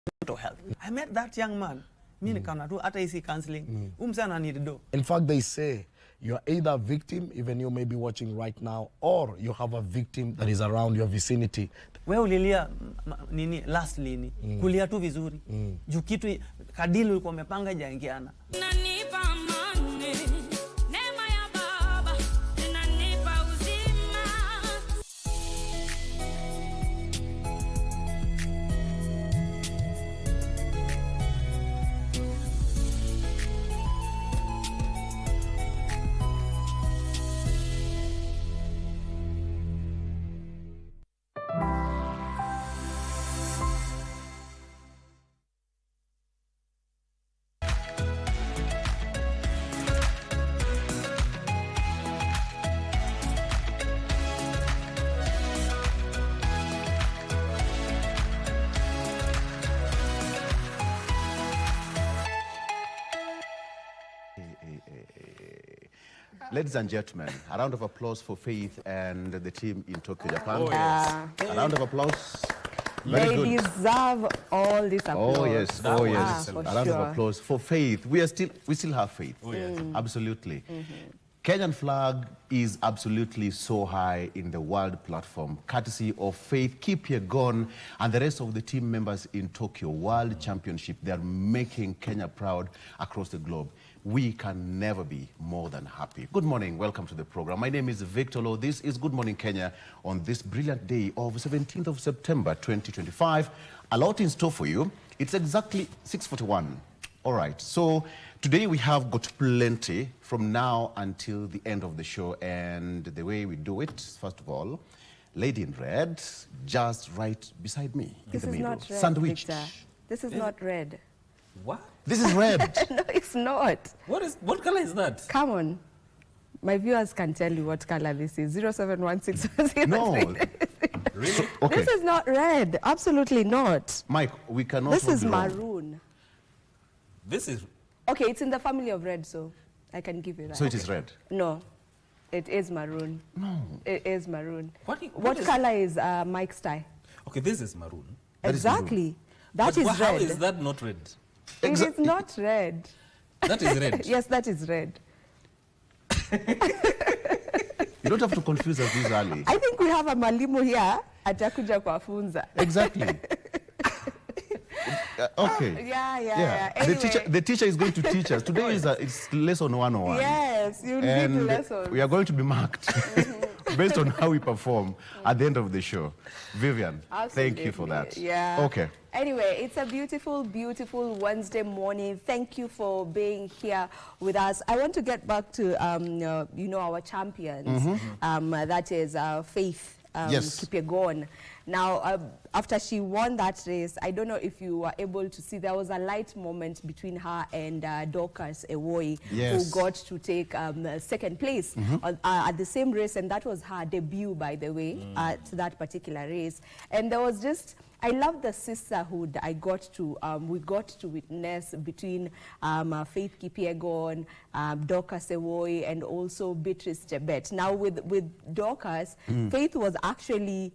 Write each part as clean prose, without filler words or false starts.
mental health. I met that young man. Mimi nikaona tu hata hizi counseling. Msana need do. In fact, they say you're either a victim, even you may be watching right now, or you have a victim that is around your vicinity. Wewe ulilia nini last lini? Kulia tu vizuri. Juu kitu kadili ulikuwa umepanga jaingiana. Ladies and gentlemen, a round of applause for Faith and the team in Tokyo, Japan. Oh, yes. A round of applause. Very they good. deserve all this applause. Oh yes, oh yes. A round sure. of applause for Faith. We still have faith. Oh yes. Absolutely. Kenyan flag is absolutely so high in the world platform, courtesy of Faith Kipyegon and the rest of the team members in Tokyo World Championship. They are making Kenya proud across the globe. We can never be more than happy. Good morning, welcome to the program. My name is Victor Lo. This is Good Morning Kenya on this brilliant day of 17th of September 2025. A lot in store for you. It's exactly 6:41. All right, so today we have got plenty from now until the end of the show, and the way we do it, first of all, lady in red, just right beside me This in the is middle. not red, Sandwich. Victor. This is not red. What? This is red. No, it's not. What color is that? Come on. My viewers can tell you what color this is. 0716. No. Really? Okay. This is not red. Absolutely not. Mike, we cannot. This is be wrong. maroon. This is... Okay, it's in the family of red, so I can give you that. So it is red. No, it is maroon. No. It is maroon. What is... color is Mike's tie? Okay, this is maroon. That is Exactly. That is red. How is that not red? It is not red. That is red. Yes, that is red. You don't have to confuse us this early. I think we have a mwalimu here atakuja kuwafunza. Exactly. Okay. Yeah. The teacher is going to teach us. Today it's lesson 101. Yes, you need And lessons. we are going to be marked based on how we perform at the end of the show. Vivian, thank you for that. Yeah. Okay. Anyway, it's a beautiful, beautiful Wednesday morning. Thank you for being here with us. I want to get back to, our champions. That is Faith Yes. Kipyegon. Now, after she won that race, I don't know if you were able to see, there was a light moment between her and Dorcas Ewoyi, Yes. who got to take second place at the same race, and that was her debut, by the way, at that particular race. And there was just, I love the sisterhood we got to witness between Faith Kipyegon, Dorcas Ewoyi, and also Beatrice Chebet. Now, with Dorcas, Faith was actually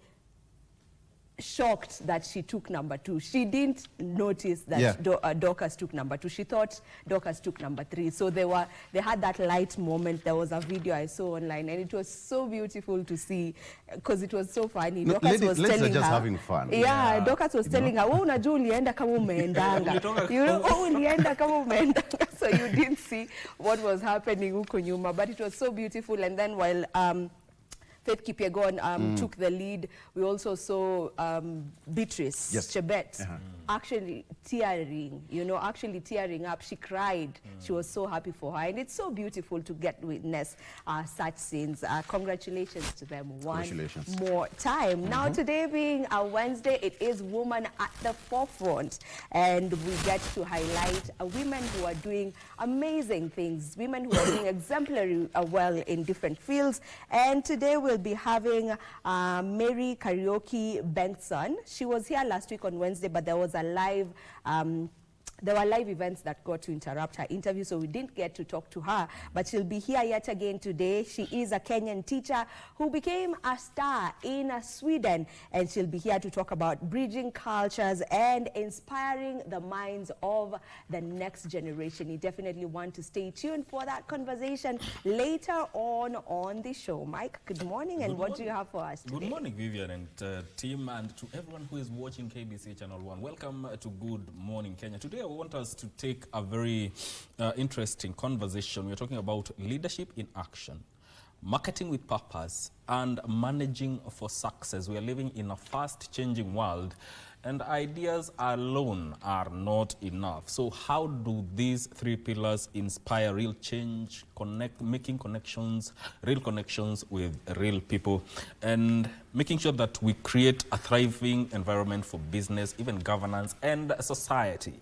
shocked that she took number 2. She didn't notice that Dorcas took number 2. She thought Dorcas took number 3. So they had that light moment. There was a video I saw online, and it was so beautiful to see because it was so funny. No, Dorcas was ladies telling are just her, having fun. Yeah, Dorcas was telling her, "Oh, unajua ulienda kama umeendanga." Ulienda kama umeendanga. So you didn't see what was happening huko nyuma, but it was so beautiful. And then while Faith Kipyegon took the lead, we also saw Beatrice Chebet actually tearing up. She cried. She was so happy for her. And it's so beautiful to get to witness such scenes. Congratulations to them one more time. Now, today being a Wednesday, it is Women at the Forefront. And we get to highlight women who are doing amazing things, women who are doing exemplary well in different fields. And today we'll be having Mary Karaoke Benson. She was here last week on Wednesday, but there was a live there were live events that got to interrupt her interview, so we didn't get to talk to her, but she'll be here yet again today. She is a Kenyan teacher who became a star in Sweden, and she'll be here to talk about bridging cultures and inspiring the minds of the next generation. You definitely want to stay tuned for that conversation later on the show. Mike, good morning, and what do you have for us today? Good morning, Vivian and team, and to everyone who is watching KBC Channel 1. Welcome to Good Morning Kenya. Today I want us to take a very interesting conversation. We're talking about leadership in action, marketing with purpose, and managing for success. We are living in a fast-changing world, and ideas alone are not enough. So how do these three pillars inspire real change, making connections, real connections with real people, and making sure that we create a thriving environment for business, even governance and society?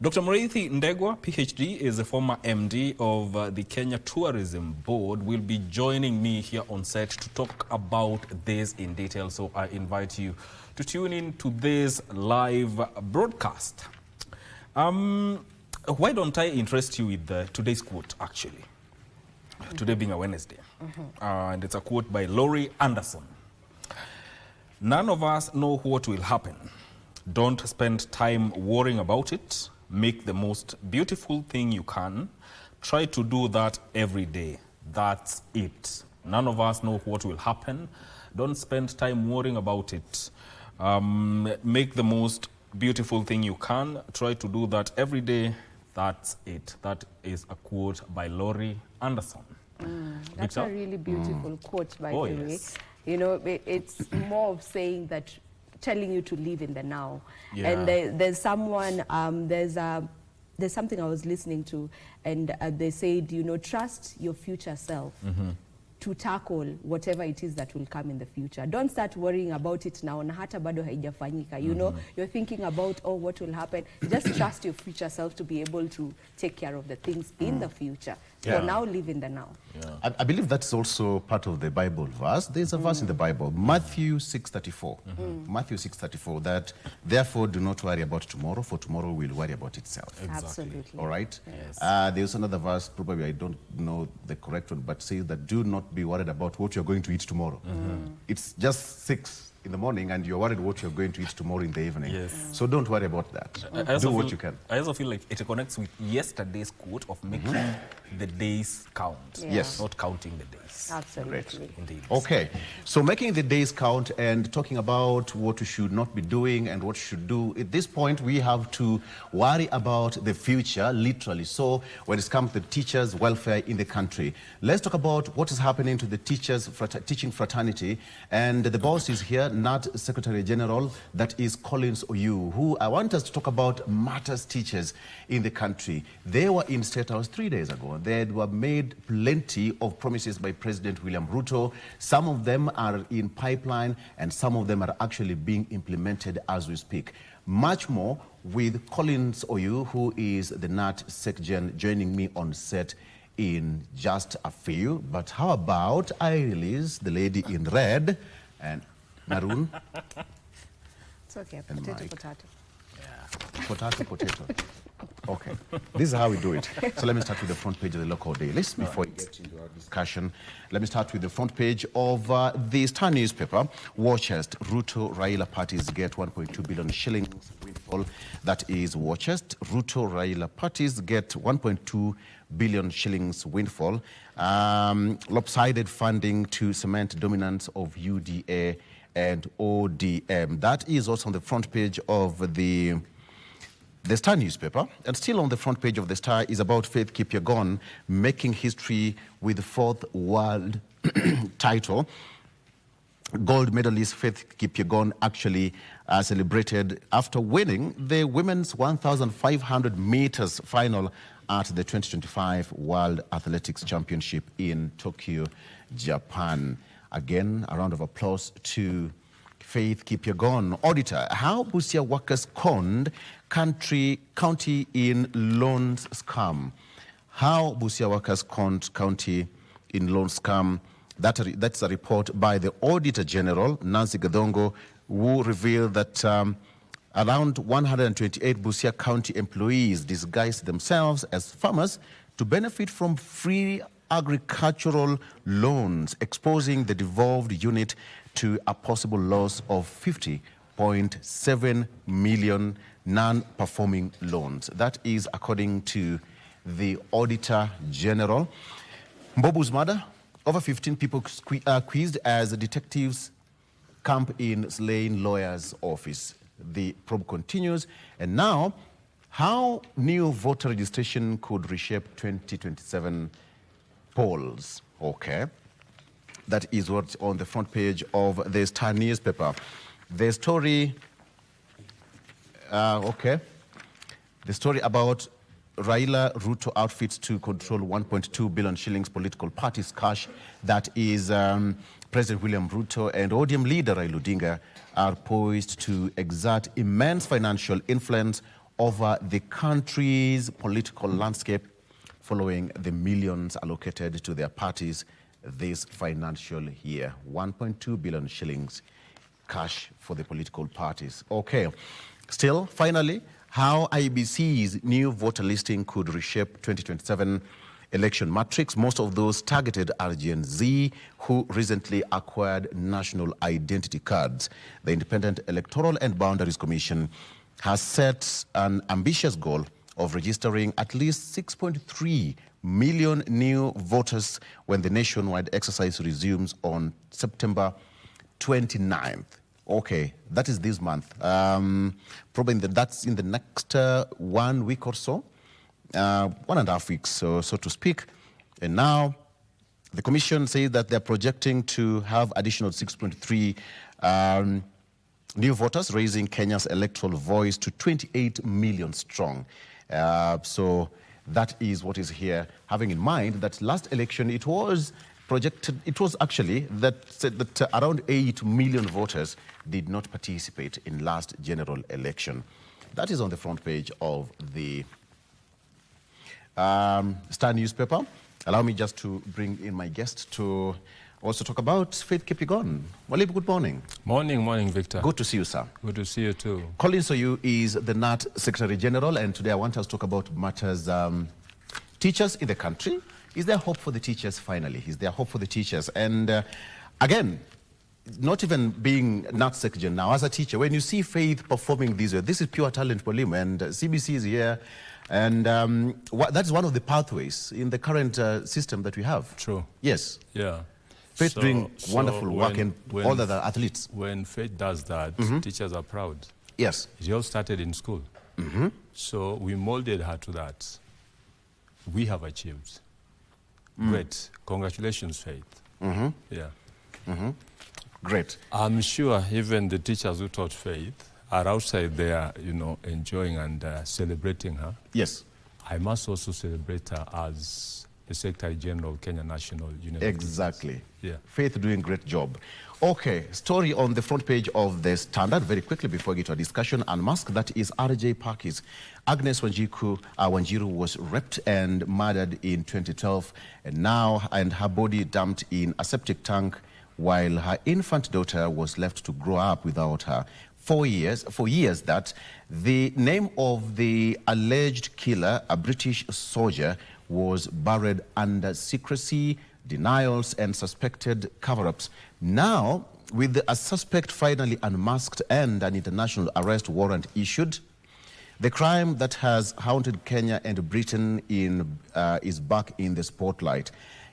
Dr. Muriithi Ndegwa, PhD, is a former MD of the Kenya Tourism Board, will be joining me here on set to talk about this in detail. So I invite you to tune in to this live broadcast. Why don't I interest you with today's quote, actually? Today being a Wednesday. And it's a quote by Laurie Anderson. None of us know what will happen. Don't spend time worrying about it. Make the most beautiful thing you can. Try to do that every day. That's it. None of us know what will happen. Don't spend time worrying about it. Make the most beautiful thing you can. Try to do that every day. That's it. That is a quote by Laurie Anderson. That's Victor? a really beautiful quote, by the way. Yes. You know, it's more of saying that, telling you to live in the now. Yeah. And there's someone, there's something I was listening to, and they said, you know, trust your future self to tackle whatever it is that will come in the future. Don't start worrying about it now, na hata bado haijafanyika. You know, you're thinking about, oh, what will happen. Just trust your future self to be able to take care of the things in the future. So now live in the now. Yeah. I believe that's also part of the Bible verse. There's a verse in the Bible, Matthew 6:34. Matthew 6:34, that therefore do not worry about tomorrow, for tomorrow will worry about itself. Absolutely. All right? Yes. There's another verse, probably I don't know the correct one, but says that do not be worried about what you're going to eat tomorrow. It's just 6 in the morning and you're worried what you're going to eat tomorrow in the evening. Yes. So don't worry about that. Do what you can. I also feel like it connects with yesterday's quote of making the days count. Yes. Not counting the days. Absolutely. Indeed. Okay, so making the days count and talking about what we should not be doing and what we should do. At this point, we have to worry about the future, literally. So when it comes to teachers' welfare in the country, let's talk about what is happening to the teachers, teaching fraternity. And the boss is here, not Secretary General, that is Collins Oyuu, who I want us to talk about matters teachers in the country. They were in State House 3 days ago. They were made plenty of promises by President William Ruto. Some of them are in pipeline and some of them are actually being implemented as we speak. Much more with Collins Oyuu, who is the NAT SecGen, joining me on set in just a few. But how about I release the lady in red and maroon? It's okay. And Potato, Mike. potato. Potato. Okay, this is how we do it. So let me start with the front page of the local day. Before we get into our discussion, let me start with the front page of the Star newspaper. Watchest, Ruto Raila parties get 1.2 billion shillings windfall. That is Watchest. Ruto Raila parties get 1.2 billion shillings windfall. Lopsided funding to cement dominance of UDA and ODM. That is also on the front page of the Star newspaper. And still on the front page of the Star is about Faith Kipyegon making history with the 4th world title. Gold medalist Faith Kipyegon actually celebrated after winning the women's 1,500 meters final at the 2025 World Athletics Championship in Tokyo, Japan. Again, a round of applause to Faith Kipyegon. Auditor, how Busia workers conned county in loans scam? How Busia workers conned county in loan scam? That's a report by the Auditor General, Nancy Gadongo, who revealed that Around 128 Busia County employees disguised themselves as farmers to benefit from free agricultural loans, exposing the devolved unit to a possible loss of 50.7 million non-performing loans. That is according to the Auditor General. Mbobu's murder, over 15 people quizzed as detectives camp in slain lawyer's office. The probe continues. And now, how new voter registration could reshape 2027 polls. Okay. That is what's on the front page of the Star newspaper. The story, the story about Raila Ruto outfits to control 1.2 billion shillings political parties cash. That is President William Ruto and ODM leader Raila Odinga are poised to exert immense financial influence over the country's political landscape following the millions allocated to their parties this financial year. 1.2 billion shillings cash for the political parties. Okay. Still, finally, how IBC's new voter listing could reshape 2027 election matrix. Most of those targeted are Gen Z, who recently acquired national identity cards. The Independent Electoral and Boundaries Commission has set an ambitious goal of registering at least 6.3 million new voters when the nationwide exercise resumes on September 29th. Okay, that is this month. Probably that's in the next 1 week or so, 1.5 weeks, so to speak. And now the Commission says that they're projecting to have additional 6.3 new voters, raising Kenya's electoral voice to 28 million strong. So that is what is here, having in mind that last election it was projected, it was actually that said that around 8 million voters did not participate in last general election. That is on the front page of the Star newspaper. Allow me just to bring in my guest to also talk about Faith Kipyegon. Walib, good morning. Morning, Victor. Good to see you, sir. Good to see you too. Collins Oyuu is the NAT Secretary General, and today I want us to talk about matters teachers in the country. Is there hope for the teachers finally? Is there hope for the teachers? And again, not even being NAT Secretary now, as a teacher, when you see Faith performing this way, this is pure talent for him, and CBC is here. And that's one of the pathways in the current system that we have. True. Yes. Yeah. Faith doing wonderful work and all the other athletes. When Faith does that, teachers are proud. Yes. It all started in school. So we molded her to that. We have achieved. Great. Congratulations, Faith. Yeah. Great. I'm sure even the teachers who taught Faith are outside there, you know, enjoying and celebrating her. Yes. I must also celebrate her as the Secretary General of Kenya National University. Exactly. Yeah. Faith doing a great job. Okay, story on the front page of the Standard, very quickly before we get to a discussion. Unmasked, that is RJ Parkis. Agnes Wanjiru was raped and murdered in 2012, and her body dumped in a septic tank while her infant daughter was left to grow up without her. For years that the name of the alleged killer, a British soldier, was buried under secrecy, denials, and suspected cover-ups. Now, with a suspect finally unmasked and an international arrest warrant issued, the crime that has haunted Kenya and Britain is back in the spotlight.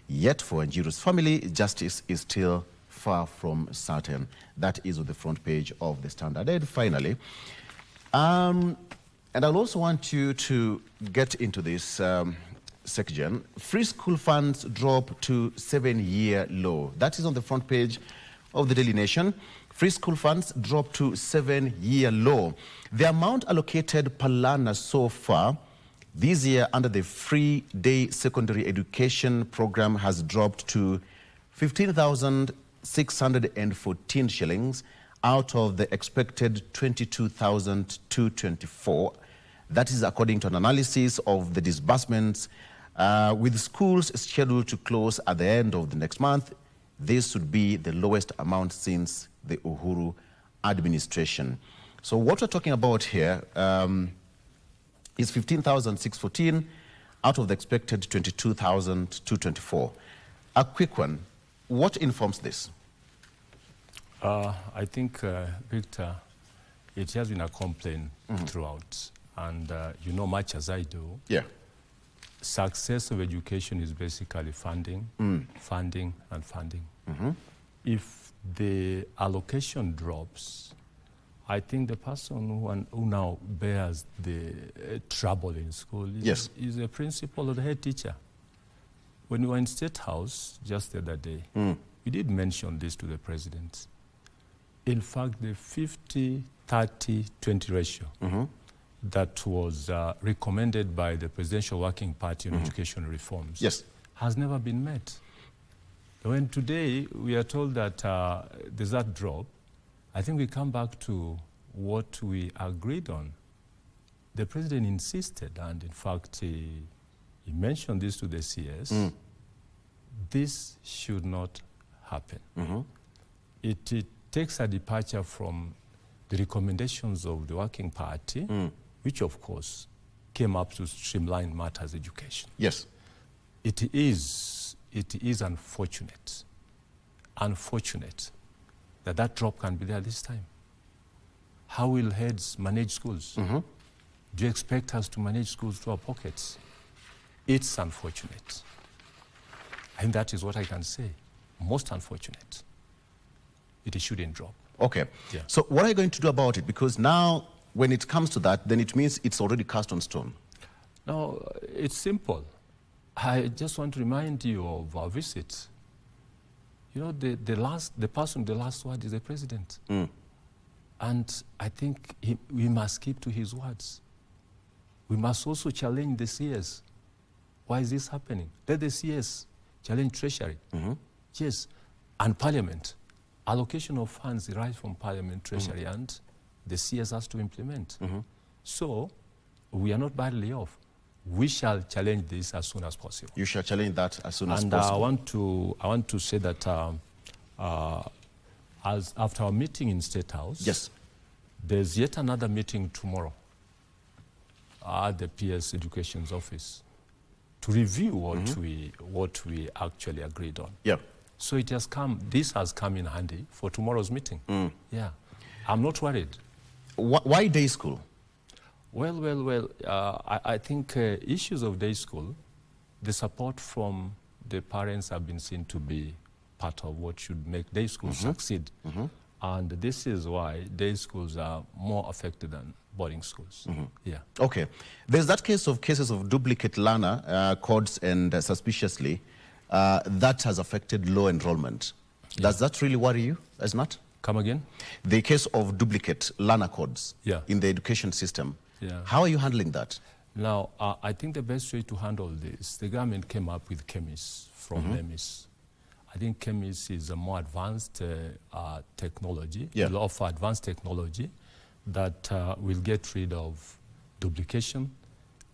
Yet for Wanjiru's family, justice is still far from certain. That is on the front page of the Standard. And finally, and I'll also want you to get into this section. Free school funds drop to 7-year low. That is on the front page of the Daily Nation. Free school funds drop to 7-year low. The amount allocated per learner so far this year under the Free Day Secondary Education Program has dropped to 15,614 shillings out of the expected 22,224. That is according to an analysis of the disbursements. With schools scheduled to close at the end of the next month, this would be the lowest amount since the Uhuru administration. So what we're talking about here is 15,614 out of the expected 22,224. A quick one. What informs this? I think, Victor, it has been a complaint throughout. And you know, much as I do, success of education is basically funding, funding, and funding. If the allocation drops, I think the person who now bears the trouble in school is the principal or the head teacher. When we were in State House just the other day, we did mention this to the president. In fact, the 50-30-20 ratio that was recommended by the Presidential Working Party on education reforms has never been met. When today we are told that there's that drop, I think we come back to what we agreed on. The president insisted, and in fact, he mentioned this to the CS, this should not happen. It takes a departure from the recommendations of the Working Party, which of course came up to streamline matters education. Yes. It is unfortunate that that drop can be there this time. How will heads manage schools? Do you expect us to manage schools through our pockets? It's unfortunate. And that is what I can say. Most unfortunate. It shouldn't drop. Okay. Yeah. So what are you going to do about it? Because now, when it comes to that, then it means it's already cast on stone. No, it's simple. I just want to remind you of our visit. You know, the person, the last word is the president. And I think we must keep to his words. We must also challenge the CS. Why is this happening? Let the CS challenge Treasury. Yes, and Parliament. Allocation of funds derives from Parliament, Treasury, and the CS has to implement. So we are not badly off. We shall challenge this as soon as possible. You shall challenge that as soon as possible. And I want to say that as after our meeting in State House, there's yet another meeting tomorrow at the PS Education's office to review what we actually agreed on. So it has come. This has come in handy for tomorrow's meeting. Yeah, I'm not worried. Why day school? Well. I think issues of day school, the support from the parents have been seen to be part of what should make day schools succeed. And this is why day schools are more affected than boarding schools. Yeah. Okay. There's that cases of duplicate learner codes and suspiciously that has affected low enrollment. Does that really worry you, as not? Come again? The case of duplicate learner codes in the education system. How are you handling that? Now, I think the best way to handle this, the government came up with KEMIS from NEMIS. I think KEMIS is a more advanced technology, will offer advanced technology that will get rid of duplication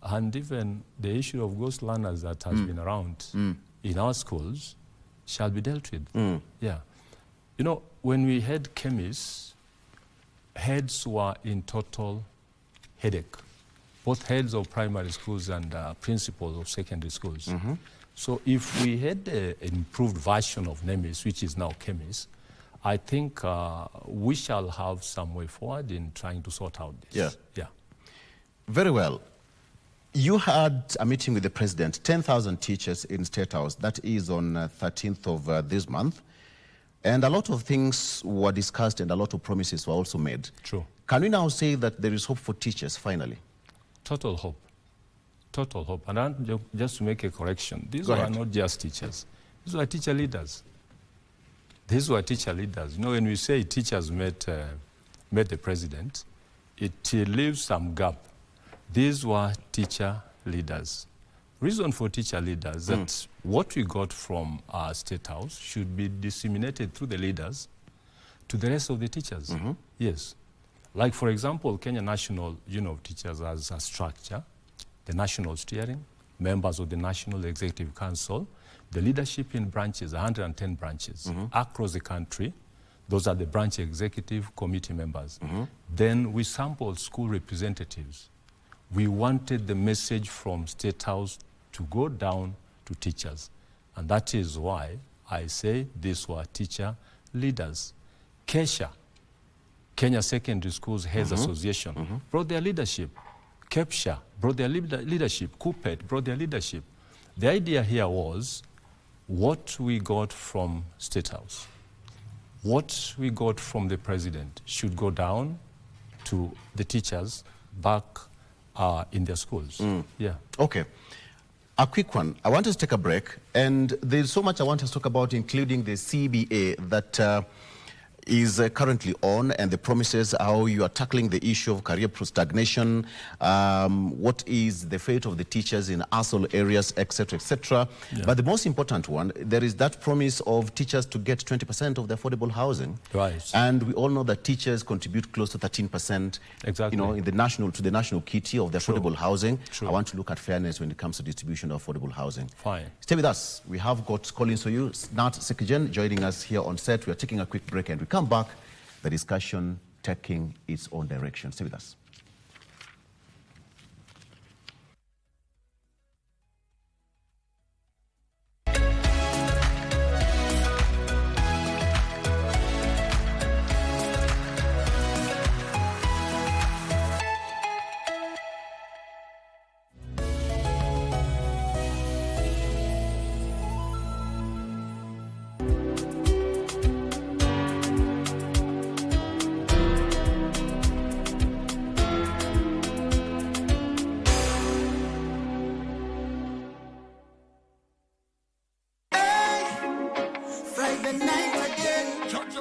and even the issue of ghost learners that has been around in our schools shall be dealt with. Yeah. You know, when we had KEMIS, heads were in total headache, both heads of primary schools and principals of secondary schools. So if we had an improved version of NEMIS, which is now KEMIS, I think we shall have some way forward in trying to sort out this. Yeah. Very well. You had a meeting with the president, 10,000 teachers in State House. That is on 13th of this month. And a lot of things were discussed and a lot of promises were also made. True. Can we now say that there is hope for teachers, finally? Total hope. Total hope. And just to make a correction, these were not just teachers. These were teacher leaders. These were teacher leaders. You know, when we say teachers met the president, it leaves some gap. These were teacher leaders. Reason for teacher leaders that what we got from our State House should be disseminated through the leaders to the rest of the teachers. Yes. Like, for example, Kenya National Union of Teachers has a structure, the national steering, members of the National Executive Council, the leadership in branches, 110 branches across the country Those are the branch executive committee members. Then we sampled school representatives. We wanted the message from State House to go down to teachers. And that is why I say these were teacher leaders. Kesha, Kenya Secondary Schools Heads Association, brought their leadership. KEPSHA brought their leadership. KUPET brought their leadership. The idea here was what we got from State House, what we got from the president should go down to the teachers back in their schools. Yeah. Okay. A quick one. I want us to take a break, and there's so much I want us to talk about, including the CBA that is currently on, and the promises, how you are tackling the issue of career stagnation, what is the fate of the teachers in ASL areas, etc., etc. Yeah. But the most important one, there is that promise of teachers to get 20% of the affordable housing. Right. And we all know that teachers contribute close to 13%, exactly, you know, in the national kitty of the affordable housing. True. I want to look at fairness when it comes to distribution of affordable housing. Fine. Stay with us. We have got Collins Oyuu, Nat Sekijen joining us here on set. We are taking a quick break, and we come back, the discussion taking its own direction. Stay with us.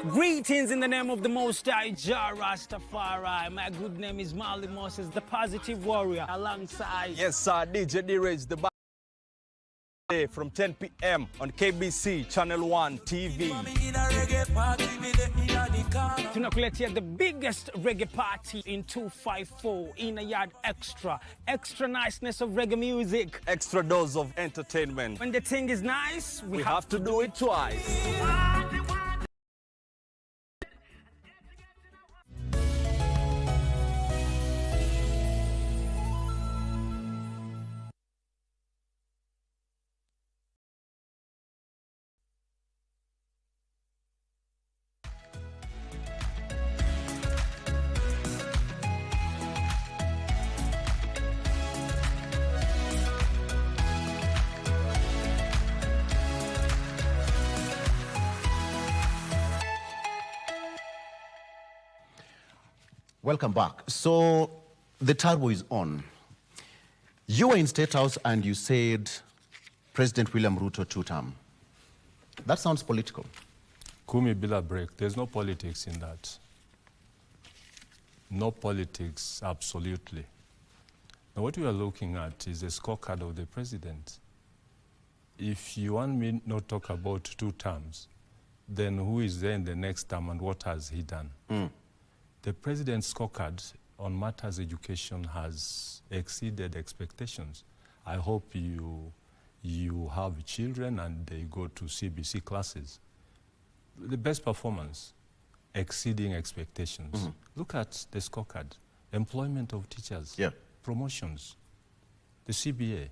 Greetings in the name of the Most High, Jah Rastafari. My good name is Marley Moses, the Positive Warrior, alongside... Yes, sir, DJ D-Rage, the day from 10 p.m. on KBC Channel 1 TV. Tunakuletea the biggest reggae party in 254 in a yard extra. Extra niceness of reggae music. Extra dose of entertainment. When the thing is nice, we have to do it twice. Welcome back. So the turbo is on. You were in State House and you said President William Ruto 2-term. That sounds political. Kumi bila break. There's no politics in that. No politics, absolutely. Now what we are looking at is a scorecard of the president. If you want me not talk about 2 terms, then who is there in the next term and what has he done? The president's scorecard on matters education has exceeded expectations. I hope you have children and they go to CBC classes. The best performance, exceeding expectations. Look at the scorecard. Employment of teachers, promotions, the CBA,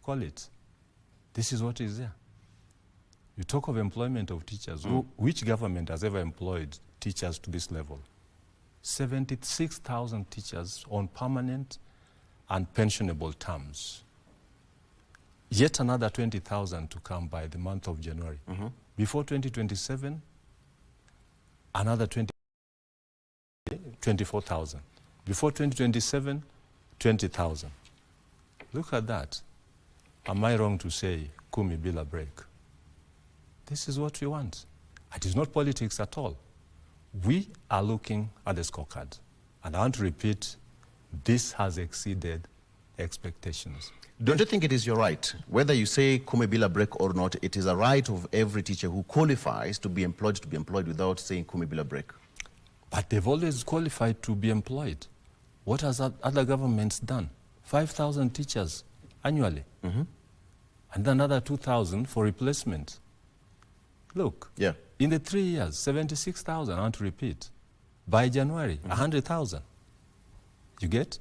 call it. This is what is there. You talk of employment of teachers. Which government has ever employed teachers to this level? 76,000 teachers on permanent and pensionable terms. Yet another 20,000 to come by the month of January. Before 2027, another 24,000. Before 2027, 20,000. Look at that. Am I wrong to say Kumi bila break? This is what we want. It is not politics at all. We are looking at the scorecard. And I want to repeat, this has exceeded expectations. Don't you think it is your right? Whether you say Kumi bila break or not, it is a right of every teacher who qualifies to be employed without saying Kumi bila break. But they've always qualified to be employed. What has other governments done? 5,000 teachers annually. And another 2,000 for replacement. Look, In the 3 years, 76,000, I want to repeat. By January, 100,000. You get?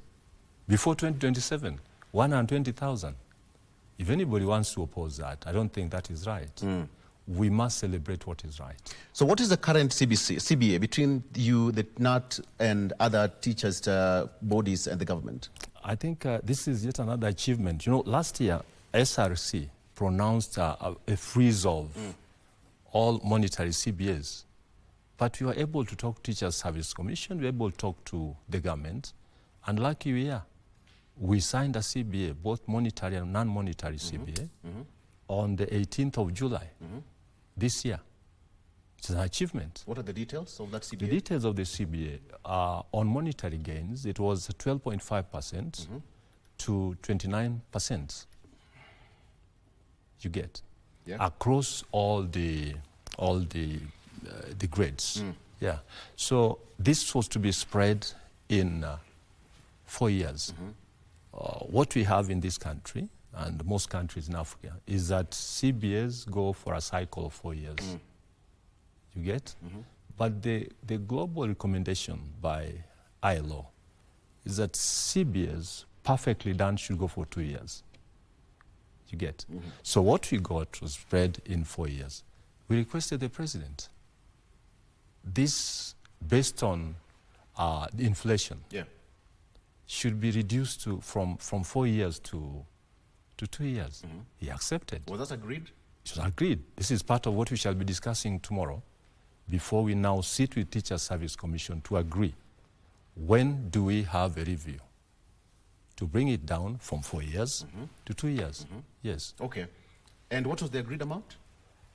Before 2027, 120,000. If anybody wants to oppose that, I don't think that is right. We must celebrate what is right. So what is the current CBA between you, the NAT, and other teachers' bodies and the government? I think this is yet another achievement. You know, last year, SRC pronounced a freeze of all monetary CBAs. But we were able to talk to Teachers Service Commission, we were able to talk to the government, and lucky we are. We signed a CBA, both monetary and non-monetary CBA, on the 18th of July this year. It's an achievement. What are the details of that CBA? The details of the CBA are on monetary gains. It was 12.5% to 29%. You get across all the grades. Yeah. So this was to be spread in 4 years. What we have in this country and most countries in Africa is that CBAs go for a cycle of 4 years. You get? But the global recommendation by ILO is that CBAs perfectly done should go for 2 years. You get? So what we got was spread in 4 years. We requested the president. This, based on the inflation, should be reduced to from 4 years to 2 years. He accepted. Was that agreed? It was agreed. This is part of what we shall be discussing tomorrow before we now sit with Teachers Service Commission to agree when do we have a review to bring it down from 4 years to 2 years. Yes. Okay. And what was the agreed amount?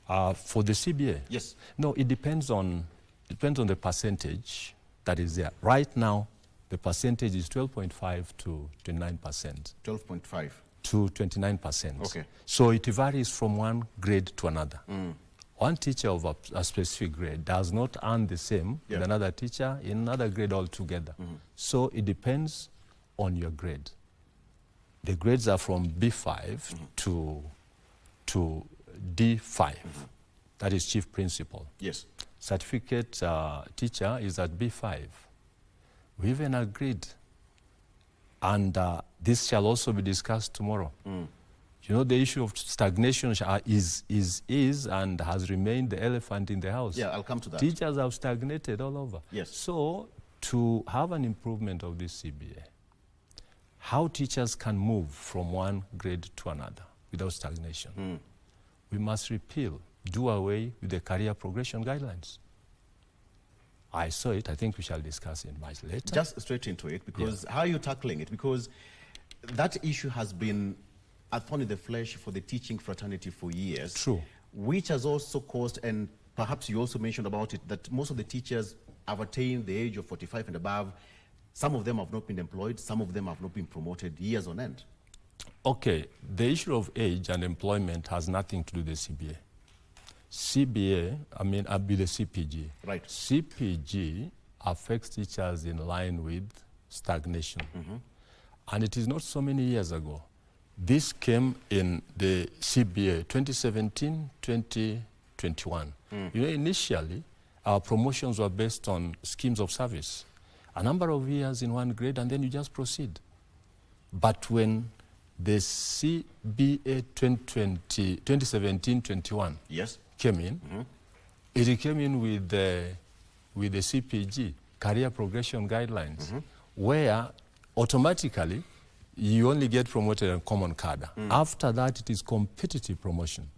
For the CBA? Yes. No, it depends on the percentage that is there. Right now, the percentage is 12.5 to 29%. 12.5 to 29%. Okay. So it varies from one grade to another. One teacher of a specific grade does not earn the same with another teacher in another grade altogether. So it depends on your grade. The grades are from B5 to D5. That is chief principal. Yes. Certificate teacher is at B5. We even agreed, and this shall also be discussed tomorrow. You know, the issue of stagnation is and has remained the elephant in the house. Yeah, I'll come to that. Teachers have stagnated all over. Yes. So to have an improvement of this CBA, how teachers can move from one grade to another without stagnation, we must repeal, do away with the career progression guidelines. I saw it. I think we shall discuss it much later. Just straight into it, because how are you tackling it? Because that issue has been a thorn in the flesh for the teaching fraternity for years. True. Which has also caused, and perhaps you also mentioned about it, that most of the teachers have attained the age of 45 and above. Some of them have not been employed. Some of them have not been promoted years on end. Okay. The issue of age and employment has nothing to do with the CBA. CBA, I'll be the CPG. Right. CPG affects teachers in line with stagnation. And it is not so many years ago. This came in the CBA 2017-2021. You know, initially, our promotions were based on schemes of service. A number of years in one grade, and then you just proceed. But when the CBA 2017-21 came in, it came in with the CPG, Career Progression Guidelines, where automatically you only get promoted on common cadre. After that, it is competitive promotion.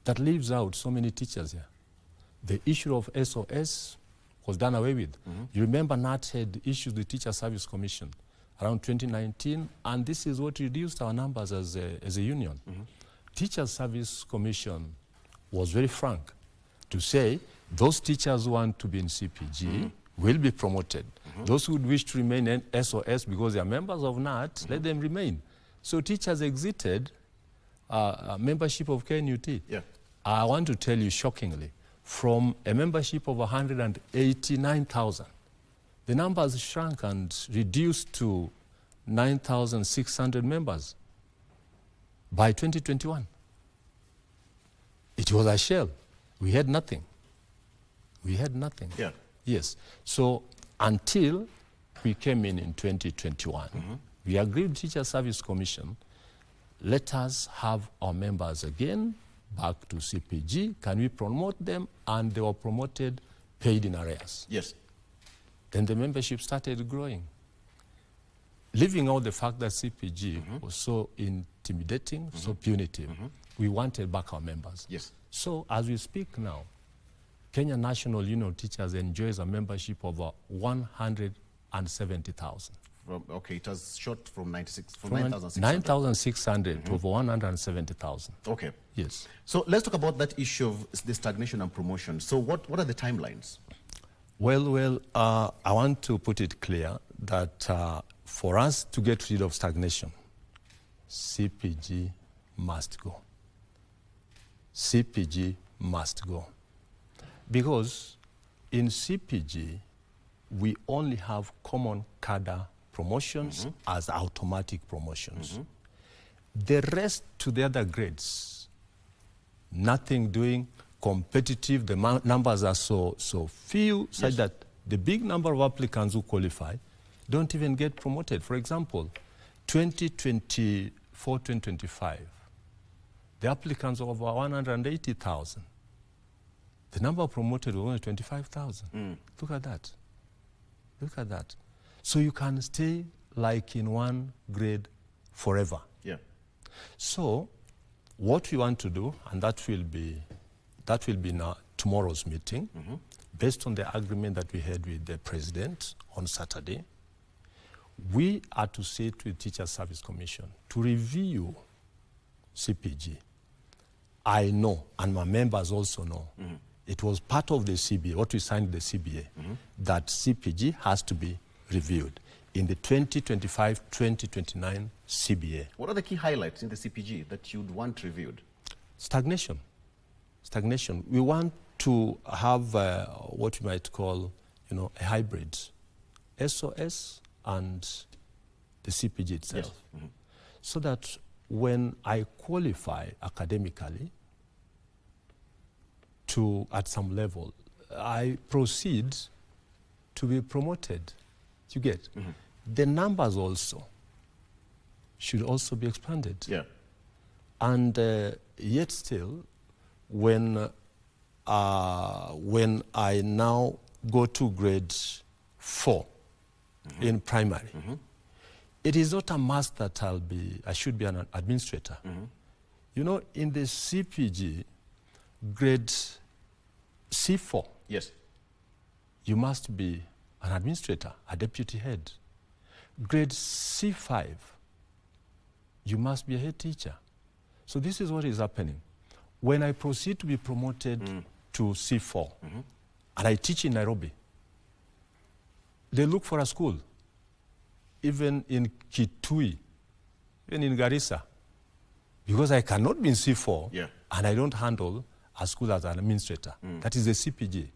That leaves out so many teachers here. The issue of SOS was done away with. You remember NAT had issued the Teacher Service Commission around 2019, and this is what reduced our numbers as a union. Teacher Service Commission was very frank to say those teachers who want to be in CPG will be promoted. Those who wish to remain in SOS because they are members of NAT, let them remain. So teachers exited membership of KNUT. I want to tell you shockingly, from a membership of 189,000, the numbers shrunk and reduced to 9,600 members by 2021. It was a shell. We had nothing. We had nothing. Yeah. Yes. So until we came in 2021, we agreed with Teacher Service Commission, let us have our members again back to CPG. Can we promote them? And they were promoted paid in arrears. Yes. Then the membership started growing. Leaving out the fact that CPG was so intimidating, so punitive, we wanted back our members. Yes. So as we speak now, Kenya National Union of Teachers enjoys a membership of 170,000. Okay, it has shot from 9,600. 9,600 to over 170,000. Okay. Yes. So let's talk about that issue of the stagnation and promotion. So what are the timelines? Well, I want to put it clear that for us to get rid of stagnation, CPG must go. CPG must go. Because in CPG, we only have common cadre promotions as automatic promotions. The rest to the other grades, nothing doing, competitive, the numbers are so few, such that the big number of applicants who qualify don't even get promoted. For example, 2024-2025, the applicants were over 180,000. The number promoted was only 25,000. Look at that. Look at that. So you can stay like in one grade forever. Yeah. So what we want to do, and that will be now tomorrow's meeting, based on the agreement that we had with the president on Saturday, we are to sit with Teacher Service Commission to review CPG. I know, and my members also know, it was part of the CBA, what we signed the CBA, that CPG has to be reviewed in the 2025-2029 CBA. What are the key highlights in the CPG that you'd want reviewed? Stagnation. Stagnation. We want to have what we might call, a hybrid, SOS and the CPG itself, so that when I qualify academically at some level, I proceed to be promoted. You get? The numbers also should also be expanded. Yeah. And yet still, when I now go to grade 4 in primary, it is not a must that I should be an administrator. In the CPG, grade C4, yes, you must be an administrator, a deputy head. Grade C5, you must be a head teacher. So this is what is happening. When I proceed to be promoted to C4, and I teach in Nairobi, they look for a school, even in Kitui, even in Garissa, because I cannot be in C4, and I don't handle a school as an administrator. That is the CPG.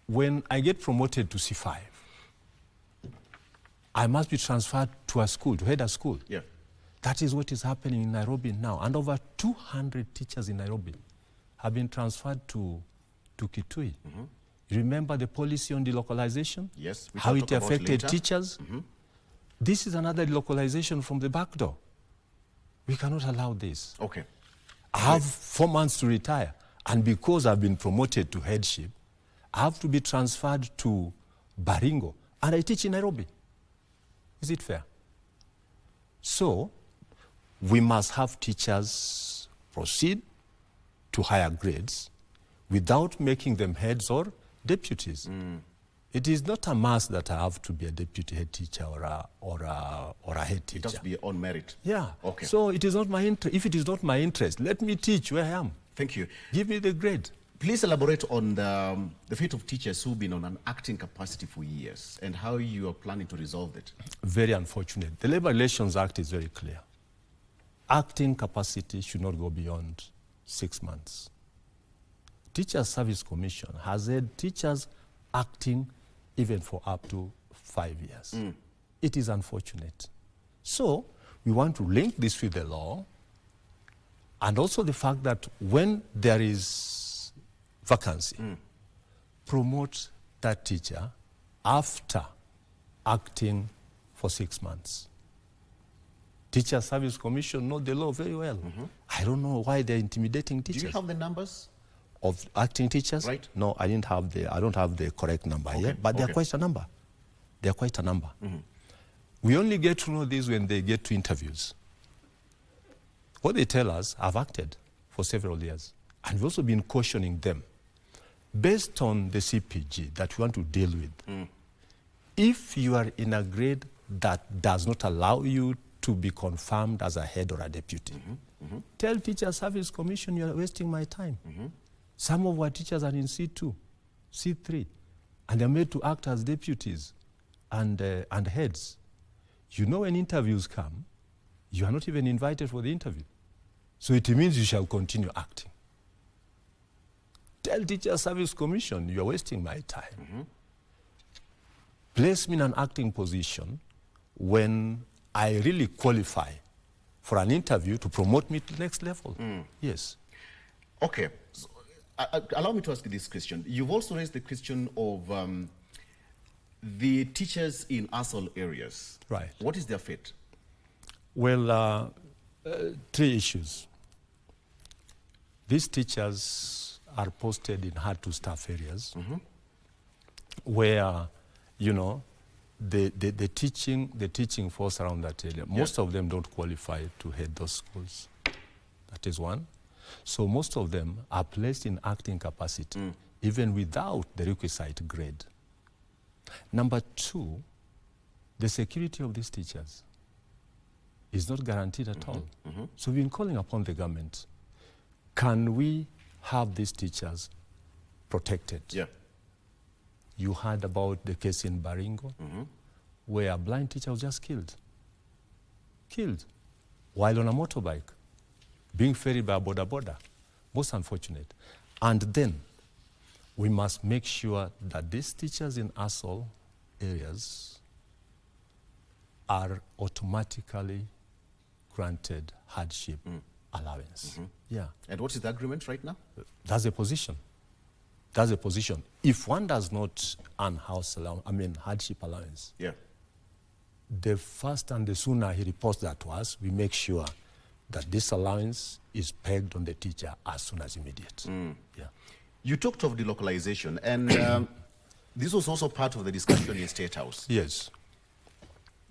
When I get promoted to C5, I must be transferred to a school, to head a school. Yeah. That is what is happening in Nairobi now. And over 200 teachers in Nairobi have been transferred to Kitui. You remember the policy on delocalization? Yes. How it affected teachers? This is another delocalization from the back door. We cannot allow this. Okay. I have 4 months to retire. And because I've been promoted to headship, I have to be transferred to Baringo. And I teach in Nairobi. Is it fair? So, we must have teachers proceed to higher grades without making them heads or deputies. It is not a must that I have to be a deputy head teacher or a head teacher. It has to be on merit. Yeah. Okay. So it is not my interest. If it is not my interest, let me teach where I am. Thank you. Give me the grade. Please elaborate on the fate of teachers who've been on an acting capacity for years and how you are planning to resolve it. Very unfortunate. The Labor Relations Act is very clear. Acting capacity should not go beyond 6 months. Teachers Service Commission has had teachers acting even for up to 5 years. It is unfortunate. So we want to link this with the law and also the fact that when there is vacancy, promote that teacher after acting for 6 months. Teacher Service Commission know the law very well. I don't know why they're intimidating teachers. Do you have the numbers of acting teachers? Right. No, I don't have the correct number here, but they're quite a number. They're quite a number. We only get to know this when they get to interviews. What they tell us, I've acted for several years, and we've also been cautioning them based on the CPG that we want to deal with. If you are in a grade that does not allow you to be confirmed as a head or a deputy, tell Teacher Service Commission you are wasting my time. Some of our teachers are in C2, C3, and they're made to act as deputies and heads. You know, when interviews come, you are not even invited for the interview. So it means you shall continue acting. Tell Teacher Service Commission you are wasting my time. Place me in an acting position when I really qualify for an interview to promote me to the next level. Yes. Okay. So, allow me to ask you this question. You've also raised the question of the teachers in ASOL areas. Right. What is their fate? Well, 3 issues. These teachers are posted in hard-to-staff areas where, you know, the teaching force around that area, most of them don't qualify to head those schools. That is one. So most of them are placed in acting capacity, even without the requisite grade. Number 2, the security of these teachers is not guaranteed at all. So we've been calling upon the government, can we have these teachers protected? Yeah. You heard about the case in Baringo, where a blind teacher was just killed while on a motorbike, being ferried by a border. Most unfortunate. And then we must make sure that these teachers in ASOL areas are automatically granted hardship allowance. Yeah. And what is the agreement right now? That's the position. That's the position. If one does not earn hardship allowance, the first and the sooner he reports that to us, we make sure that this allowance is pegged on the teacher as soon as immediate. Yeah. You talked of delocalization, and this was also part of the discussion in State House. Yes.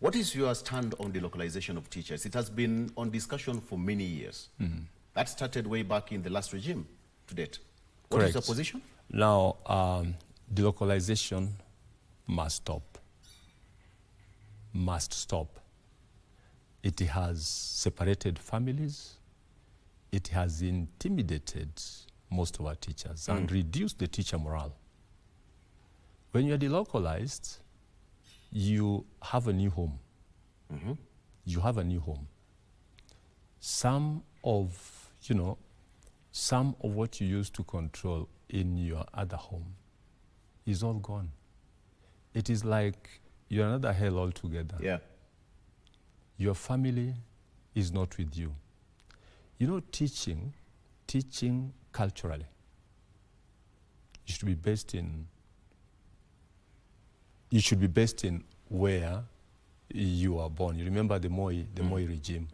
What is your stand on delocalization of teachers? It has been on discussion for many years. That started way back in the last regime to date. What is your position? Now, delocalization must stop. Must stop. It has separated families. It has intimidated most of our teachers and reduced the teacher morale. When you're delocalized, you have a new home. You have a new home. Some of what you used to control in your other home is all gone. It is like you're another hell altogether. Yeah. Your family is not with you. You know, teaching culturally, you should be based in where you are born. You remember the Moi regime,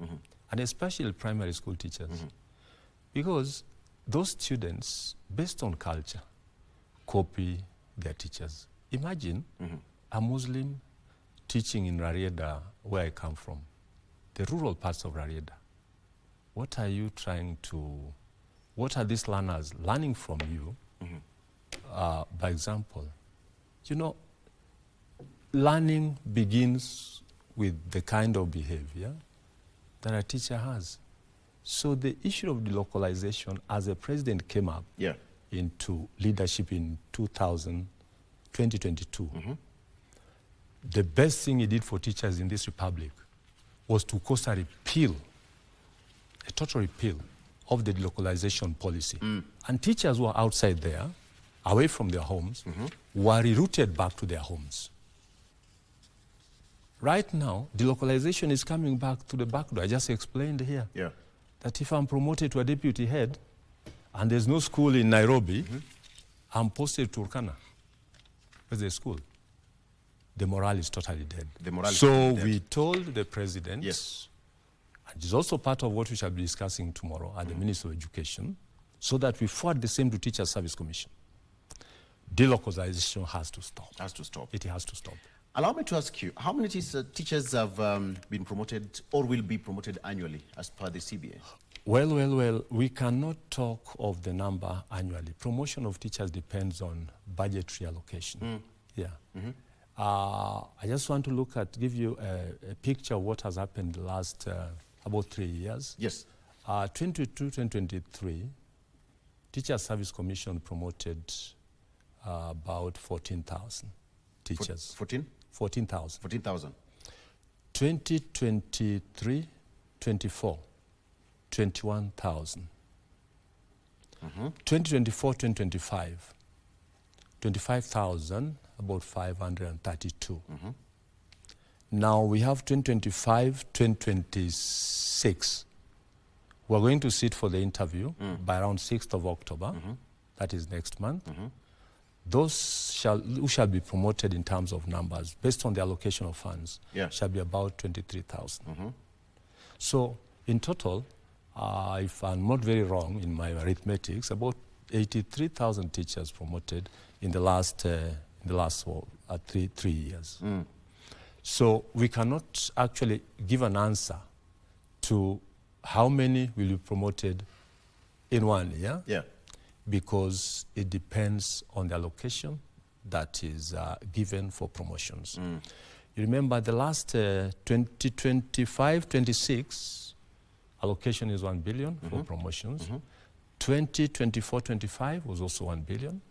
and especially primary school teachers, because those students, based on culture, copy their teachers. Imagine a Muslim teaching in Rarieda, where I come from, the rural parts of Rarieda. What are these learners learning from you? By example, you know, learning begins with the kind of behavior that a teacher has. So the issue of delocalization, as the president came up into leadership in 2022, the best thing he did for teachers in this republic was to cause a total repeal of the delocalization policy. And teachers who are outside there, away from their homes, were rerouted back to their homes. Right now, delocalization is coming back to the back door. I just explained here that if I'm promoted to a deputy head and there's no school in Nairobi, I'm posted to Turkana. as a school, the morale is totally dead. The morale is so totally dead. we told the president, Yes. and it's also part of what we shall be discussing tomorrow at the Ministry of Education, so that we forward the same to Teacher Service Commission. Delocalization has to stop. Has to stop. It has to stop. Allow me to ask you, how many teachers have been promoted or will be promoted annually as per the CBA? Well, we cannot talk of the number annually. Promotion of teachers depends on budgetary allocation. Yeah. I just want to give you a picture of what has happened the last about 3 years. Yes. 2022-2023, Teacher Service Commission promoted about 14,000 teachers. 14? 14,000. 14,000. 2023-24, 21,000. 2024-2025, 25,000, about 532. Now we have 2025-2026. We're going to sit for the interview by around 6th of October. That is next month. Those who shall be promoted in terms of numbers, based on the allocation of funds, shall be about 23,000. So in total, if I'm not very wrong in my arithmetics, about 83,000 teachers promoted in the last 3 years. So we cannot actually give an answer to how many will be promoted in 1 year. Yeah. Because it depends on the allocation that is given for promotions. You remember the last 2025-26 allocation is 1 billion for promotions. 2024-25 was also 1 billion.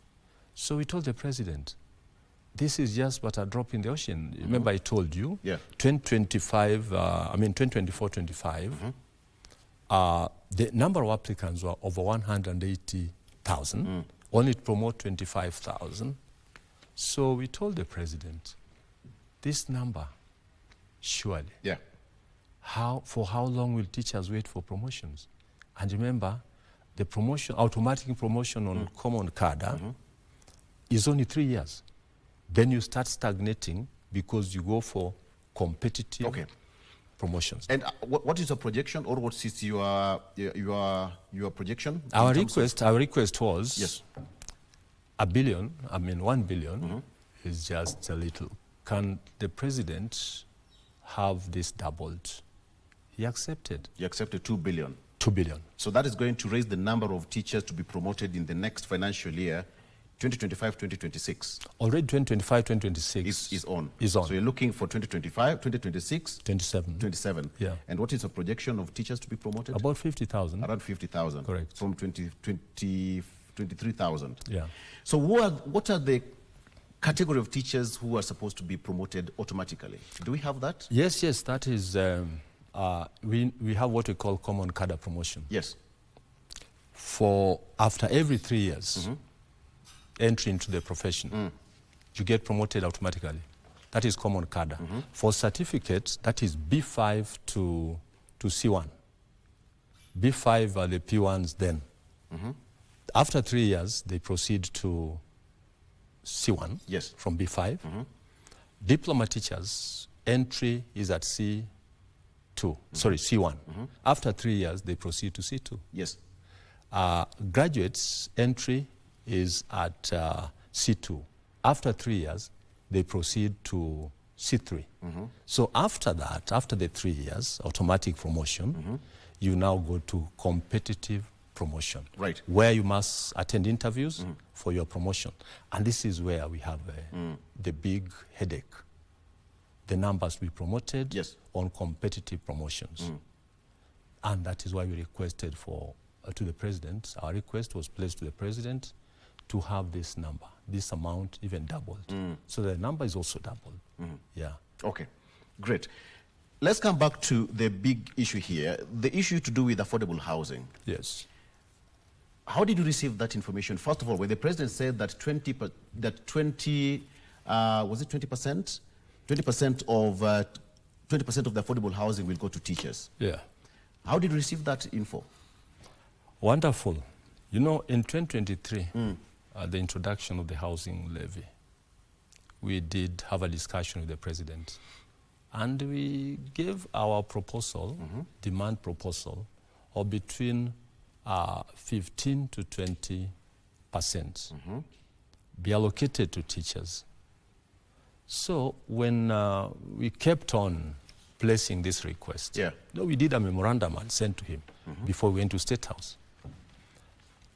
So we told the president, this is just but a drop in the ocean. Remember I told you, 2024-25, the number of applicants were over 180,000, only to promote 25,000. So we told the president, this number, surely, for how long will teachers wait for promotions? And remember, the automatic promotion on common cadre is only 3 years. Then you start stagnating because you go for competitive promotions. And what is your projection, or what is your projection? Our request was 1 billion. 1 billion is just a little. Can the president have this doubled? He accepted. He accepted 2 billion. 2 billion. So that is going to raise the number of teachers to be promoted in the next financial year, 2025-2026. Already 2025-2026 is on. So you're looking for 2025, 2026? 27. Yeah. And what is the projection of teachers to be promoted? About 50,000. Around 50,000. Correct. From 23,000. Yeah. So what are the category of teachers who are supposed to be promoted automatically? Do we have that? Yes, that is, we have what we call common cadre promotion. Yes. For after every 3 years, entry into the profession, you get promoted automatically. That is common cadre. For certificates, that is B5 to C1. B5 are the P1s then. After 3 years, they proceed to C1 from B5. Diploma teachers, entry is at C1. After 3 years, they proceed to C2. Yes. Graduates, entry is at C2. After 3 years, they proceed to C3. So after that, after the 3 years, automatic promotion, you now go to competitive promotion, where you must attend interviews for your promotion. And this is where we have the big headache. The numbers we promoted on competitive promotions. And that is why we requested to the president, our request was placed to the president to have this number, this amount even doubled. So the number is also doubled. Yeah. Okay, great. Let's come back to the big issue here, the issue to do with affordable housing. Yes. How did you receive that information? First of all, when the president said that 20% of the affordable housing will go to teachers. Yeah. How did you receive that info? Wonderful. You know, in 2023, the introduction of the housing levy, we did have a discussion with the president, and we gave our proposal, demand proposal, of between 15 to 20% be allocated to teachers. So when we kept on placing this request, we did a memorandum and sent to him before we went to State House.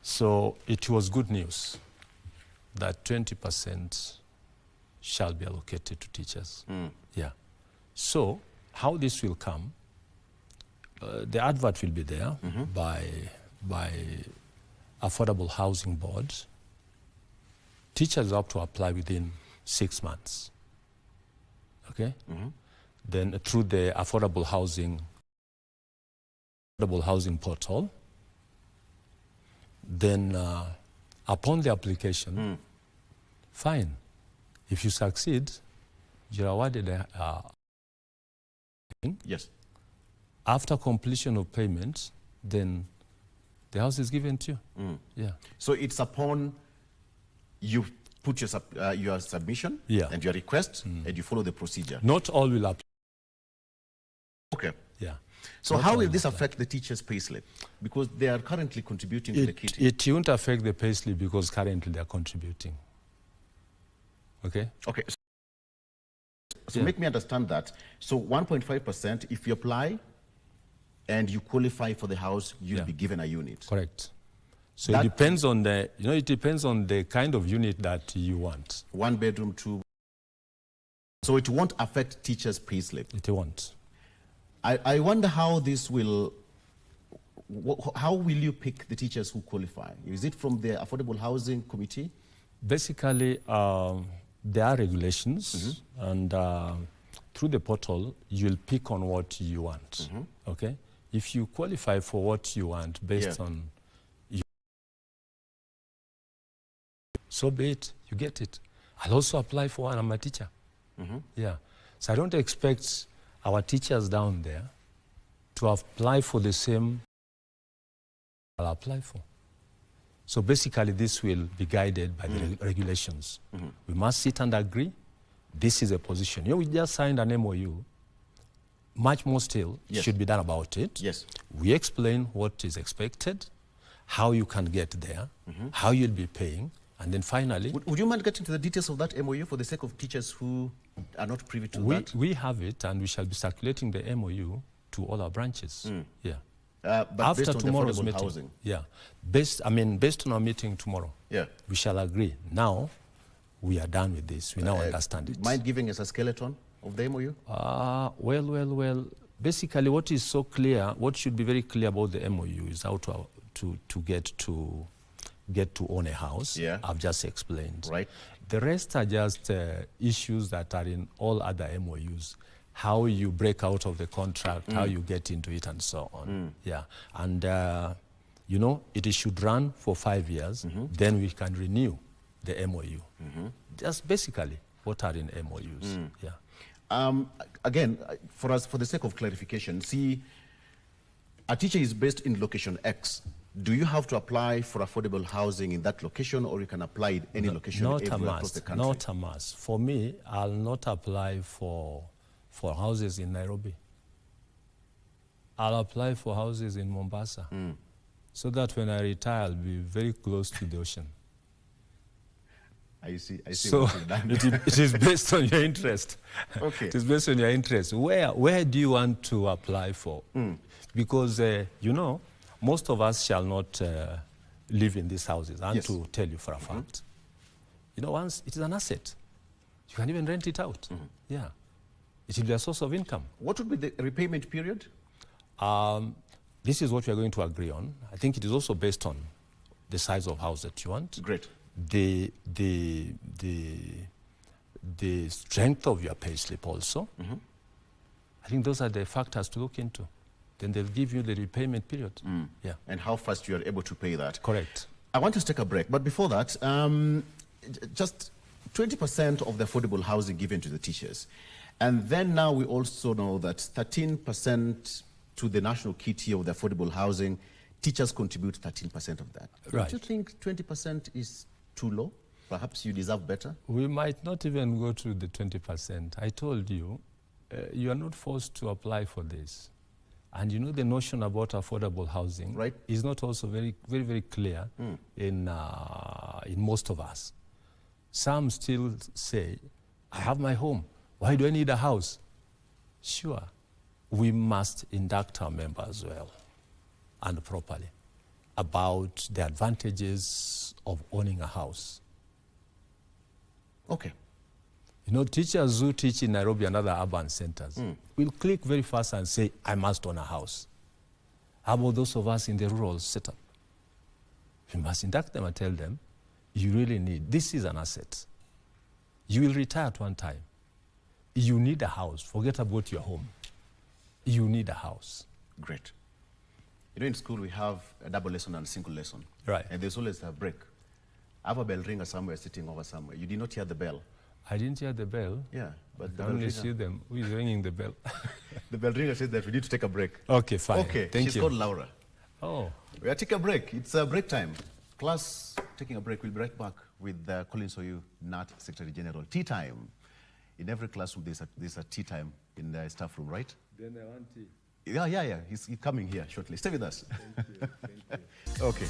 So it was good news that 20% shall be allocated to teachers. Yeah. So how this will come, the advert will be there by Affordable Housing Board. Teachers have to apply within 6 months. Okay? Then through the affordable housing portal. Then upon the application, fine. If you succeed, you're awarded a yes. After completion of payment, then the house is given to you. Yeah. So it's upon you put your submission and your request, and you follow the procedure. Not all will apply. Okay. Yeah. So how will this affect the teachers' payslip? Because they are currently contributing to the kitty. It won't affect the payslip because currently they are contributing. Okay? Okay. So make me understand that. So 1.5%, if you apply and you qualify for the house, you'll be given a unit. Correct. So it depends on the, it depends on the kind of unit that you want. 1 bedroom, 2. So it won't affect teachers' payslip. It won't. I wonder how this will, how will you pick the teachers who qualify? Is it from the Affordable Housing Committee? Basically, there are regulations, and through the portal, you'll pick on what you want, okay? If you qualify for what you want based on your, so be it, you get it. I'll also apply for one, I'm a teacher. Yeah, so I don't expect our teachers down there to apply for the same I'll apply for. So basically this will be guided by the regulations. We must sit and agree, this is a position. We just signed an MOU, much more still should be done about it. Yes. We explain what is expected, how you can get there, how you'll be paying, and then finally... Would you mind getting to the details of that MOU for the sake of teachers who are not privy to that? We have it, and we shall be circulating the MOU to all our branches. Yeah. But after based on tomorrow's the meeting, housing. based on our meeting tomorrow, we shall agree. Now, we are done with this. We now understand it. Mind giving us a skeleton of the MOU? Well. Basically, what is so clear, what should be very clear about the MOU is how to get to own a house. I've just explained. Right. The rest are just issues that are in all other MOUs. How you break out of the contract, how you get into it, and so on. And it should run for 5 years. Then we can renew the MOU. Just basically what are in MOUs. Again, for the sake of clarification, see, a teacher is based in location X. Do you have to apply for affordable housing in that location, or you can apply in any location everywhere across the country? Not a must. For me, I'll not apply for houses in Nairobi. I'll apply for houses in Mombasa, so that when I retire, I'll be very close to the ocean. I see so what you've done. it is based on your interest. Okay. It is based on your interest. Where do you want to apply for? Because, most of us shall not live in these houses. And to tell you for a fact, once it is an asset, you can even rent it out. Yeah. It will be a source of income. What would be the repayment period? This is what we are going to agree on. I think it is also based on the size of house that you want. Great. The strength of your payslip also. I think those are the factors to look into. Then they'll give you the repayment period. Yeah. And how fast you are able to pay that. Correct. I want to take a break, but before that, just 20% of the affordable housing given to the teachers. And then now we also know that 13% to the national kitty of the affordable housing, teachers contribute 13% of that. Right. Do you think 20% is too low? Perhaps you deserve better? We might not even go to the 20%. I told you, you are not forced to apply for this. And you know the notion about affordable housing is not also very, very, very clear in most of us. Some still say, I have my home. Why do I need a house? Sure, we must induct our members well and properly about the advantages of owning a house. Okay. You know, teachers who teach in Nairobi and other urban centers will click very fast and say, I must own a house. How about those of us in the rural setup? We must induct them and tell them, you really need, this is an asset. You will retire at one time. You need a house. Forget about your home. You need a house. Great. You know, in school we have a double lesson and a single lesson. Right. And there's always a break. I have a bell ringer somewhere sitting over somewhere. You did not hear the bell. I didn't hear the bell. Yeah, but I only see them. Who is ringing the bell? The bell ringer said that we need to take a break. Okay, fine. Okay, thank she's you. called Laura. Oh. We are taking a break. It's a break time. Class taking a break. We'll be right back with Collins Oyuu, NAT Secretary General. Tea time. In every classroom, there's a tea time in the staff room, right? Then I want tea. Yeah. He's coming here shortly. Stay with us. Thank you. Okay.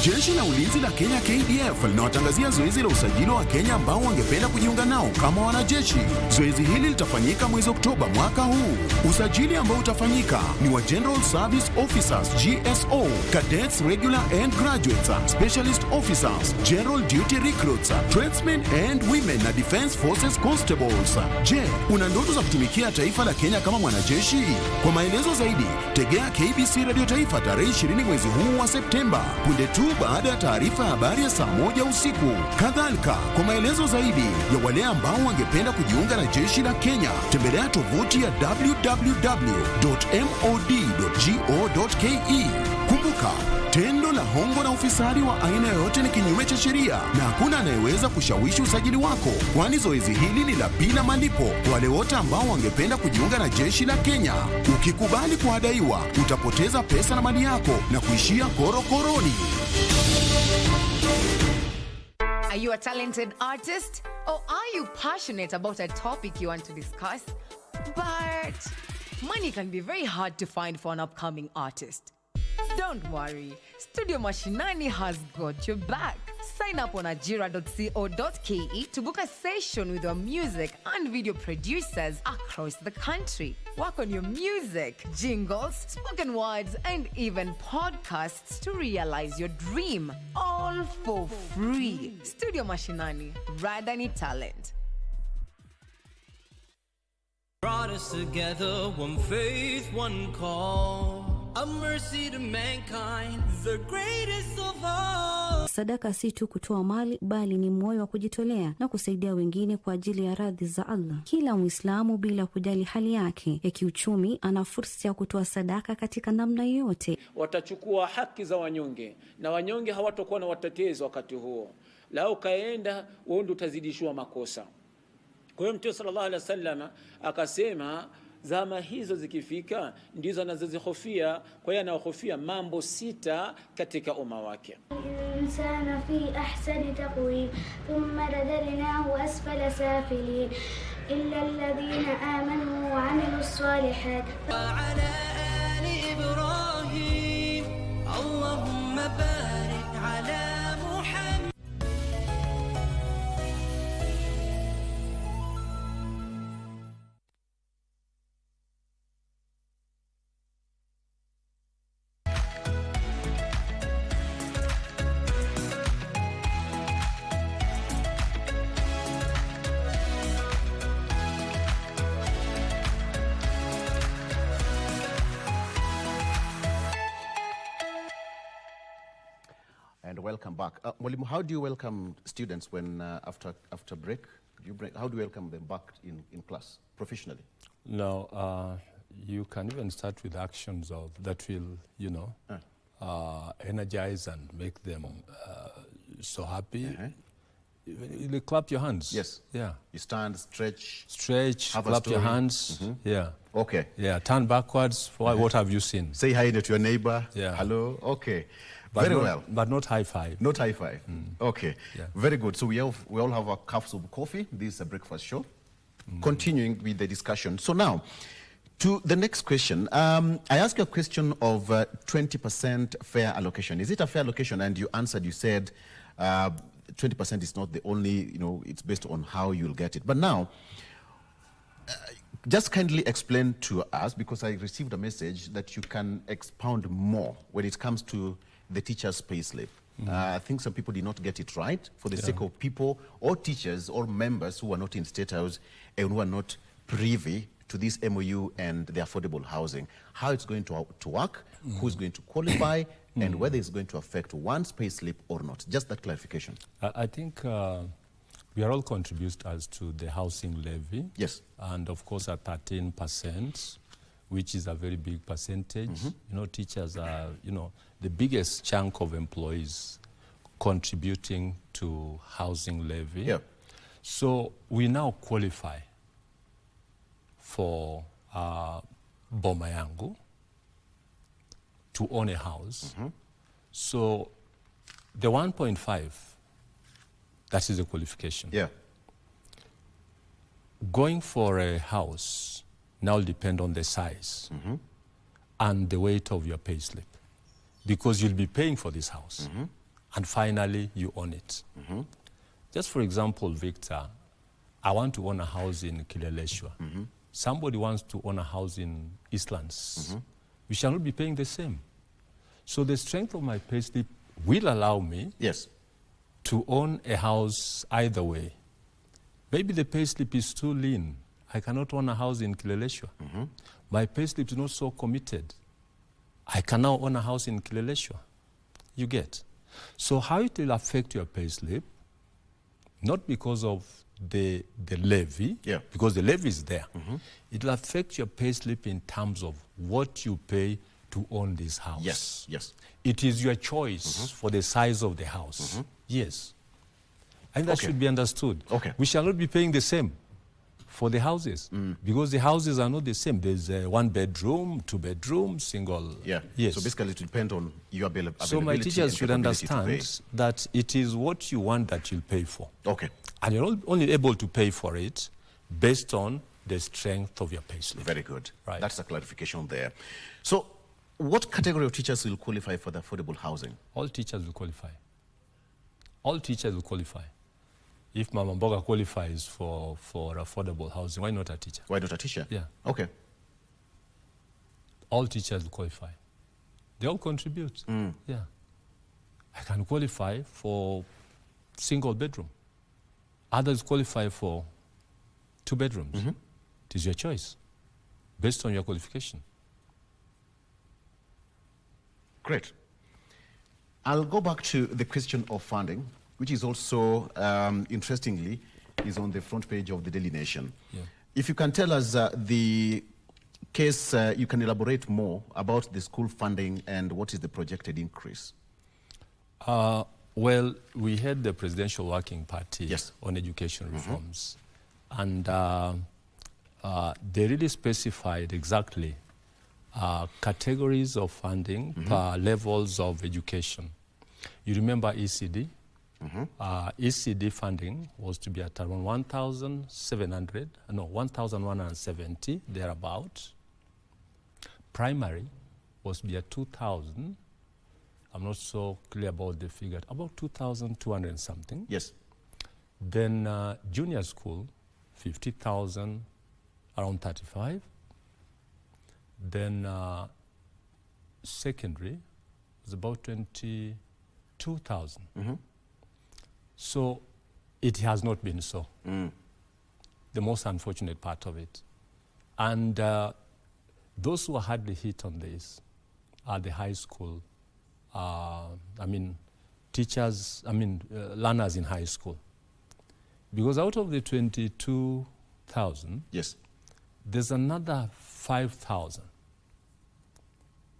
Jeshi la Ulinzi la Kenya KDF linawatangazia zoezi la usajili wa Kenya ambao wangependa kujiunga nao kama wanajeshi. Zoezi hili litafanyika mwezi Oktoba mwaka huu. Usajili ambao utafanyika ni wa General Service Officers GSO, Cadets Regular and Graduates, Specialist Officers, General Duty Recruits, Tradesmen and Women na Defense Forces Constables. Je, una ndoto za kutumikia taifa la Kenya kama mwanajeshi? Kwa maelezo zaidi, tegea KBC Radio Taifa tarehe 20 mwezi huu wa Septemba, punde tu baada ya taarifa ya habari ya saa 1 usiku. Kadhalika, kwa maelezo zaidi ya wale ambao wangependa kujiunga na jeshi la Kenya, tembelea tovuti ya www.mod.go.ke. Kumbuka, tendo la hongo na ufisadi wa aina yoyote ni kinyume cha sheria na hakuna anayeweza kushawishi usajili wako, kwani zoezi hili ni la bila malipo kwa wale wote ambao wangependa kujiunga na jeshi la Kenya. Ukikubali kuadaiwa, utapoteza pesa na mali yako na kuishia korokoroni. Are you a talented artist? Or are you passionate about a topic you want to discuss? But money can be very hard to find for an upcoming artist. Don't worry, Studio Mashinani has got your back. Sign up on ajira.co.ke to book a session with your music and video producers across the country. Work on your music, jingles, spoken words, and even podcasts to realize your dream, all for free. Studio Mashinani, Radani Talent. Brought us together, one faith, one call. A mercy to mankind, the greatest of all. Sadaka si tu kutoa mali, bali ni moyo wa kujitolea na kusaidia wengine kwa ajili ya radhi za Allah. Kila Muislamu bila kujali hali yake ya kiuchumi ana fursa ya kutoa sadaka katika namna yoyote. Watachukua haki za wanyonge na wanyonge hawatakuwa na watetezi wakati huo. Lao kaenda wewe ndio utazidishwa makosa. Kwa hiyo Mtume sallallahu alaihi wasallam akasema zama hizo zikifika ndizo anazozihofia. Kwa hiyo anahofia mambo 6 katika umma wake. Insana fi ahsani taqwim thumma radadnahu asfala safilin illa alladhina amanu wa amilus salihat wa ala ali Ibrahim Allahumma barik ala Muhammad. And welcome back. Mwalimu, how do you welcome students when after break? How do you welcome them back in class professionally? No, you can even start with actions that will, you know, energize and make them so happy. You clap your hands. Yes. Yeah. You stand, stretch, clap your hands. Yeah. Okay. Yeah. Turn backwards. What have you seen? Say hi to your neighbor. Yeah. Hello. Okay. But Very not, well. But not high five. Not high five. Okay. Yeah. Very good. So we all have our cups of coffee. This is a breakfast show. Continuing with the discussion. So now, to the next question. I asked you a question of 20% fair allocation. Is it a fair allocation? And you answered, you said 20% is not the only, you know, it's based on how you'll get it. But now, just kindly explain to us, because I received a message that you can expound more when it comes to the teacher's payslip. I think some people did not get it right for the sake of people or teachers or members who are not in State House and who are not privy to this MOU and the affordable housing. How it's going to work, who's going to qualify, and whether it's going to affect one's payslip or not. Just that clarification. I think we are all contributors to the housing levy. Yes. And of course at 13%, which is a very big percentage. You know, teachers are, you know, the biggest chunk of employees contributing to housing levy. Yeah. So we now qualify for Boma Yangu to own a house. So the 1.5, that is the qualification. Yeah. Going for a house now depend on the size and the weight of your payslip, because you'll be paying for this house and finally you own it. Just for example, Victor, I want to own a house in Kileleshwa. Somebody wants to own a house in Eastlands. We shall not be paying the same. So the strength of my payslip will allow me to own a house either way. Maybe the payslip is too lean. I cannot own a house in Kileleshwa. My payslip is not so committed. I can now own a house in Kileleshwa. You get? So how it will affect your payslip, not because of the levy, because the levy is there. It will affect your payslip in terms of what you pay to own this house. Yes, yes. It is your choice for the size of the house. Yes. And that should be understood. Okay. We shall not be paying the same for the houses, because the houses are not the same. There's a 1 bedroom, 2 bedroom, single. Yeah. Yes. So basically it will depend on your availability. So my teachers should understand that it is what you want that you'll pay for. Okay. And you're only able to pay for it based on the strength of your payslip. Very good. Right. That's a clarification there. So what category of teachers will qualify for the affordable housing? All teachers will qualify. All teachers will qualify. If Mama Mboga qualifies for affordable housing, why not a teacher? Why not a teacher? Yeah. Okay. All teachers will qualify. They all contribute. Yeah. I can qualify for single bedroom. Others qualify for 2 bedrooms. It is your choice, based on your qualification. Great. I'll go back to the question of funding, which is also, interestingly, is on the front page of the Daily Nation. Yeah. If you can tell us the case, you can elaborate more about the school funding and what is the projected increase. Well, we had the Presidential Working Party on education reforms, and they really specified exactly categories of funding per levels of education. You remember ECD? ECD funding was to be at around 1,170, thereabout. Primary was to be at 2,000. I'm not so clear about the figure, about 2,200 something. Yes. Then junior school, 50,000, around 35. Then secondary was about 22,000. So it has not been so. The most unfortunate part of it. And those who are hardly hit on this are the high school, teachers, learners in high school. Because out of the 22,000, yes, there's another 5,000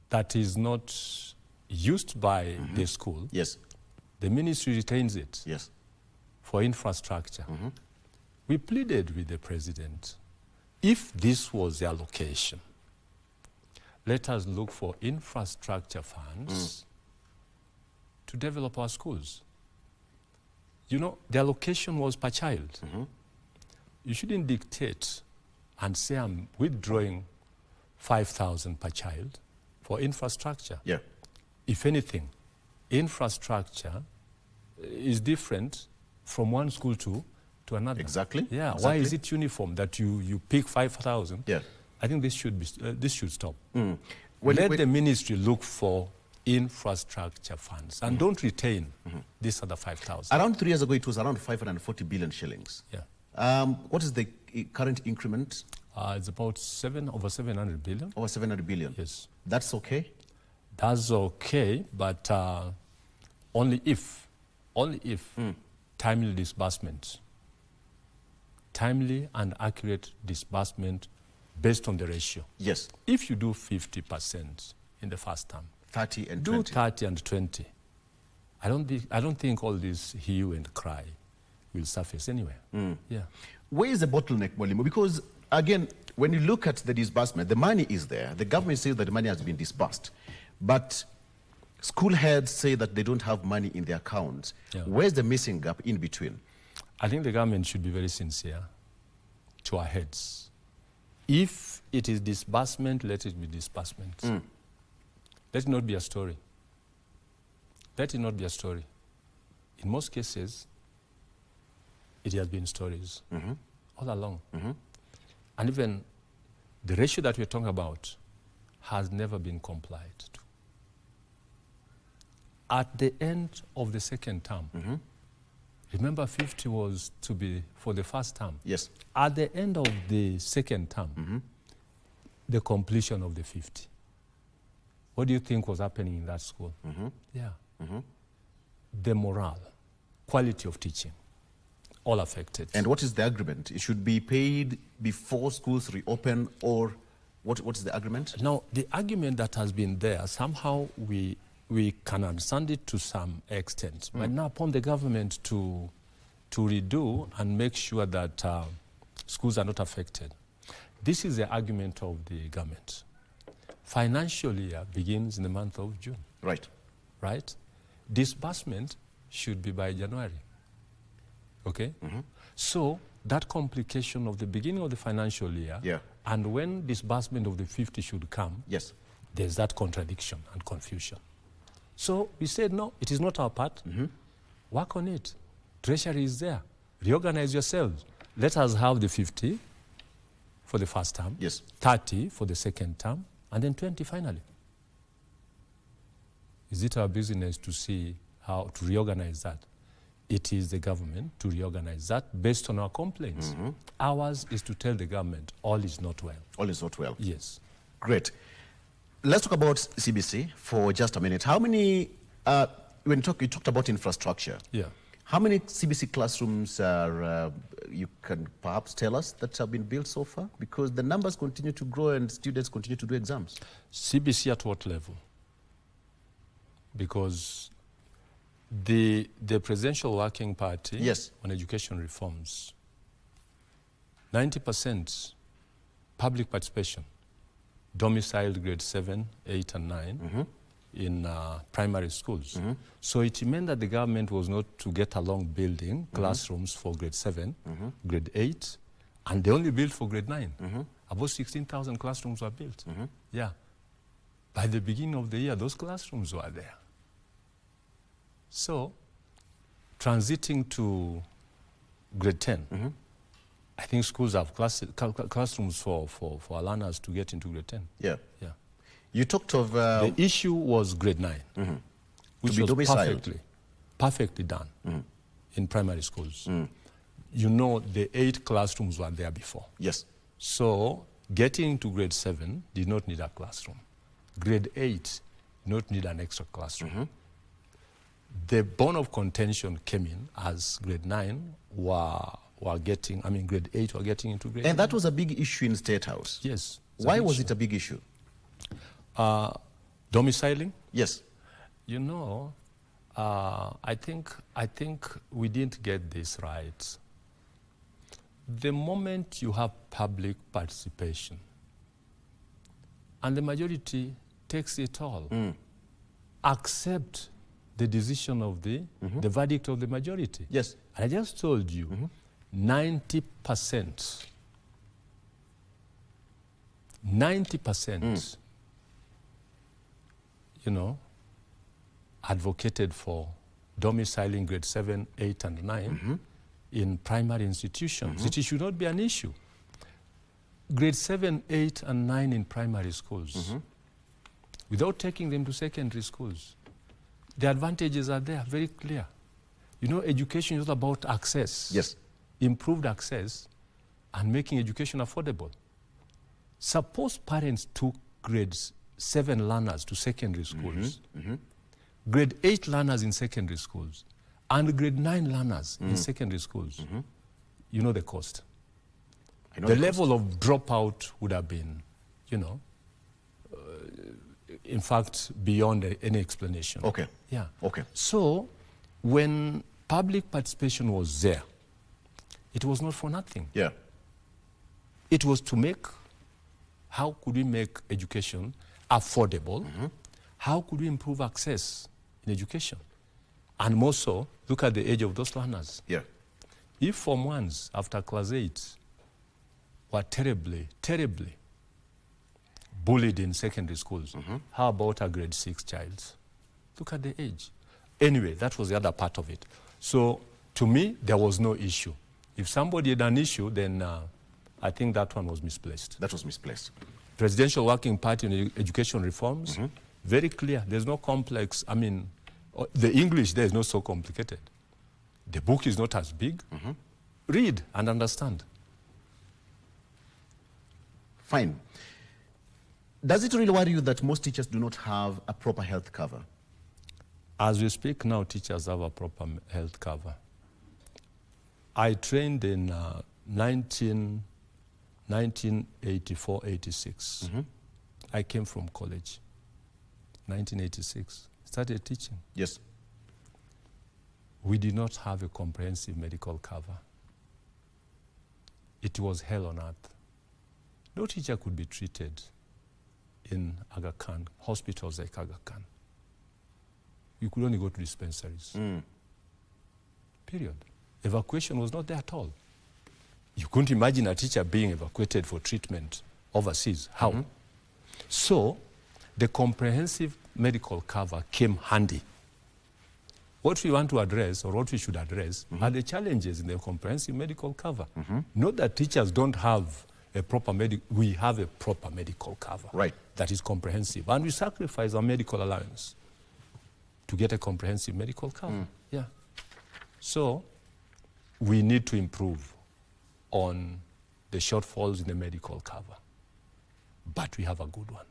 that is not used by the school. Yes. The ministry retains it. Yes. For infrastructure. We pleaded with the president, if this was the allocation, let us look for infrastructure funds to develop our schools. You know, the allocation was per child. You shouldn't dictate and say I'm withdrawing 5,000 per child for infrastructure. Yeah. If anything, infrastructure is different from one school to another. Exactly. Yeah. Exactly. Why is it uniform that you pick 5,000? Yeah. I think this should stop. When the ministry look for infrastructure funds and don't retain this other 5,000. Around 3 years ago, it was around 540 billion shillings. Yeah. What is the current increment? It's about over 700 billion. Over 700 billion? Yes. That's okay? That's okay, but only if timely disbursement, timely and accurate disbursement based on the ratio. Yes. If you do 50% in the first term, 30 and do 20. 30 and 20. I don't think all this hue and cry will surface anywhere. Yeah. Where is the bottleneck, Mwalimu? Because again, when you look at the disbursement, the money is there. The government says that the money has been disbursed, but school heads say that they don't have money in their accounts. Yeah. Where's the missing gap in between? I think the government should be very sincere to our heads. If it is disbursement, let it be disbursement. Let it not be a story. Let it not be a story. In most cases, it has been stories all along. And even the ratio that we're talking about has never been complied to. At the end of the second term, remember 50 was to be for the first term. Yes. At the end of the second term, the completion of the 50. What do you think was happening in that school? Yeah. The morale, quality of teaching, all affected. And what is the agreement? It should be paid before schools reopen, or what is the agreement? Now, the argument that has been there, somehow we can understand it to some extent. But now upon the government to redo and make sure that schools are not affected. This is the argument of the government. Financial year begins in the month of June. Right. Right? Disbursement should be by January. Okay? So that complication of the beginning of the financial year and when disbursement of the 50 should come, there's that contradiction and confusion. So we said, no, it is not our part. Work on it. Treasury is there. Reorganize yourselves. Let us have the 50 for the first term, 30 for the second term, and then 20 finally. Is it our business to see how to reorganize that? It is the government to reorganize that based on our complaints. Ours is to tell the government all is not well. All is not well. Yes. Great. Let's talk about CBC for just a minute. How many, when you talked about infrastructure, how many CBC classrooms are, you can perhaps tell us, that have been built so far? Because the numbers continue to grow and students continue to do exams. CBC at what level? Because the Presidential Working Party on education reforms, 90% public participation, domiciled grade 7, 8, and 9 in primary schools. So it meant that the government was not to get along building classrooms for grade 7, grade 8, and they only built for grade 9. About 16,000 classrooms were built. Yeah. By the beginning of the year, those classrooms were there. So, transiting to grade 10, I think schools have classrooms for our learners to get into grade 10. Yeah. You talked of... the issue was grade 9, which was perfectly done in primary schools. You know, the 8 classrooms were there before. Yes. So, getting into grade 7 did not need a classroom. Grade 8 did not need an extra classroom. The bone of contention came in as grade 9 were getting, grade 8 were getting into grade 9. And that was a big issue in State House. Yes. Why was it a big issue? Domiciling? Yes. You know, I think we didn't get this right. The moment you have public participation and the majority takes it all, accept the decision of the verdict of the majority. Yes. And I just told you, 90%, you know, advocated for domiciling grade 7, 8, and 9 in primary institutions. It should not be an issue. Grade 7, 8, and 9 in primary schools, without taking them to secondary schools. The advantages are there, very clear. You know, education is about access. Yes. Improved access and making education affordable. Suppose parents took grades 7 learners to secondary schools, grade 8 learners in secondary schools, and grade 9 learners in secondary schools. You know the cost. The level of dropout would have been, you know, in fact, beyond any explanation. Okay. Yeah. Okay. So, when public participation was there, it was not for nothing. Yeah. It was to make, how could we make education affordable? How could we improve access in education? And more so, look at the age of those learners. Yeah. If Form 1s after class 8 were terribly bullied in secondary schools, how about a grade 6 child? Look at the age. Anyway, that was the other part of it. So, to me, there was no issue. If somebody had an issue, then I think that one was misplaced. That was misplaced. Presidential Working Party on Education Reforms, very clear. There's no complex, the English there is not so complicated. The book is not as big. Read and understand. Fine. Does it really worry you that most teachers do not have a proper health cover? As we speak now, teachers have a proper health cover. I trained in 1984-86. I came from college. 1986. Started teaching. Yes. We did not have a comprehensive medical cover. It was hell on earth. No teacher could be treated in Aga Khan, hospitals like Aga Khan. You could only go to dispensaries. Period. Evacuation was not there at all. You couldn't imagine a teacher being evacuated for treatment overseas. How? So, the comprehensive medical cover came handy. What we want to address, or what we should address, are the challenges in the comprehensive medical cover. Not that teachers don't have a proper we have a proper medical cover. Right. That is comprehensive. And we sacrifice our medical allowance to get a comprehensive medical cover. Yeah. So, we need to improve on the shortfalls in the medical cover. But we have a good one.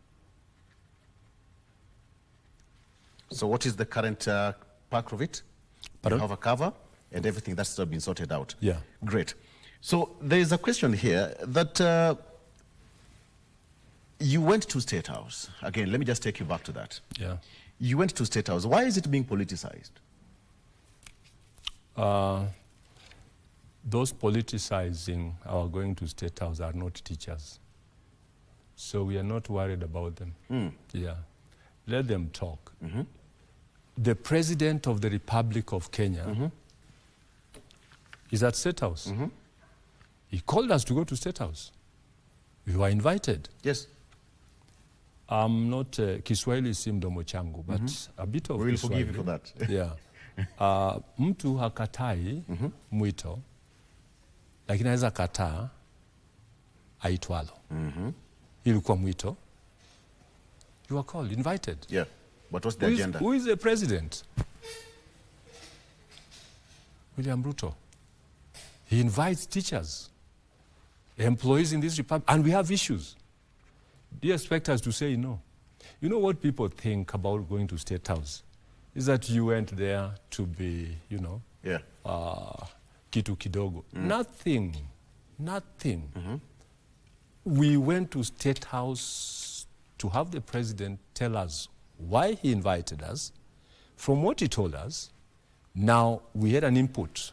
So what is the current pack of it? Pardon? You have a cover and everything that's been sorted out. Yeah. Great. So there is a question here that you went to State House. Again, let me just take you back to that. Yeah. You went to State House. Why is it being politicized? Those politicizing our going to State House are not teachers. So we are not worried about them. Yeah. Let them talk. The President of the Republic of Kenya is at State House. He called us to go to State House. We were invited. Yes. I'm not Kiswahili si mdomo changu, but a bit of we will Kiswahili. forgive you for that. Yeah. Mtu hakatai mwito, lakini anaweza kataa aitwalo. Ilikuwa mwito. You were called, invited. Yeah. What was the agenda? Who is the president? William Ruto. He invites teachers, employees in this republic, and we have issues. Do you expect us to say no? You know what people think about going to State House? is that you went there to be, you know, kitu kidogo. Nothing. We went to State House to have the president tell us why he invited us. From what he told us, now we had an input.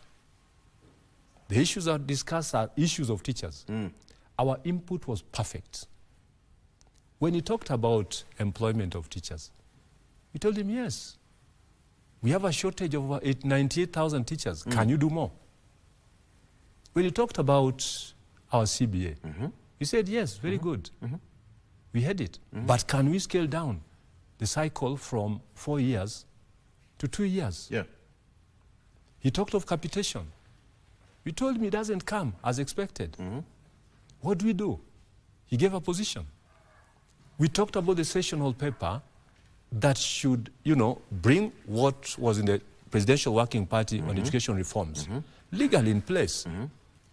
The issues that discussed are issues of teachers. Our input was perfect. When he talked about employment of teachers, we told him, yes, we have a shortage of 98,000 teachers. Can you do more? When he talked about our CBA, he said, yes, very good. We had it. But can we scale down the cycle from 4 years to 2 years? Yeah. He talked of capitation. We told him it doesn't come as expected. What do? He gave a position. We talked about the sessional paper that should, you know, bring what was in the Presidential Working Party on education reforms legally in place.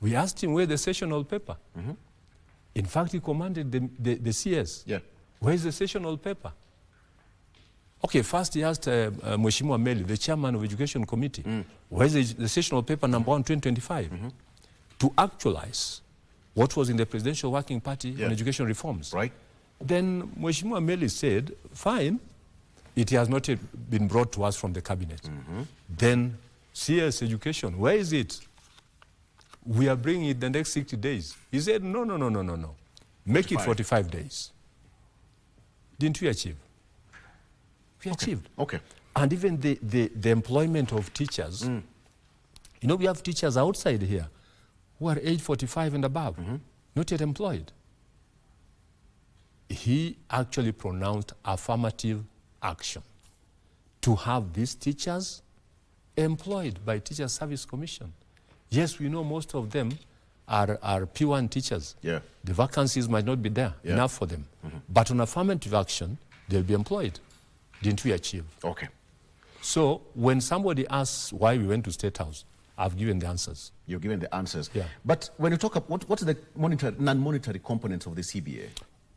We asked him where the sessional paper. In fact, he commanded the CS. Yeah. Where is the sessional paper? Okay, first he asked Mheshimiwa Meli, the chairman of Education Committee, where is the sessional paper number 1, 2025, to actualize what was in the Presidential Working Party on education reforms. Right. Then Mheshimiwa Meli said, fine, it has not yet been brought to us from the cabinet. Then CS Education, where is it? We are bringing it the next 60 days. He said, no. Make 45. It 45 days. Didn't we achieve? We achieved. Okay. And even the employment of teachers, you know, we have teachers outside here who are age 45 and above, not yet employed. He actually pronounced affirmative action to have these teachers employed by Teachers Service Commission. Yes, we know most of them are P1 teachers. Yeah. The vacancies might not be there enough for them. But on affirmative action, they'll be employed. Didn't we achieve? Okay. So when somebody asks why we went to State House, I've given the answers. You've given the answers. Yeah. But when you talk about what's the non-monetary components of the CBA?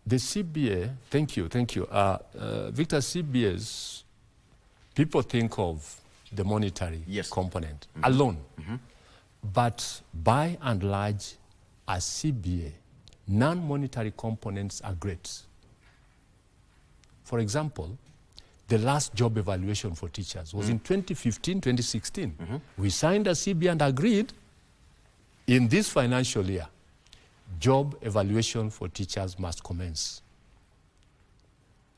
The CBA, thank you. Victor, CBAs, people think of the monetary component alone. But by and large, as CBA, non-monetary components are great. For example, the last job evaluation for teachers was in 2015, 2016. We signed a CBA and agreed in this financial year, job evaluation for teachers must commence.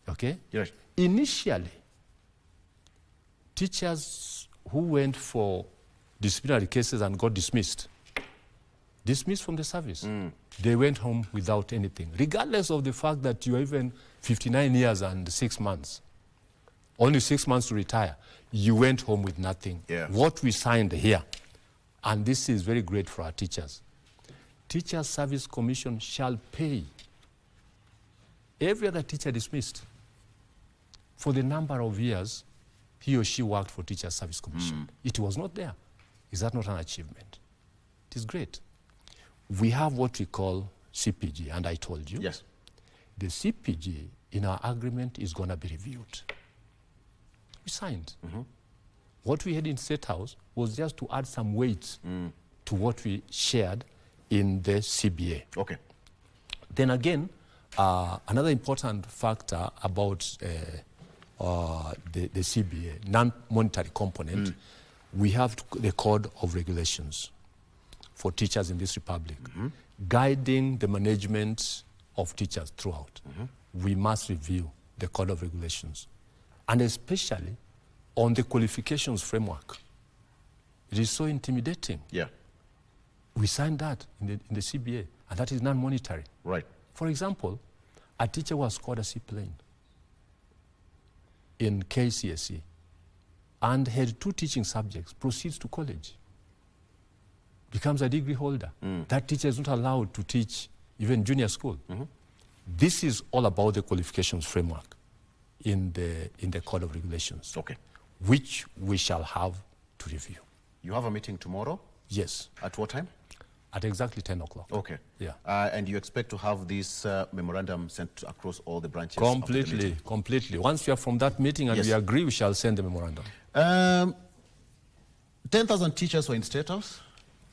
Okay? Yes. Initially, teachers who went for disciplinary cases and got dismissed from the service, they went home without anything, regardless of the fact that you are even 59 years and 6 months. Only 6 months to retire. You went home with nothing. Yeah. What we signed here, and this is very great for our teachers, Teachers Service Commission shall pay every other teacher dismissed for the number of years he or she worked for Teachers Service Commission. It was not there. Is that not an achievement? It is great. We have what we call CPG, and I told you. Yes. The CPG in our agreement is going to be reviewed. We signed. What we had in State House was just to add some weight to what we shared in the CBA. Okay. Then again, another important factor about the CBA, non-monetary component, we have the Code of Regulations for teachers in this republic, guiding the management of teachers throughout. We must review the Code of Regulations, and especially on the qualifications framework. It is so intimidating. Yeah. We signed that in the CBA, and that is non-monetary. Right. For example, a teacher who has scored a C plane in KCSE and had 2 teaching subjects, proceeds to college, becomes a degree holder. That teacher is not allowed to teach even junior school. This is all about the qualifications framework in the Code of Regulations, which we shall have to review. You have a meeting tomorrow? Yes. At what time? at exactly 10 o'clock. Okay. Yeah. And you expect to have this memorandum sent across all the branches? Completely. Once we are from that meeting and we agree, we shall send the memorandum. 10,000 teachers were in State House.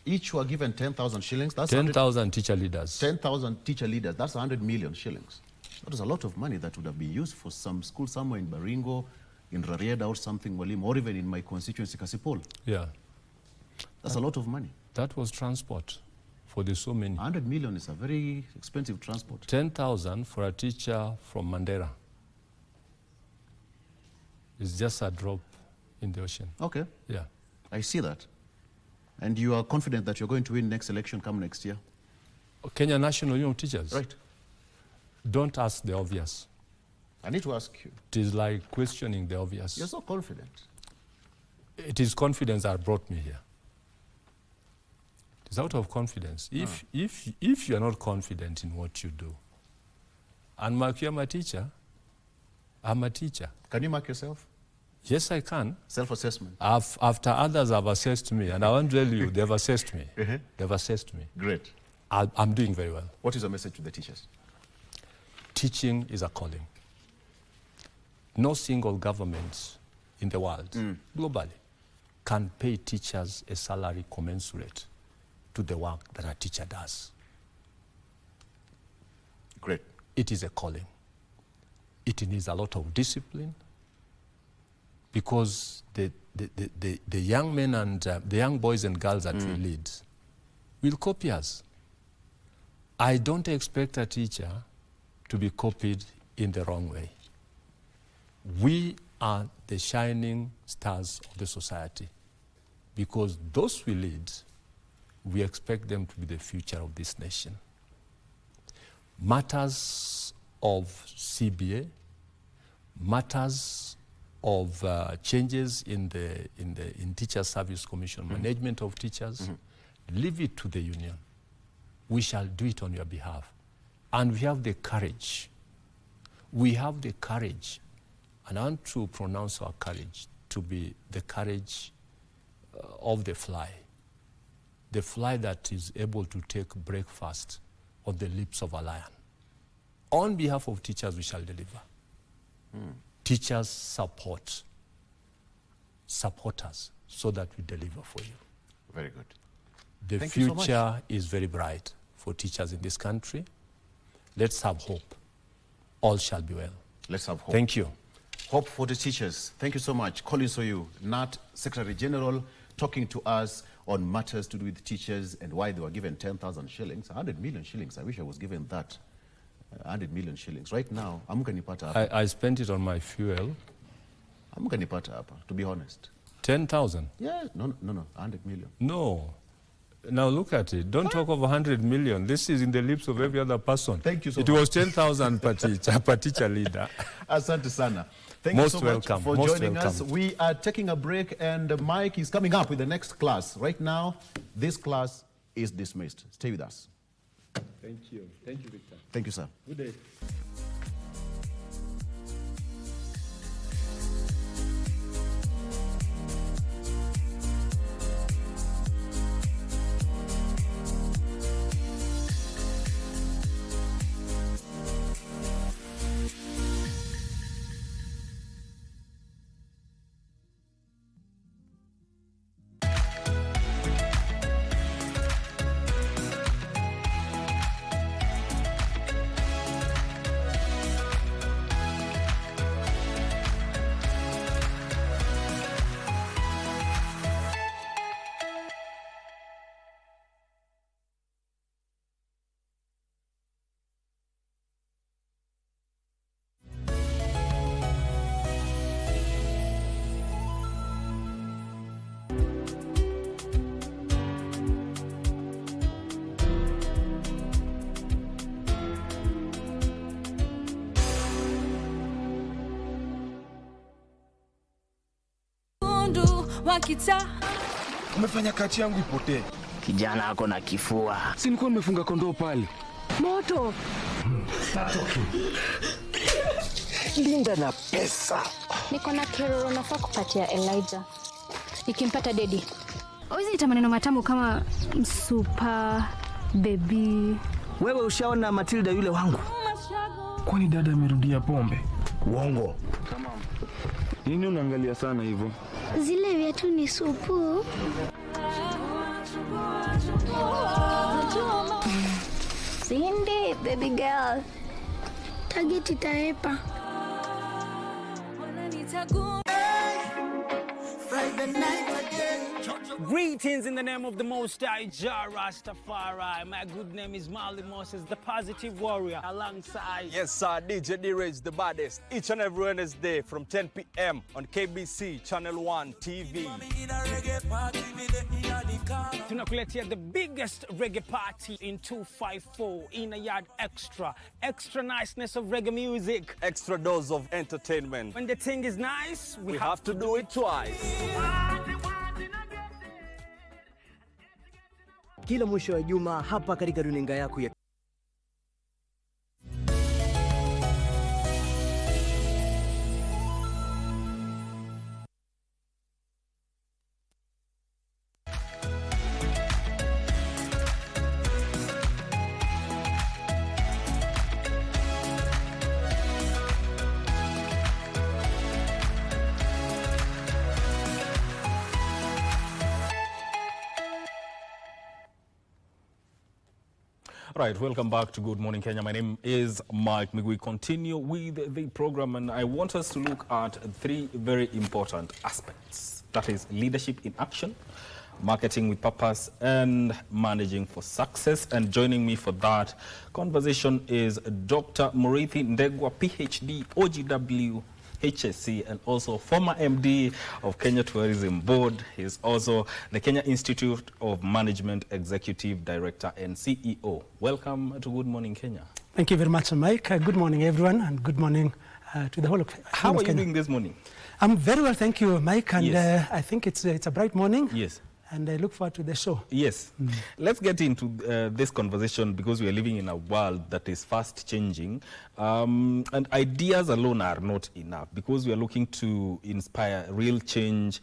Each were given 10,000 shillings. That's 10,000 teacher leaders. 10,000 teacher leaders. That's 100 million shillings. That is a lot of money that would have been used for some school somewhere in Baringo, in Rarieda or something, or even in my constituency, Kasipol. Yeah. That's a lot of money. That was transport for the so many. 100 million is a very expensive transport. 10,000 for a teacher from Mandera is just a drop in the ocean. Okay. Yeah. I see that. And you are confident that you're going to win next election come next year? Kenya National Union of Teachers? Right. Don't ask the obvious. I need to ask you. It is like questioning the obvious. You're so confident. It is confidence that brought me here. It is out of confidence. If you are not confident in what you do, and Mark, you are my teacher, I'm a teacher. Can you mark yourself? Yes, I can. Self-assessment. After others have assessed me, and I want to tell you, they've assessed me. They've assessed me. Great. I'm doing very well. What is your message to the teachers? Teaching is a calling. No single government in the world, globally, can pay teachers a salary commensurate to the work that a teacher does. Great. It is a calling. It needs a lot of discipline, because the young men and the young boys and girls that we lead will copy us. I don't expect a teacher to be copied in the wrong way. We are the shining stars of the society, because those we lead, we expect them to be the future of this nation. Matters of CBA, matters of changes in Teacher Service Commission, management of teachers, leave it to the union. We shall do it on your behalf. And we have the courage. We have the courage, and I want to pronounce our courage to be the courage of the fly that is able to take breakfast on the lips of a lion. On behalf of teachers, we shall deliver. Teachers support us so that we deliver for you. Very good. The Thank you so much. future is very bright for teachers in this country. Let's have hope. All shall be well. Let's have hope. Thank you. Hope for the teachers. Thank you so much. Collins Oyuu, NAT Secretary General, talking to us on matters to do with teachers and why they were given 10,000 shillings. 100 million shillings. I wish I was given that. 100 million shillings. Right now, I spent it on my fuel. To be honest. 10,000? Yeah, no, 100 million. No. Now look at it. Don't talk of 100 million. This is in the lips of every other person. Thank you so much. It was 10,000 per teacher leader. Asante sana. Thank Most you so welcome. much for Most joining welcome. us. We are taking a break, and Mike is coming up with the next class. Right now, this class is dismissed. Stay with us. Thank you. Thank you, Victor. Thank you, sir. Good day. Umefanya kati yangu ipotee. Kijana ako na kifua. Si nilikuwa nimefunga kondoo pale. Moto. Linda na pesa. Niko na kero nafaa kupatia Elijah. Nikimpata dedi. Uziita maneno matamu kama super baby. Wewe ushaona Matilda yule wangu? Kwani dada amerudia pombe? Uongo. Nini unaangalia sana hivyo? Zile viatu ni supu. Cindy, baby girl. Target itaepa. Greetings in the name of the Most High Jah Rastafari. My good name is Marley Moses, the positive warrior, alongside... Yes, sir, DJ D-Rage, the baddest. Each and every Wednesday from 10 p.m. on KBC Channel 1 TV. Tunakuletea the biggest reggae party in 254 in a yard extra. Extra niceness of reggae music. Extra dose of entertainment. When the thing is nice, we have to do it twice. Kila mwisho wa juma hapa katika runinga yako ya Right, welcome back to Good Morning Kenya. My name is Mike. We continue with the program, and I want us to look at three very important aspects. That is leadership in action, marketing with purpose, and managing for success. And joining me for that conversation is Dr. Muriithi Ndegwa, PhD, OGW, HSC, and also former MD of Kenya Tourism Board. He's also the Kenya Institute of Management Executive Director and CEO. Welcome to Good Morning Kenya. Thank you very much, Mike. Good morning, everyone, and good morning to the whole of Kenya. How are you doing this morning? I'm very well, thank you, Mike, and yes. I think it's a bright morning. Yes. And I look forward to the show. Yes. Let's get into this conversation because we are living in a world that is fast changing. And ideas alone are not enough because we are looking to inspire real change,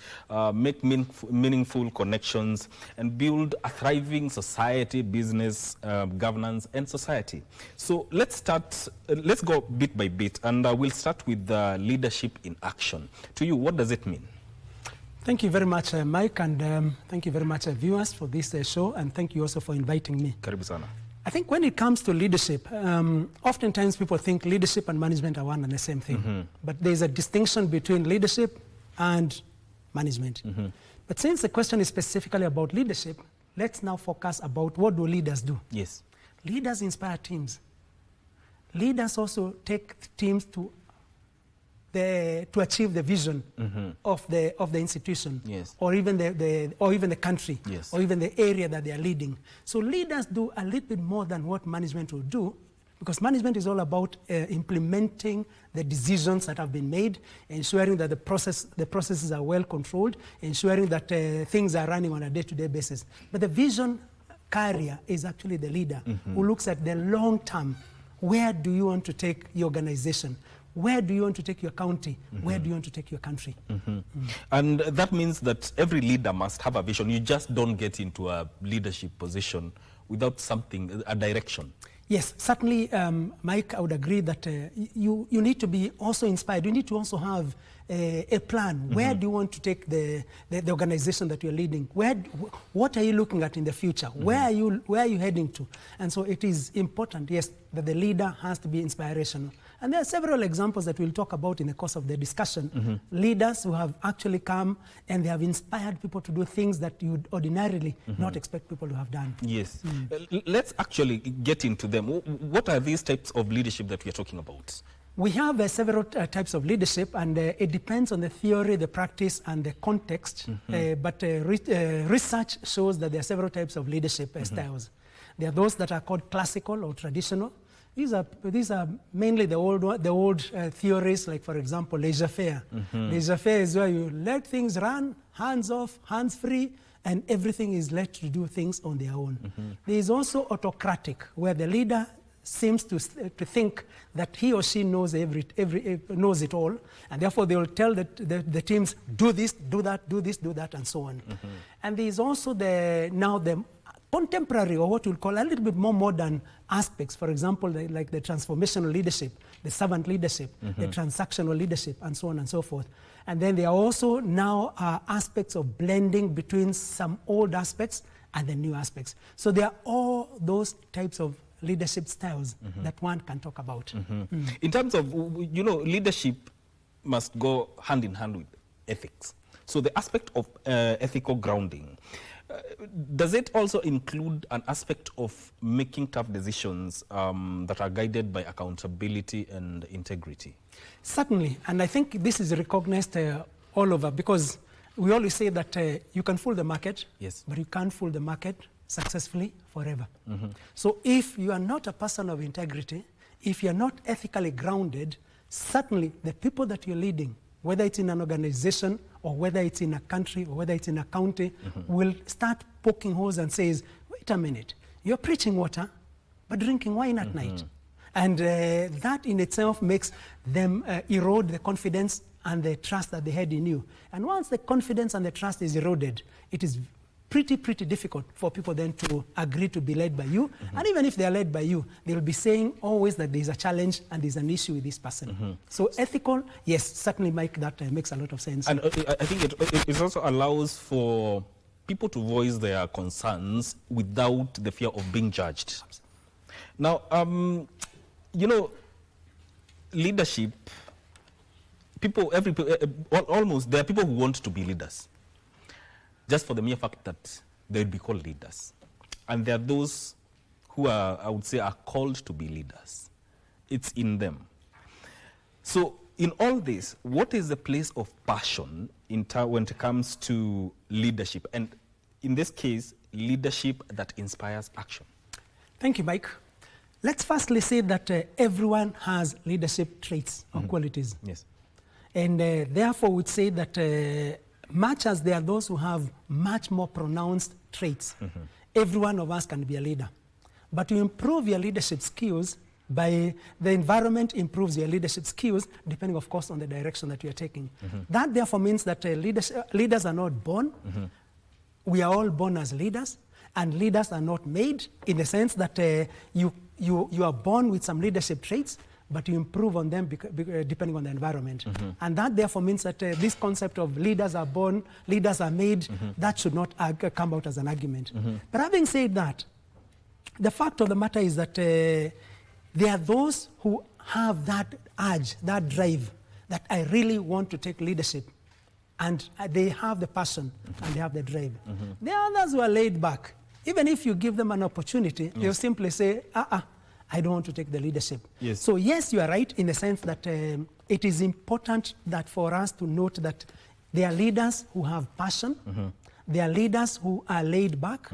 make meaningful connections, and build a thriving society, business, governance, and society. So let's go bit by bit, and we'll start with leadership in action. To you, what does it mean? Thank you very much, Mike, and thank you very much, viewers, for this show, and thank you also for inviting me. Karibu sana. I think when it comes to leadership, oftentimes people think leadership and management are one and the same thing. But there's a distinction between leadership and management. But since the question is specifically about leadership, let's now focus about what do leaders do. Yes. Leaders inspire teams. Leaders also take teams to achieve the vision of the institution, yes, or even the country, yes, or even the area that they are leading. So leaders do a little bit more than what management will do, because management is all about implementing the decisions that have been made, ensuring that the processes are well controlled, ensuring that things are running on a day-to-day basis. But the vision carrier is actually the leader who looks at the long term. Where do you want to take your organization? Where do you want to take your county? Where do you want to take your country? And that means that every leader must have a vision. You just don't get into a leadership position without something, a direction. Yes, certainly, Mike, I would agree that you need to be also inspired. You need to also have a plan. Where do you want to take the organization that you're leading? What are you looking at in the future? Where are you heading to? And so it is important, yes, that the leader has to be inspirational. And there are several examples that we'll talk about in the course of the discussion. Leaders who have actually come and they have inspired people to do things that you would ordinarily not expect people to have done. Yes. Let's actually get into them. What are these types of leadership that we're talking about? We have several types of leadership, and it depends on the theory, the practice, and the context. But research shows that there are several types of leadership styles. There are those that are called classical or traditional. These are mainly the old theories, like, for example, laissez-faire. Laissez-faire is where you let things run, hands off, hands free, and everything is let to do things on their own. There is also autocratic, where the leader seems to think that he or she knows knows it all, and therefore they will tell the teams, do this, do that, do this, do that, and so on. And there is also the contemporary, or what we'll call a little bit more modern aspects, for example, like the transformational leadership, the servant leadership, the transactional leadership, and so on and so forth. And then there are also now aspects of blending between some old aspects and the new aspects. So there are all those types of leadership styles that one can talk about. In terms of, leadership must go hand in hand with ethics. So the aspect of ethical grounding, does it also include an aspect of making tough decisions that are guided by accountability and integrity? Certainly, and I think this is recognized all over, because we always say that you can fool the market, yes, but you can't fool the market successfully forever. So if you are not a person of integrity, if you're not ethically grounded, certainly the people that you're leading, whether it's in an organization or whether it's in a country or whether it's in a county, will start poking holes and says, wait a minute, you're preaching water, but drinking wine at night. And that in itself makes them erode the confidence and the trust that they had in you. And once the confidence and the trust is eroded, it is pretty difficult for people then to agree to be led by you. And even if they are led by you, they will be saying always that there's a challenge and there's an issue with this person. So ethical, yes, certainly, Mike, that makes a lot of sense. And I think it also allows for people to voice their concerns without the fear of being judged. Now, leadership, almost, there are people who want to be leaders, just for the mere fact that they would be called leaders. And there are those who are, I would say, are called to be leaders. It's in them. So in all this, what is the place of passion when it comes to leadership? And in this case, leadership that inspires action. Thank you, Mike. Let's firstly say that everyone has leadership traits or qualities. Yes. And therefore, we'd say that much as there are those who have much more pronounced traits, every one of us can be a leader. But to improve your leadership skills, the environment improves your leadership skills, depending, of course, on the direction that you're taking. That therefore means that leaders are not born. We are all born as leaders, and leaders are not made, in the sense that you are born with some leadership traits, but you improve on them depending on the environment. And that therefore means that this concept of leaders are born, leaders are made, that should not come out as an argument. But having said that, the fact of the matter is that there are those who have that urge, that drive, that I really want to take leadership. And they have the passion and they have the drive. There are others who are laid back. Even if you give them an opportunity, they'll simply say, I don't want to take the leadership. Yes. So yes, you are right in the sense that it is important that for us to note that there are leaders who have passion, there are leaders who are laid back,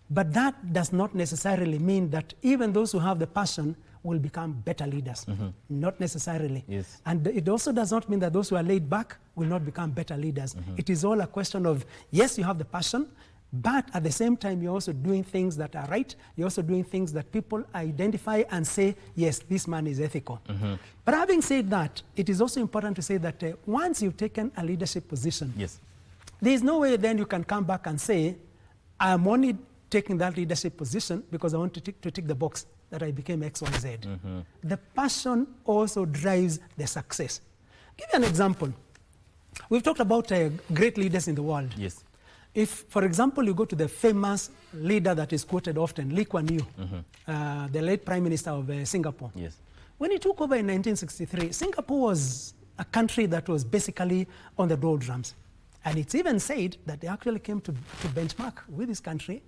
but that does not necessarily mean that even those who have the passion will become better leaders. Not necessarily. Yes. And it also does not mean that those who are laid back will not become better leaders. It is all a question of, yes, you have the passion, but at the same time, you're also doing things that are right. You're also doing things that people identify and say, yes, this man is ethical. But having said that, it is also important to say that once you've taken a leadership position, yes, there is no way then you can come back and say, I'm only taking that leadership position because I want to tick the box that I became X, Y, Z. The passion also drives the success. Give you an example. We've talked about great leaders in the world. Yes. If, for example, you go to the famous leader that is quoted often, Lee Kuan Yew, the late Prime Minister of Singapore. Yes. When he took over in 1963, Singapore was a country that was basically on the doldrums. And it's even said that they actually came to benchmark with this country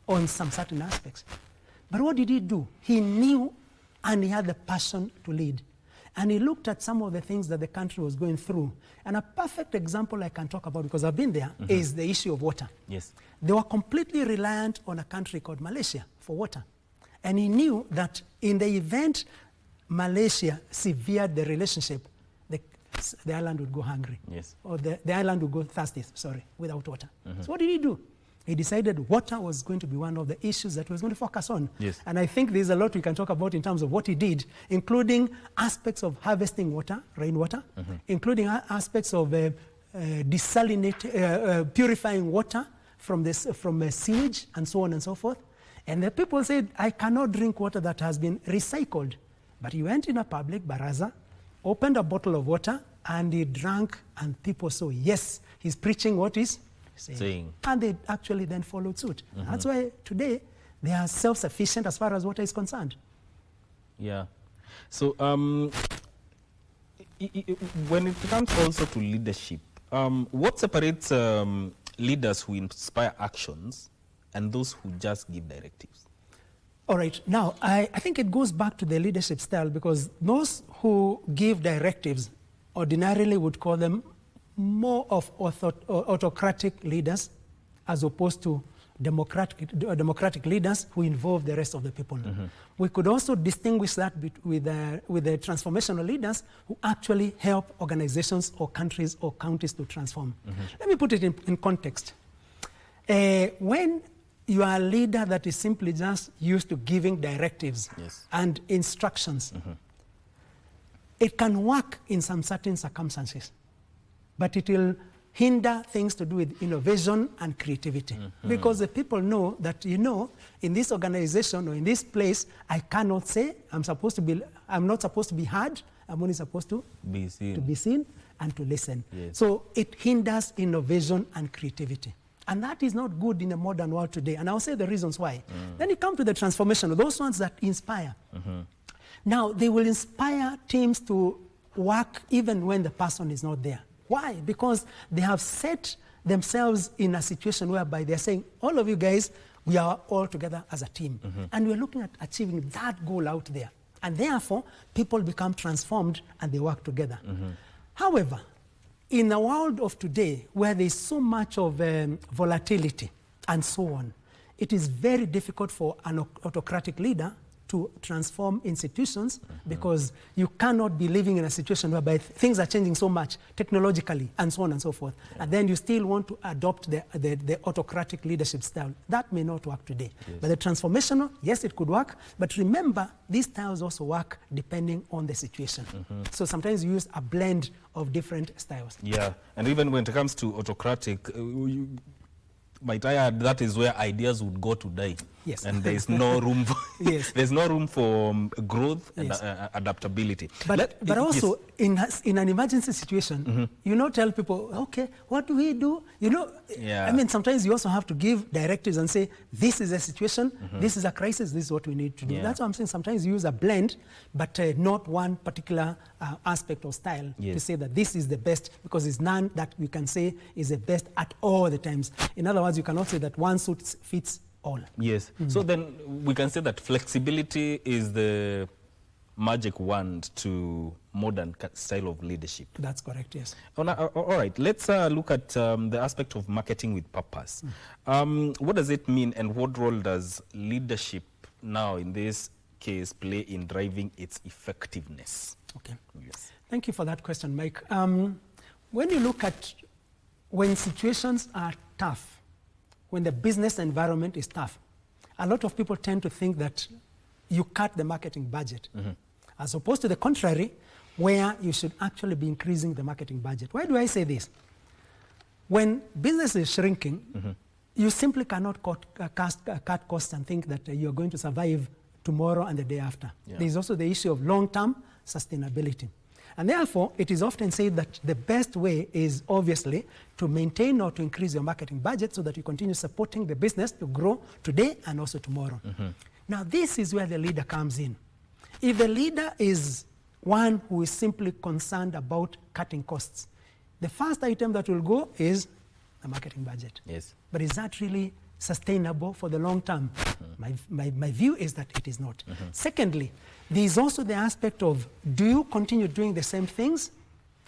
on some certain aspects. But what did he do? He knew and he had the passion to lead. And he looked at some of the things that the country was going through. And a perfect example I can talk about, because I've been there, is the issue of water. Yes. They were completely reliant on a country called Malaysia for water. And he knew that in the event Malaysia severed the relationship, the island would go hungry. Yes. Or the island would go thirsty, without water. So what did he do? he decided water was going to be one of the issues that he was going to focus on. Yes. And I think there's a lot we can talk about in terms of what he did, including aspects of harvesting water, rainwater, including aspects of purifying water from sewage and so on and so forth. And the people said, I cannot drink water that has been recycled. But he went in a public baraza, opened a bottle of water, and he drank, and people saw, yes, he's preaching what he's saying. And they actually then followed suit. That's why today they are self-sufficient as far as water is concerned. Yeah. So when it comes also to leadership, what separates leaders who inspire actions and those who just give directives? All right. Now, I think it goes back to the leadership style, because those who give directives ordinarily would call them more of autocratic leaders as opposed to democratic leaders who involve the rest of the people. We could also distinguish that with the transformational leaders who actually help organizations or countries or counties to transform. Let me put it in context. When you are a leader that is simply just used to giving directives and instructions, it can work in some certain circumstances, but it will hinder things to do with innovation and creativity. Because the people know that, in this organization or in this place, I cannot say, I'm not supposed to be heard, I'm only supposed to be seen and to listen. So it hinders innovation and creativity. And that is not good in a modern world today. And I'll say the reasons why. Then you come to the transformation, those ones that inspire. Now, they will inspire teams to work even when the person is not there. Why? Because they have set themselves in a situation whereby they're saying, all of you guys, we are all together as a team. And we're looking at achieving that goal out there. And therefore, people become transformed and they work together. However, in the world of today, where there's so much of volatility and so on, it is very difficult for an autocratic leader to transform institutions, because you cannot be living in a situation whereby things are changing so much technologically and so on and so forth, and then you still want to adopt the autocratic leadership style. That may not work today. But the transformational, yes, it could work, but remember, these styles also work depending on the situation. So sometimes you use a blend of different styles. Yeah, and even when it comes to autocratic, might I add, that is where ideas would go to die. Yes. And there is no room for there's no room for growth and adaptability. But also in an emergency situation, you not tell people, okay, what do we do? I mean, sometimes you also have to give directives and say, this is a situation, this is a crisis, this is what we need to do. That's what I'm saying. Sometimes you use a blend, but not one particular aspect or style to say that this is the best, because it's none that we can say is the best at all the times. In other words, you cannot say that one suit fits all. Yes. So then we can say that flexibility is the magic wand to modern style of leadership. That's correct, yes. All right, let's look at the aspect of marketing with purpose. What does it mean, and what role does leadership now in this case play in driving its effectiveness? Okay. Yes. Thank you for that question, Mike. When you look at when situations are tough, when the business environment is tough, a lot of people tend to think that you cut the marketing budget, as opposed to the contrary, where you should actually be increasing the marketing budget. Why do I say this? When business is shrinking, you simply cannot cut costs and think that you're going to survive tomorrow and the day after. There's also the issue of long-term sustainability. And therefore, it is often said that the best way is obviously to maintain or to increase your marketing budget so that you continue supporting the business to grow today and also tomorrow. Now, this is where the leader comes in. If the leader is one who is simply concerned about cutting costs, the first item that will go is the marketing budget. Yes. But is that really sustainable for the long term? My view is that it is not. Secondly, there is also the aspect of, do you continue doing the same things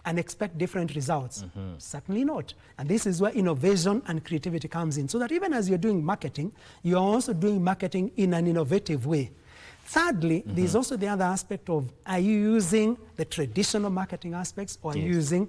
and expect different results? Certainly not. And this is where innovation and creativity comes in, so that even as you're doing marketing, you are also doing marketing in an innovative way. Thirdly, there's also the other aspect of, are you using the traditional marketing aspects, or are you using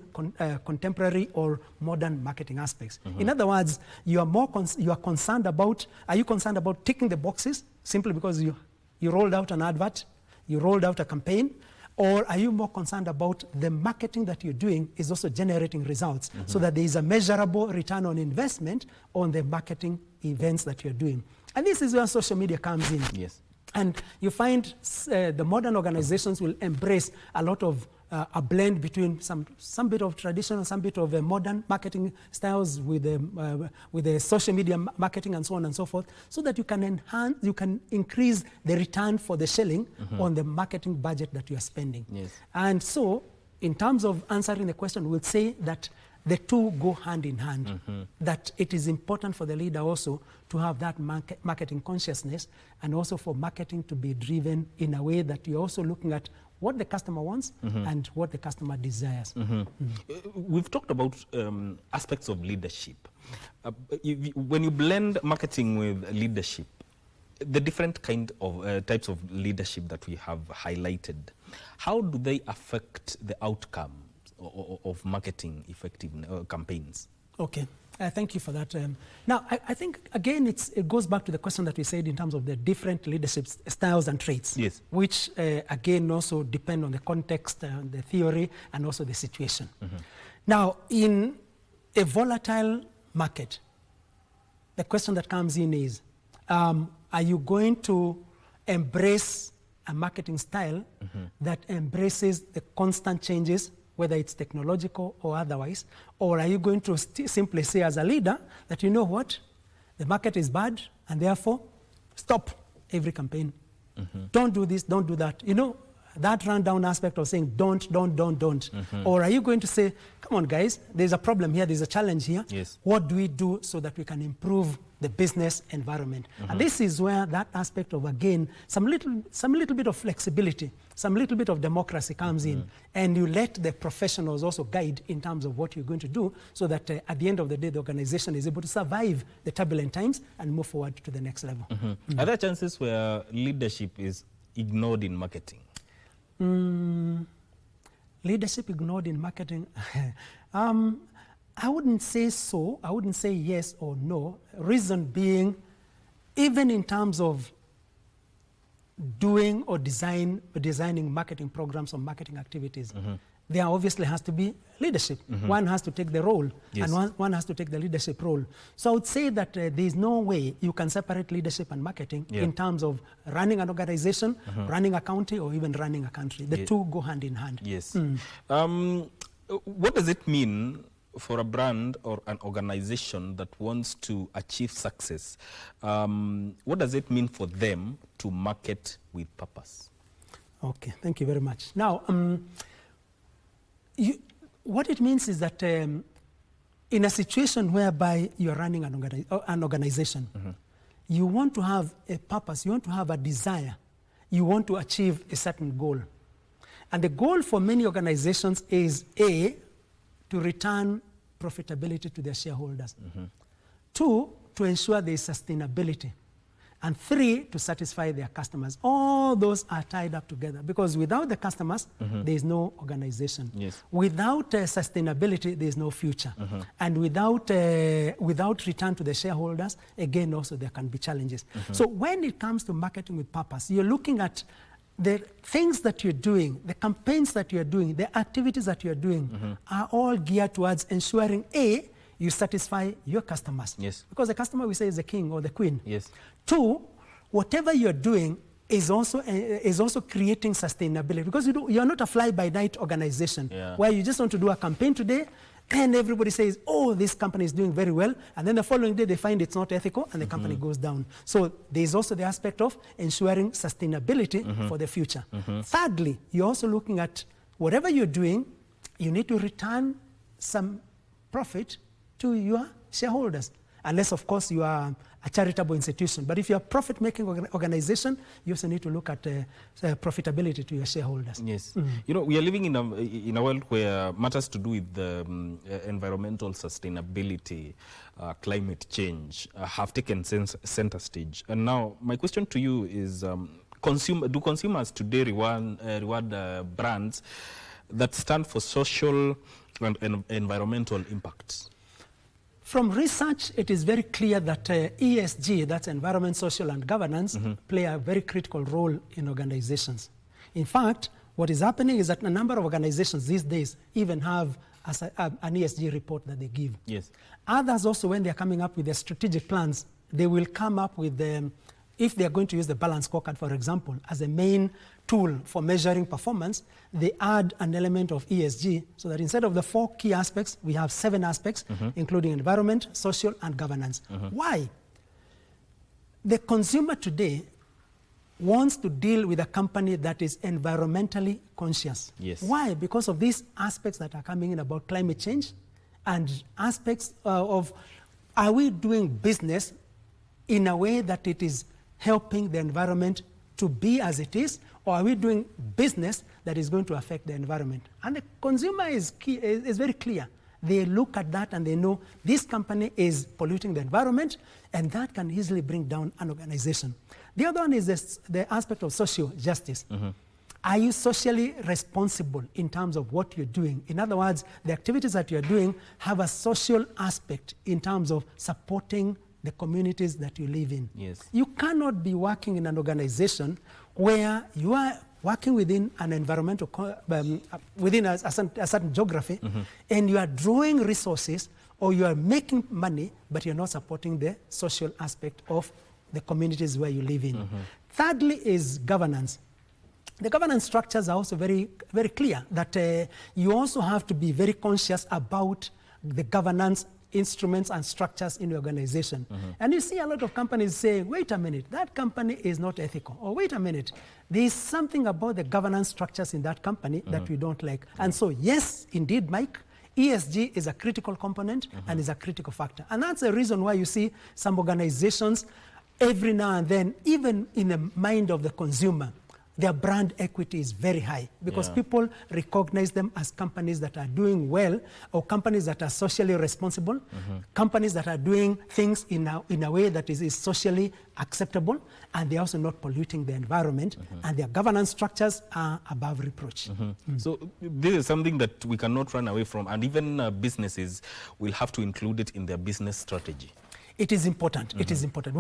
contemporary or modern marketing aspects? In other words, you are concerned about, are you concerned about ticking the boxes simply because you rolled out an advert, you rolled out a campaign, or are you more concerned about the marketing that you're doing is also generating results, so that there is a measurable return on investment on the marketing events that you're doing? And this is where social media comes in. Yes. And you find the modern organizations will embrace a lot of a blend between some bit of traditional, some bit of modern marketing styles with the social media marketing and so on and so forth, so that you can increase the return for the shilling on the marketing budget that you are spending. Yes. And so, in terms of answering the question, we'll say that the two go hand in hand, that it is important for the leader also to have that marketing consciousness, and also for marketing to be driven in a way that you're also looking at what the customer wants and what the customer desires. We've talked about aspects of leadership. When you blend marketing with leadership, the different kind of types of leadership that we have highlighted, how do they affect the outcome of marketing effective campaigns? Okay, thank you for that. Now, I think, again, it goes back to the question that we said in terms of the different leadership styles and traits, yes, which, again, also depend on the context, the theory, and also the situation. Now, in a volatile market, the question that comes in is, are you going to embrace a marketing style that embraces the constant changes, whether it's technological or otherwise, or are you going to simply say as a leader that, you know what, the market is bad, and therefore stop every campaign. Don't do this, don't do that. You know, that rundown aspect of saying don't. Or are you going to say, come on guys, there's a problem here, there's a challenge here. Yes. What do we do so that we can improve the business environment? And this is where that aspect of, again, some little bit of flexibility, some little bit of democracy comes in, and you let the professionals also guide in terms of what you're going to do, so that at the end of the day, the organization is able to survive the turbulent times and move forward to the next level. Are there chances where leadership is ignored in marketing? Leadership ignored in marketing? I wouldn't say so. I wouldn't say yes or no. Reason being, even in terms of doing or designing marketing programs or marketing activities, there obviously has to be leadership. One has to take the role, yes, and one has to take the leadership role. So I would say that there is no way you can separate leadership and marketing in terms of running an organization, running a county, or even running a country. The two go hand in hand. Yes. What does it mean for a brand or an organization that wants to achieve success? What does it mean for them to market with purpose? Okay, thank you very much. Now, what it means is that in a situation whereby you're running an organization, you want to have a purpose, you want to have a desire, you want to achieve a certain goal. And the goal for many organizations is, A, to return profitability to their shareholders. 2, to ensure there is sustainability. And 3, to satisfy their customers. All those are tied up together, because without the customers, there is no organization. Yes. Without sustainability, there is no future. And without return to the shareholders, again, also there can be challenges. So when it comes to marketing with purpose, you're looking at the things that you're doing, the campaigns that you're doing, the activities that you're doing are all geared towards ensuring, A, you satisfy your customers. Yes. Because the customer, we say, is the king or the queen. Yes. 2, whatever you're doing is also creating sustainability, because you're not a fly-by-night organization where you just want to do a campaign today and everybody says, oh, this company is doing very well, and then the following day they find it's not ethical and the company goes down. So there's also the aspect of ensuring sustainability for the future. Thirdly, you're also looking at whatever you're doing, you need to return some profit to your shareholders, unless, of course, you are a charitable institution. But if you're a profit-making organization, you also need to look at profitability to your shareholders. Yes. You know, we are living in a world where matters to do with the environmental sustainability, climate change, have taken center stage. And now, my question to you is, do consumers today reward brands that stand for social and environmental impacts? From research, it is very clear that ESG, that's environment, social, and governance, play a very critical role in organizations. In fact, what is happening is that a number of organizations these days even have an ESG report that they give. Yes. Others also, when they're coming up with their strategic plans, they will come up with if they're going to use the balance scorecard, for example, as a main tool for measuring performance, they add an element of ESG so that instead of the 4 key aspects, we have 7 aspects, including environment, social, and governance. Why? The consumer today wants to deal with a company that is environmentally conscious. Yes. Why? Because of these aspects that are coming in about climate change and aspects of, are we doing business in a way that it is helping the environment to be as it is, or are we doing business that is going to affect the environment? And the consumer is very clear. They look at that and they know this company is polluting the environment, and that can easily bring down an organization. The other one is the aspect of social justice. Are you socially responsible in terms of what you're doing? In other words, the activities that you're doing have a social aspect in terms of supporting the communities that you live in. Yes. You cannot be working in an organization where you are working within an environmental, within a certain geography, and you are drawing resources or you are making money, but you're not supporting the social aspect of the communities where you live in. Thirdly is governance. The governance structures are also very, very clear that you also have to be very conscious about the governance instruments and structures in the organization. And you see a lot of companies saying, wait a minute, that company is not ethical. Or wait a minute, there is something about the governance structures in that company that we don't like. And so, yes, indeed, Mike, ESG is a critical component and is a critical factor. And that's the reason why you see some organizations every now and then, even in the mind of the consumer, their brand equity is very high because people recognize them as companies that are doing well, or companies that are socially responsible, companies that are doing things in a way that is socially acceptable, and they're also not polluting the environment, and their governance structures are above reproach. So this is something that we cannot run away from, and even businesses will have to include it in their business strategy. It is important. It is important.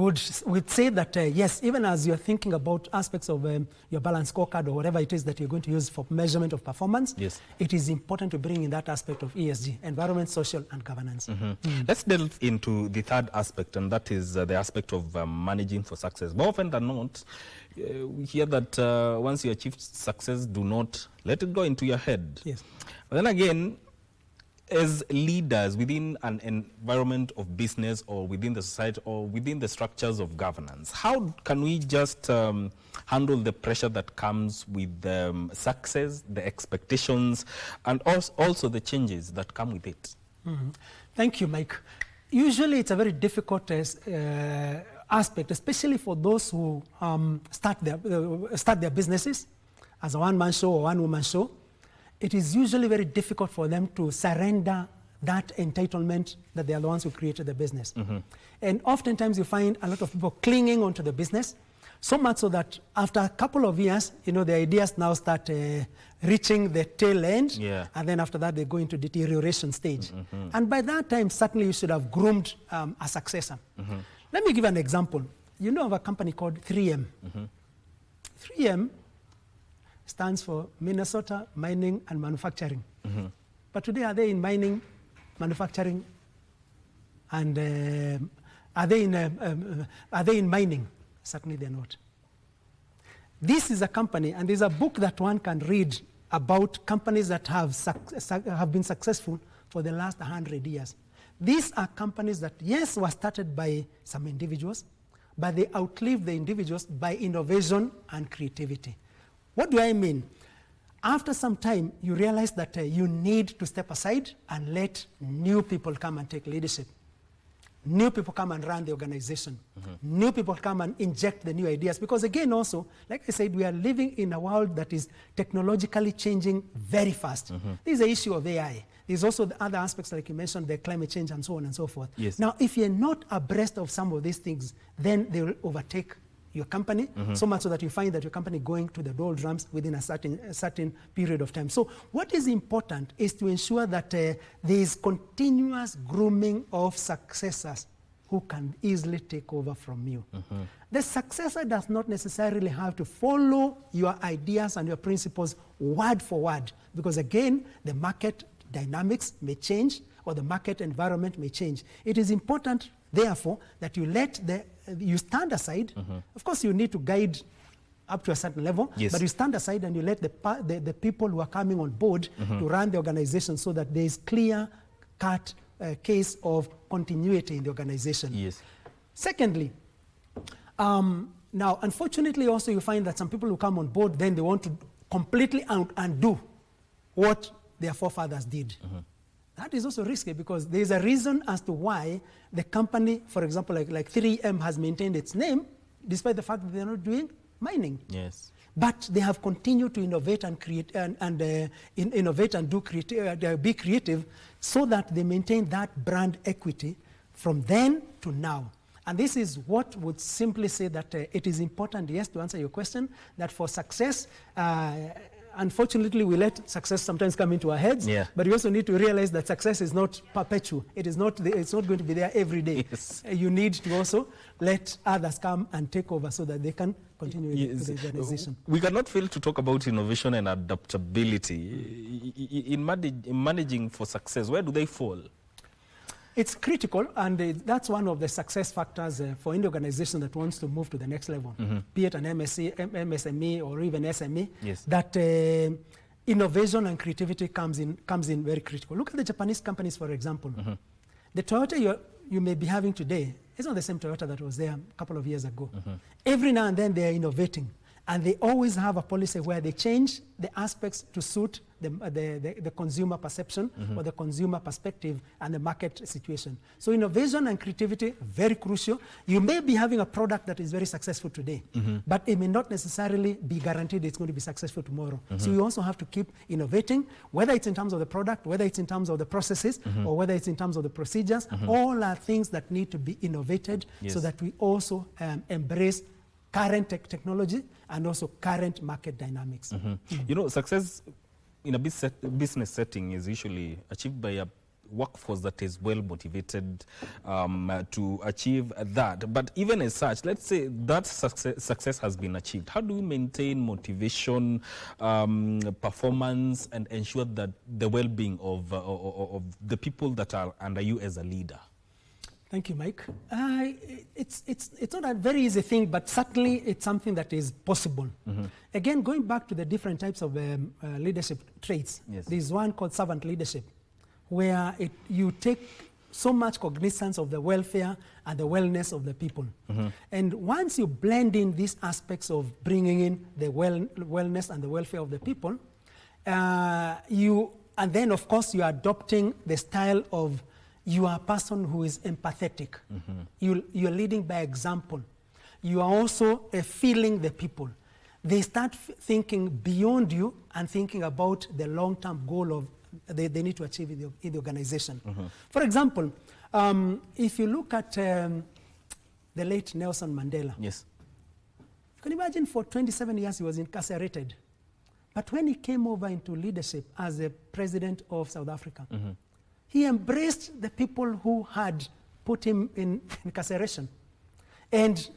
We'd say that, yes, even as you're thinking about aspects of your balance scorecard or whatever it is that you're going to use for measurement of performance, it is important to bring in that aspect of ESG, environment, social, and governance. Let's delve into the third aspect, and that is the aspect of managing for success. More often than not, we hear that once you achieve success, do not let it go into your head. Yes. But then again, as leaders within an environment of business or within the society or within the structures of governance, how can we just handle the pressure that comes with success, the expectations, and also the changes that come with it? Thank you, Mike. Usually it's a very difficult aspect, especially for those who start their businesses as a one-man show or one-woman show. It is usually very difficult for them to surrender that entitlement that they are the ones who created the business. And oftentimes you find a lot of people clinging onto the business, so much so that after a couple of years, the ideas now start reaching the tail end, and then after that they go into deterioration stage. And by that time, certainly you should have groomed a successor. Let me give an example. You know of a company called 3M. 3M stands for Minnesota Mining and Manufacturing. But today, are they in mining, manufacturing, and are they in mining? Certainly they're not. This is a company, and there's a book that one can read about companies that have been successful for the last 100 years. These are companies that, yes, were started by some individuals, but they outlived the individuals by innovation and creativity. What do I mean? After some time, you realize that you need to step aside and let new people come and take leadership. New people come and run the organization. New people come and inject the new ideas. Because again, also, like I said, we are living in a world that is technologically changing very fast. There's the issue of AI. There's also the other aspects, like you mentioned, the climate change and so on and so forth. Now, if you're not abreast of some of these things, then they will overtake your company, so much so that you find that your company going to the doldrums within a certain period of time. So what is important is to ensure that there is continuous grooming of successors who can easily take over from you. The successor does not necessarily have to follow your ideas and your principles word for word, because again, the market dynamics may change or the market environment may change. It is important, therefore, that you stand aside. Of course, you need to guide up to a certain level, but you stand aside and you let the people who are coming on board to run the organization, so that there is clear-cut case of continuity in the organization. Secondly, now, unfortunately, also you find that some people who come on board, then they want to completely undo what their forefathers did. That is also risky, because there is a reason as to why the company, for example, like 3M has maintained its name, despite the fact that they're not doing mining. But they have continued to innovate and create innovate and be creative, so that they maintain that brand equity from then to now. And this is what would simply say that it is important, yes, to answer your question, that for success, unfortunately, we let success sometimes come into our heads, but we also need to realize that success is not perpetual. It's not going to be there every day. You need to also let others come and take over, so that they can continue with the organization. We cannot fail to talk about innovation and adaptability. In managing for success, where do they fall? It's critical, and that's one of the success factors for any organization that wants to move to the next level, be it an MSME or even SME, that innovation and creativity comes in very critical. Look at the Japanese companies, for example. The Toyota you may be having today is not the same Toyota that was there a couple of years ago. Every now and then they are innovating, and they always have a policy where they change the aspects to suit the consumer perception or the consumer perspective and the market situation. So innovation and creativity, very crucial. You may be having a product that is very successful today, but it may not necessarily be guaranteed it's going to be successful tomorrow. So you also have to keep innovating, whether it's in terms of the product, whether it's in terms of the processes, or whether it's in terms of the procedures. All are things that need to be innovated, so that we also embrace current technology and also current market dynamics. You know, success in a business setting is usually achieved by a workforce that is well motivated to achieve that. But even as such, let's say that success has been achieved. How do we maintain motivation, performance, and ensure that the well-being of the people that are under you as a leader? Thank you, Mike. It's not a very easy thing, but certainly it's something that is possible. Again, going back to the different types of leadership traits, there's one called servant leadership, where you take so much cognizance of the welfare and the wellness of the people. And once you blend in these aspects of bringing in the wellness and the welfare of the people, and then of course you're adopting the style of you are a person who is empathetic. You're leading by example. You are also feeling the people. They start thinking beyond you and thinking about the long-term goal of they need to achieve in the organization. For example, if you look at the late Nelson Mandela, you can imagine for 27 years he was incarcerated. But when he came over into leadership as the president of South Africa, he embraced the people who had put him in incarceration. And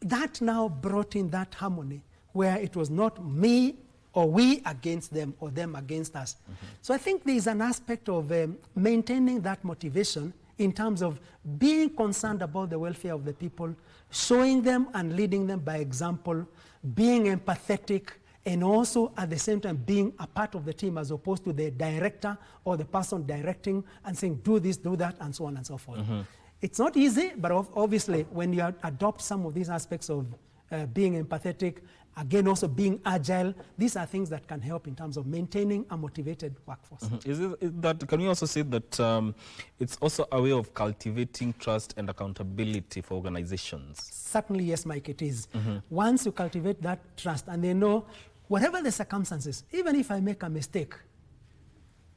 that now brought in that harmony where it was not me or we against them or them against us. So I think there is an aspect of maintaining that motivation in terms of being concerned about the welfare of the people, showing them and leading them by example, being empathetic, and also at the same time being a part of the team as opposed to the director or the person directing and saying, do this, do that, and so on and so forth. It's not easy, but obviously when you adopt some of these aspects of being empathetic, again also being agile, these are things that can help in terms of maintaining a motivated workforce. Can we also say that it's also a way of cultivating trust and accountability for organizations? Certainly, yes, Mike, it is. Once you cultivate that trust and they know whatever the circumstances, even if I make a mistake,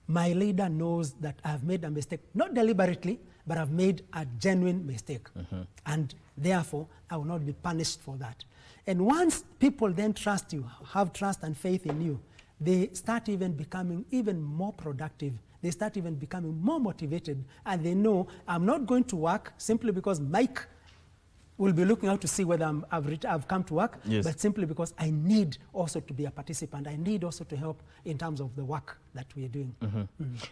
my leader knows that I've made a mistake, not deliberately, but I've made a genuine mistake. And therefore, I will not be punished for that. And once people then trust you, have trust and faith in you, they start even becoming even more productive. They start even becoming more motivated, and they know I'm not going to work simply because Mike will be looking out to see whether I've come to work, but simply because I need also to be a participant. I need also to help in terms of the work that we are doing.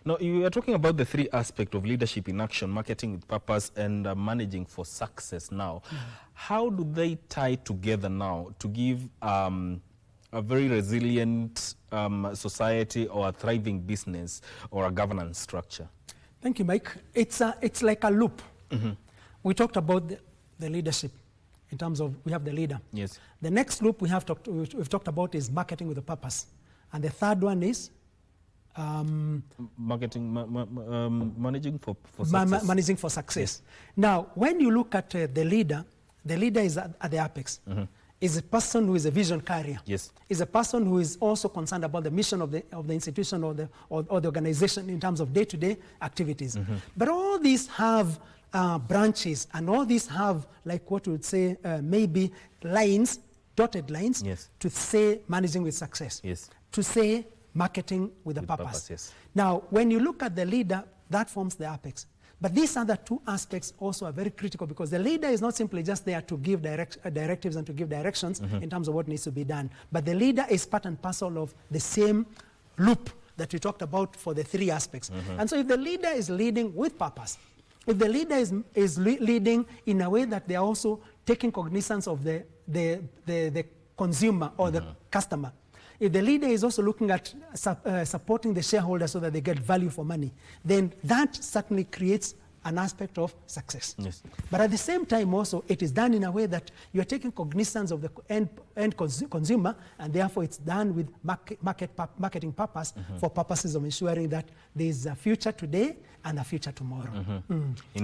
Now, you are talking about the three aspects of leadership in action, marketing with purpose, and managing for success now. How do they tie together now to give a very resilient society or a thriving business or a governance structure? Thank you, Mike. It's like a loop. We talked about the leadership in terms of we have the leader. Yes. The next loop we've talked about is marketing with a purpose. And the third one is marketing, managing for success. Managing for success. Now, when you look at the leader is at the apex. Is a person who is a vision carrier. Yes. Is a person who is also concerned about the mission of the institution or the organization in terms of day-to-day activities. But all these have branches, and all these have, like what we would say, maybe lines, dotted lines, to say managing with success, to say marketing with a purpose. Now, when you look at the leader, that forms the apex. But these other two aspects also are very critical, because the leader is not simply just there to give directives and to give directions in terms of what needs to be done. But the leader is part and parcel of the same loop that we talked about for the three aspects. And so if the leader is leading with purpose, if the leader is leading in a way that they are also taking cognizance of the consumer or the customer, if the leader is also looking at supporting the shareholders so that they get value for money, then that certainly creates an aspect of success. But at the same time also, it is done in a way that you are taking cognizance of the end consumer, and therefore it's done with marketing purpose for purposes of ensuring that there is a future today and a future tomorrow.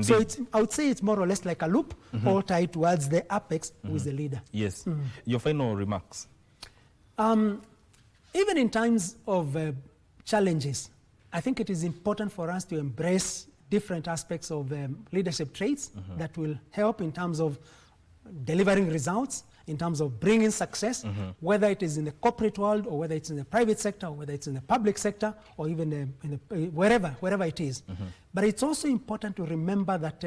So I would say it's more or less like a loop, all tied towards the apex with the leader. Yes. Your final remarks? Even in times of challenges, I think it is important for us to embrace different aspects of leadership traits that will help in terms of delivering results, in terms of bringing success, whether it is in the corporate world or whether it's in the private sector or whether it's in the public sector or even wherever it is. But it's also important to remember that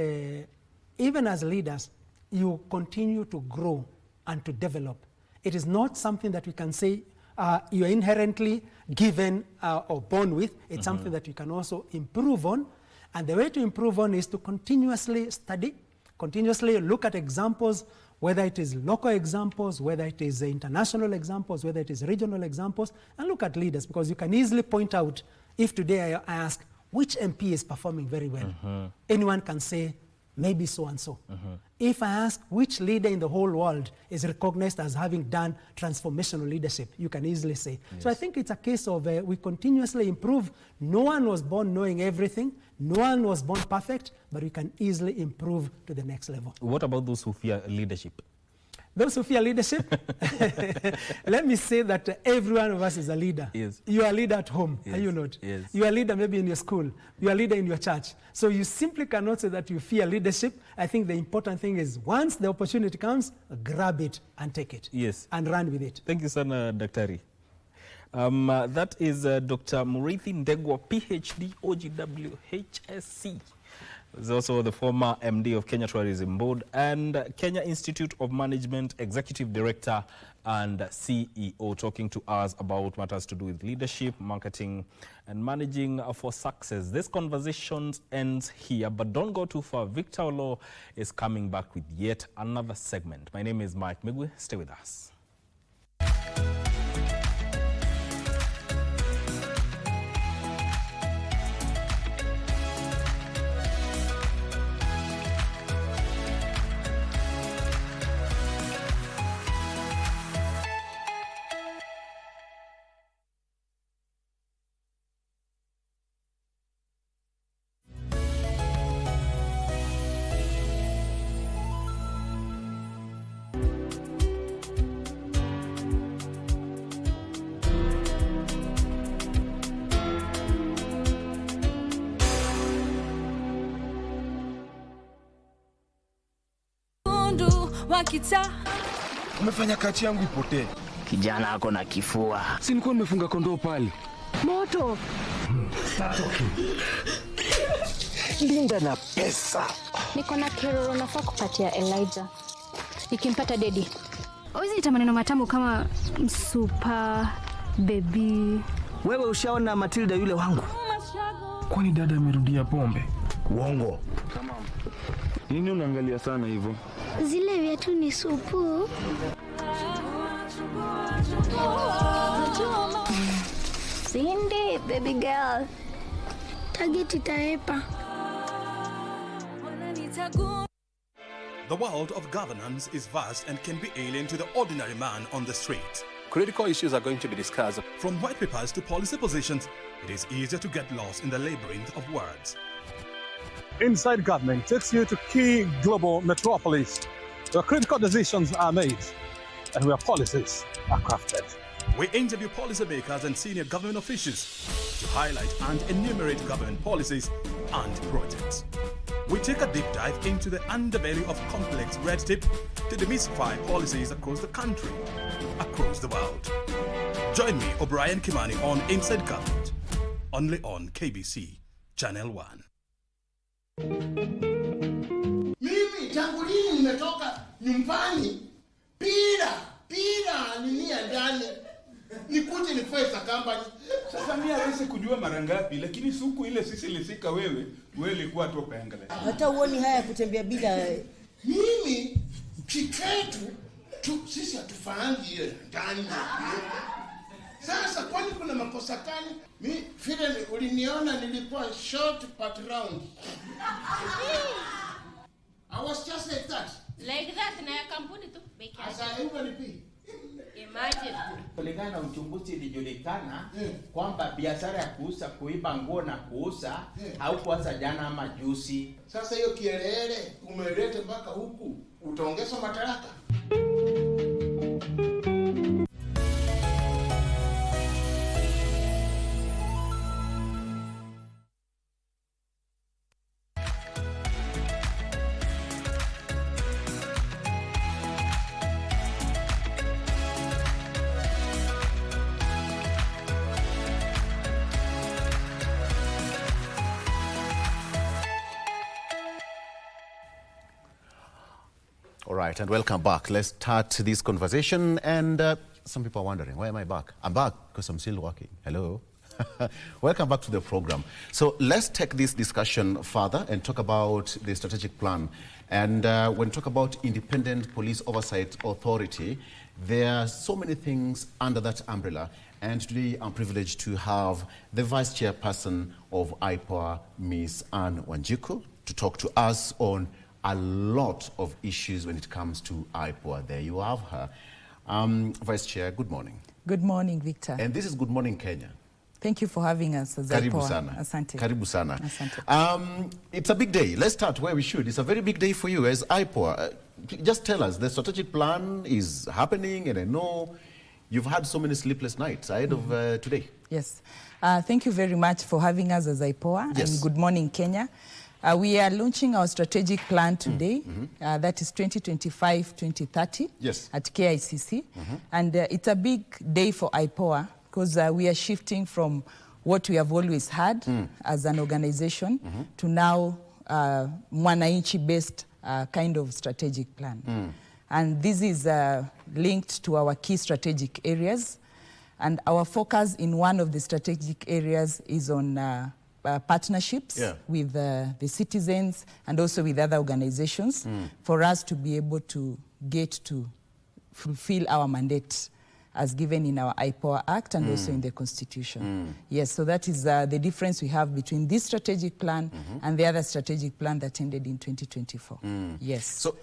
even as leaders, you continue to grow and to develop. It is not something that we can say you are inherently given or born with. It's something that you can also improve on. And the way to improve on is to continuously study, continuously look at examples, whether it is local examples, whether it is international examples, whether it is regional examples, and look at leaders, because you can easily point out, if today I ask, which MP is performing very well? Anyone can say, maybe so and so. If I ask which leader in the whole world is recognized as having done transformational leadership, you can easily say. So I think it's a case of we continuously improve. No one was born knowing everything. No one was born perfect, but we can easily improve to the next level. What about those who fear leadership? Those who fear leadership, let me say that every one of us is a leader. You are a leader at home, are you not? You are a leader maybe in your school. You are a leader in your church. So you simply cannot say that you fear leadership. I think the important thing is once the opportunity comes, grab it and take it. And run with it. Thank you, Sana Daktari. That is Dr. Murithi Ndegwa, PhD, OGW, HSC. He's also the former MD of Kenya Tourism Board and Kenya Institute of Management Executive Director and CEO, talking to us about matters to do with leadership, marketing, and managing for success. This conversation ends here, but don't go too far. Victor Olo is coming back with yet another segment. My name is Mike Migwe. Stay with us. wekundu wa kita. Umefanya kati yangu ipotee. Kijana ako na kifua. Si nilikuwa nimefunga kondoo pale. Moto. Linda na pesa. Niko na kero nafaa kupatia Elijah. Nikimpata dedi. Hawezi ita maneno matamu kama super baby. Wewe ushaona Matilda yule wangu? Kwani dada amerudia pombe? Uongo. Nini unaangalia sana hivyo? Zile viatu ni supu. Cindy, baby girl. Target itaepa. The world of governance is vast and can be alien to the ordinary man on the street. Critical issues are going to be discussed. From white papers to policy positions, it is easier to get lost in the labyrinth of words. Inside Government takes you to key global metropolis where critical decisions are made and where policies are crafted. We interview policymakers and senior government officials to highlight and enumerate government policies and projects. We take a deep dive into the underbelly of complex red tape to demystify policies across the country, across the world. Join me, O'Brien Kimani, on Inside Government, only on KBC Channel 1. Mimi tangu lini nimetoka nyumbani pira ninia ndani nikuje nifae company. Sasa mimi hawezi kujua mara ngapi, lakini siku ile sisi lisika wewe ilikuwa tu pengele. Hata uoni haya kutembea bila mimi kiketu sisi hatufahangi ile ndani. Sasa kwani kuna makosa gani? Mimi vile uliniona nilikuwa short but round. I was just like that. Like that na ya kampuni tu peke yake. Sasa hiyo ni pi. Imagine. Kulingana na uchunguzi ilijulikana kwamba biashara ya kuiba nguo na kuuza haukuanza jana ama juzi. Sasa hiyo kielele umeleta mpaka huku utaongeza madaraka. All right, and welcome back. Let's start this conversation. And some people are wondering, why am I back? I'm back because I'm still working. Hello. Welcome back to the program. So let's take this discussion further and talk about the strategic plan. And when we talk about Independent Police Oversight Authority, there are so many things under that umbrella. And today I'm privileged to have the Vice Chairperson of IPOA, Ms. Anne Wanjiku, to talk to us on a lot of issues when it comes to IPOA. There you have her. Vice Chair, good morning. Good morning, Victor. And this is Good Morning Kenya. Thank you for having us as Karibu IPOA. sana. Asante. Karibu sana. Asante. It's a big day. Let's start where we should. It's a very big day for you as IPOA. Just tell us, the strategic plan is happening, and I know you've had so many sleepless nights ahead of today. Yes. Thank you very much for having us as IPOA. Yes. And Good Morning Kenya. We are launching our strategic plan today. That is 2025-2030 at KICC. And it's a big day for IPOA because we are shifting from what we have always had as an organization to now mwananchi-based kind of strategic plan. And this is linked to our key strategic areas. And our focus in one of the strategic areas is on partnerships with the citizens and also with other organizations for us to be able to get to fulfill our mandate as given in our IPOA Act and also in the Constitution. Yes, so that is the difference we have between this strategic plan and the other strategic plan that ended in 2024. Yes. So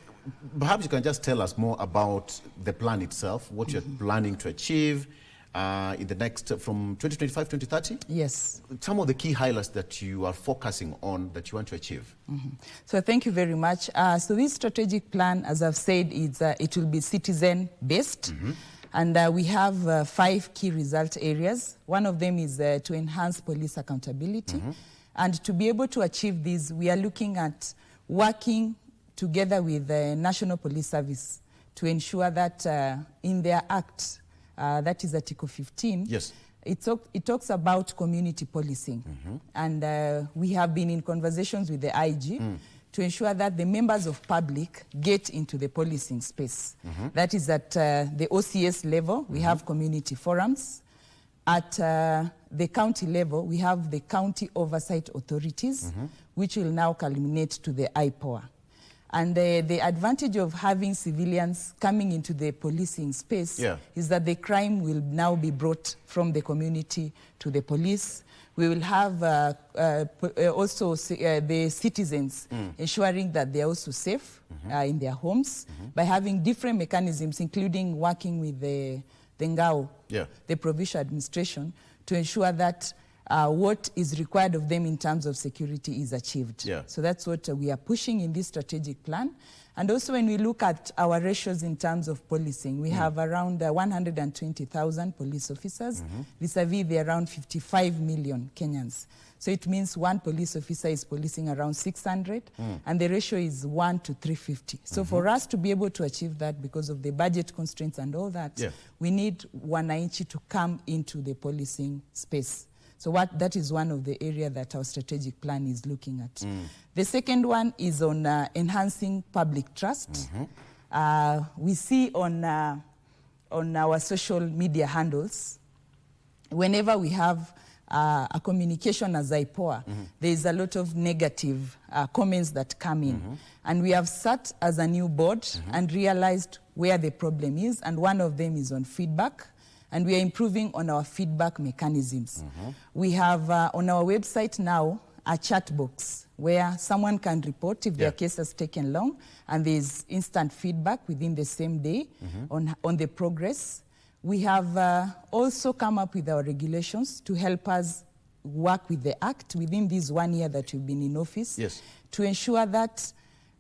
perhaps you can just tell us more about the plan itself, what you're planning to achieve in the next, from 2025-2030? Yes. Some of the key highlights that you are focusing on that you want to achieve. So thank you very much. So this strategic plan, as I've said, it will be citizen-based. And we have 5 key result areas. One of them is to enhance police accountability. And to be able to achieve this, we are looking at working together with the National Police Service, to ensure that in their act, that is Article 15, yes, it talks about community policing. And we have been in conversations with the IG to ensure that the members of public get into the policing space. That is at the OCS level, we have community forums. At the county level, we have the county oversight authorities, which will now culminate to the IPO. And the advantage of having civilians coming into the policing space is that the crime will now be brought from the community to the police. We will have also the citizens ensuring that they are also safe in their homes by having different mechanisms, including working with the Ngao, the provincial administration, to ensure that what is required of them in terms of security is achieved. So that's what we are pushing in this strategic plan. And also when we look at our ratios in terms of policing, we have around 120,000 police officers, vis-a-vis the around 55 million Kenyans. So it means one police officer is policing around 600, and the ratio is 1 to 350. So for us to be able to achieve that, because of the budget constraints and all that, we need wananchi to come into the policing space. So that is one of the areas that our strategic plan is looking at. The second one is on enhancing public trust. We see on our social media handles, whenever we have a communication as IPOA, there is a lot of negative comments that come in. And we have sat as a new board and realized where the problem is, and one of them is on feedback. And we are improving on our feedback mechanisms. We have on our website now a chat box where someone can report if their case has taken long, and there's instant feedback within the same day on the progress. We have also come up with our regulations to help us work with the Act within this 1 year that we've been in office, to ensure that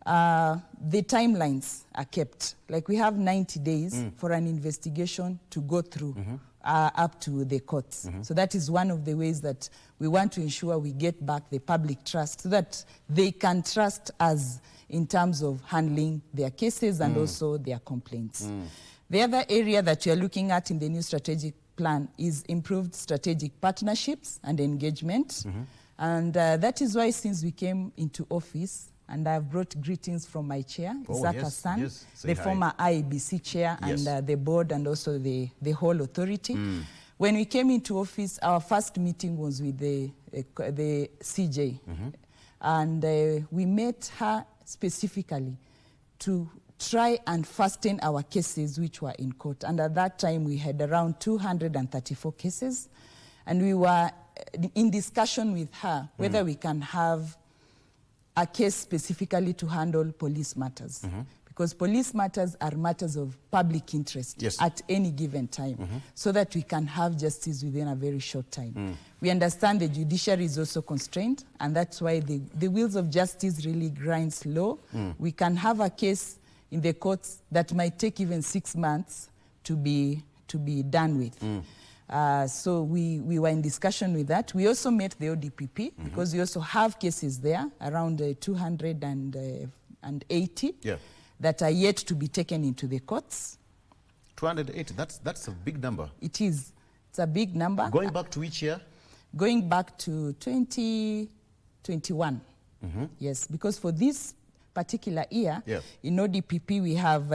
the timelines are kept. Like we have 90 days for an investigation to go through up to the courts. So that is one of the ways that we want to ensure we get back the public trust, so that they can trust us in terms of handling their cases and also their complaints. The other area that we are looking at in the new strategic plan is improved strategic partnerships and engagement. And that is why, since we came into office, and I've brought greetings from my chair, Isaac Hassan, the former IBC chair, and the board, and also the whole authority. When we came into office, our first meeting was with the CJ. And we met her specifically to try and fasten our cases which were in court. And at that time, we had around 234 cases. And we were in discussion with her whether we can have a case specifically to handle police matters. Because police matters are matters of public interest at any given time, so that we can have justice within a very short time. We understand the judiciary is also constrained, and that's why the wheels of justice really grind slow. We can have a case in the courts that might take even 6 months to be done with. So we were in discussion with that. We also met the ODPP, because we also have cases there, around 280, that are yet to be taken into the courts. 280, that's a big number. It is. It's a big number. Going back to which year? Going back to 2021. Yes, because for this particular year, in ODPP, we have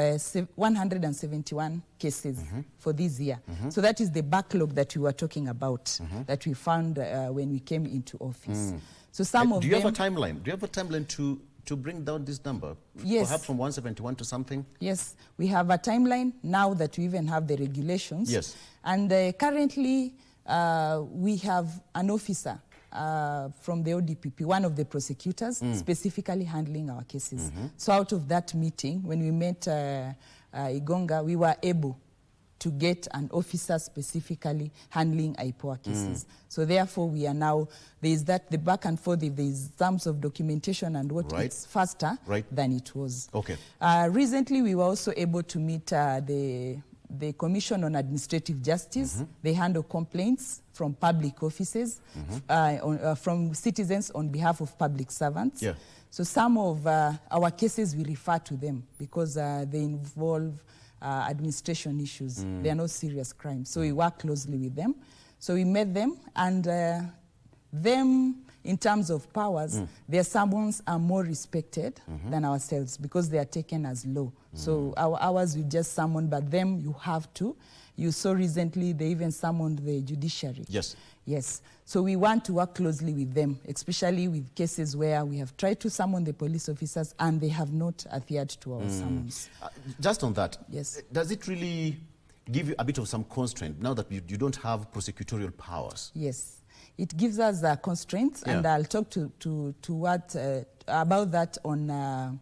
171 cases for this year. So that is the backlog that we were talking about, that we found when we came into office. So some of them... Do you have a timeline? Do you have a timeline to bring down this number? Yes. Perhaps from 171 to something? Yes, we have a timeline now that we even have the regulations. Yes. And currently, we have an officer from the ODPP, one of the prosecutors, specifically handling our cases. So out of that meeting, when we met Igonga, we were able to get an officer specifically handling IPOA cases. So therefore, we are now, there is that, the back and forth, if there is terms of documentation and what, it's faster than it was. Okay. Recently, we were also able to meet the Commission on Administrative Justice. They handle complaints from public offices, from citizens on behalf of public servants. Yeah. So some of our cases we refer to them because they involve administration issues. They are not serious crimes. So we work closely with them. So we met them, and them, in terms of powers, their summons are more respected than ourselves because they are taken as law. So our hours we just summon, but them you have to. You saw recently they even summoned the judiciary. Yes. Yes. So we want to work closely with them, especially with cases where we have tried to summon the police officers and they have not adhered to our summons. Just on that, yes. Does it really give you a bit of some constraint now that you don't have prosecutorial powers? Yes. It gives us constraints, and I'll talk about that on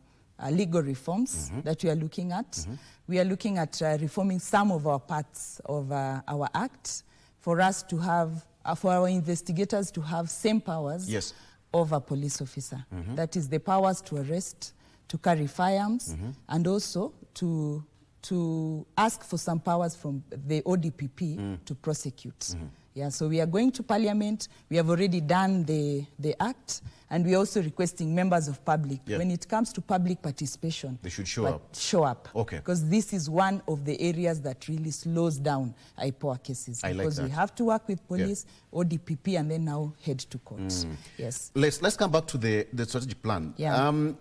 legal reforms that we are looking at. We are looking at reforming some of our parts of our act for us to have, for our investigators to have same powers of a police officer. That is the powers to arrest, to carry firearms, and also to ask for some powers from the ODPP to prosecute. Yeah, so we are going to Parliament. We have already done the act, and we are also requesting members of public. When it comes to public participation, they should show up. Show up. Okay. Because this is one of the areas that really slows down IPO cases. Because we have to work with police, ODPP, and then now head to court. Yes. Let's come back to the strategic plan.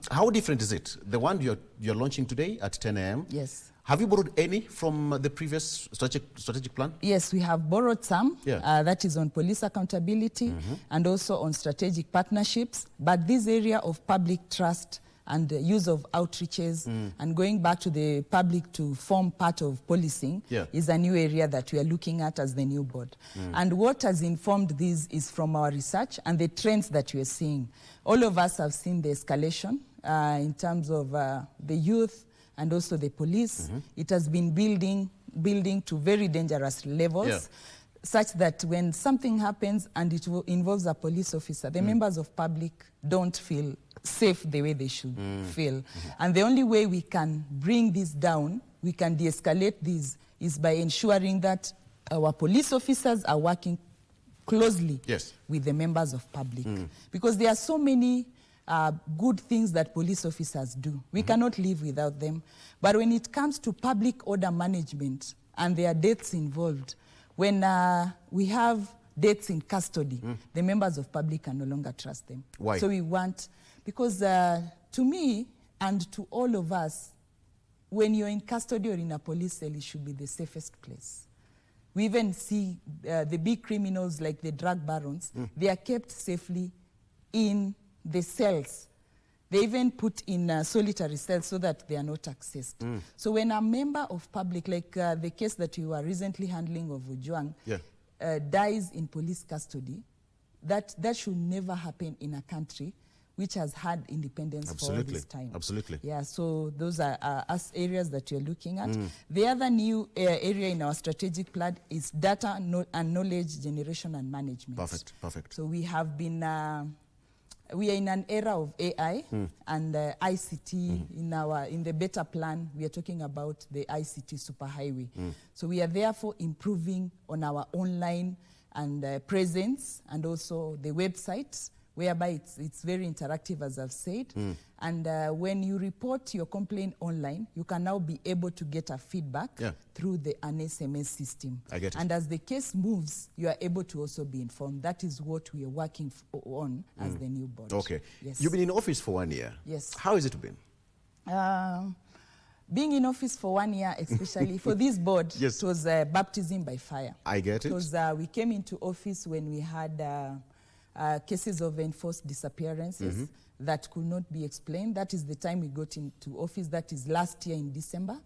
How different is it? The one you're launching today at 10 a.m. Yes. Have you borrowed any from the previous strategic plan? Yes, we have borrowed some. That is on police accountability and also on strategic partnerships. But this area of public trust and the use of outreaches and going back to the public to form part of policing is a new area that we are looking at as the new board. And what has informed this is from our research and the trends that we are seeing. All of us have seen the escalation in terms of the youth and also the police. It has been building to very dangerous levels, such that when something happens and it involves a police officer, the members of public don't feel safe the way they should feel. And the only way we can bring this down, we can de-escalate this, is by ensuring that our police officers are working closely with the members of public. Because there are so many good things that police officers do. We cannot live without them. But when it comes to public order management and there are deaths involved, when we have deaths in custody, the members of public can no longer trust them. Why? So we want, because to me and to all of us, when you're in custody or in a police cell, it should be the safest place. We even see the big criminals like the drug barons, they are kept safely in the cells. They even put in solitary cells so that they are not accessed. So when a member of public, like the case that you are recently handling of Ujwang, dies in police custody, that should never happen in a country which has had independence for all this time. Absolutely. Yeah, so those are us areas that you're looking at. The other new area in our strategic plan is data and knowledge generation and management. Perfect. So we have been we are in an era of AI and ICT. In the better plan, we are talking about the ICT superhighway. So we are therefore improving on our online and presence and also the website, whereby it's very interactive, as I've said. And when you report your complaint online, you can now be able to get a feedback through an SMS system. I get it. And as the case moves, you are able to also be informed. That is what we are working on as the new board. Okay. Yes. You've been in office for 1 year. Yes. How has it been? Being in office for 1 year, especially for this board, it was baptism by fire. I get it. Because we came into office when we had cases of enforced disappearances that could not be explained. That is the time we got into office. That is last year in December.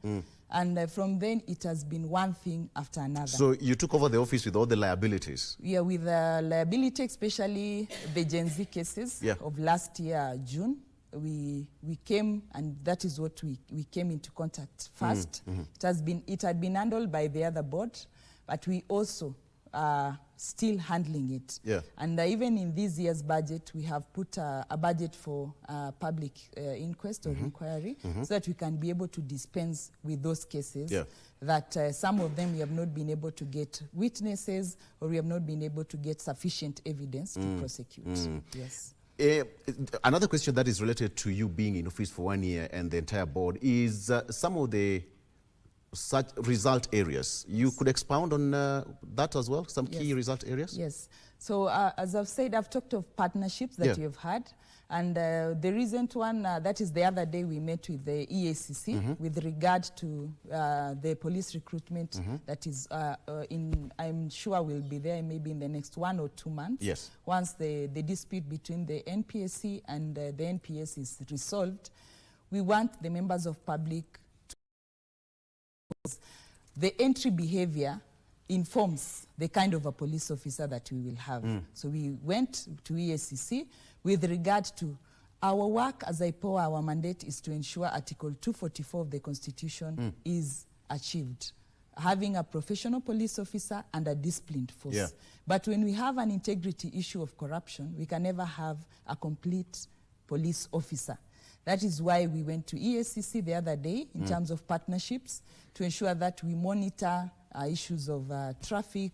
And from then, it has been one thing after another. So you took over the office with all the liabilities? Yeah, with liability, especially the Gen Z cases of last year, June. We came, and that is what we came into contact first. It had been handled by the other board, but we also still handling it. Yeah. And even in this year's budget, we have put a budget for public inquest or inquiry so that we can be able to dispense with those cases that some of them we have not been able to get witnesses or we have not been able to get sufficient evidence to prosecute. Yes. Another question that is related to you being in office for 1 year and the entire board is some of the such result areas. You could expound on that as well, some key result areas? Yes. So as I've said, I've talked of partnerships that you've had. And the recent one, that is the other day we met with the EACC with regard to the police recruitment that is I'm sure will be there maybe in the next 1 or 2 months. Yes. Once the dispute between the NPSC and the NPS is resolved, we want the members of public to the entry behavior informs the kind of a police officer that we will have. So we went to EACC with regard to our work as IPO. Our mandate is to ensure Article 244 of the Constitution is achieved, having a professional police officer and a disciplined force. But when we have an integrity issue of corruption, we can never have a complete police officer. That is why we went to EACC the other day in terms of partnerships to ensure that we monitor issues of traffic,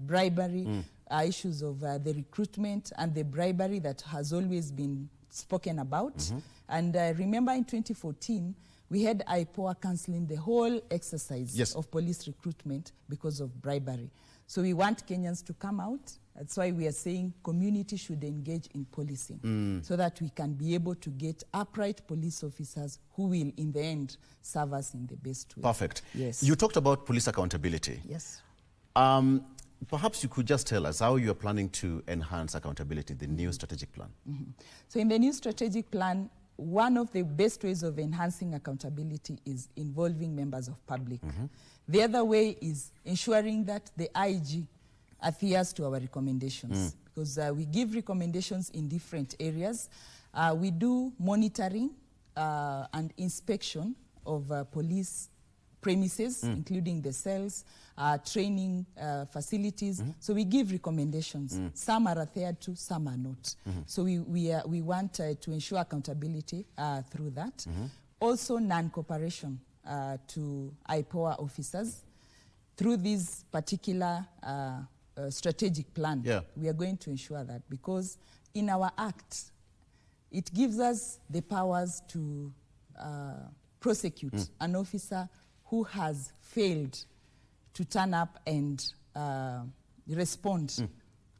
bribery, issues of the recruitment and the bribery that has always been spoken about. And remember in 2014, we had IPOA cancelling the whole exercise of police recruitment because of bribery. So we want Kenyans to come out. That's why we are saying community should engage in policing so that we can be able to get upright police officers who will, in the end, serve us in the best way. Perfect. Yes. You talked about police accountability. Yes. Perhaps you could just tell us how you are planning to enhance accountability, the new strategic plan. So in the new strategic plan, one of the best ways of enhancing accountability is involving members of public. The other way is ensuring that the IG adheres to our recommendations because we give recommendations in different areas. We do monitoring and inspection of police premises, including the cells, training facilities. So we give recommendations. Some are adhered to, some are not. So we want to ensure accountability through that. Also non-cooperation to IPOA officers. Through this particular strategic plan, we are going to ensure that because in our act, it gives us the powers to prosecute an officer who has failed to turn up and respond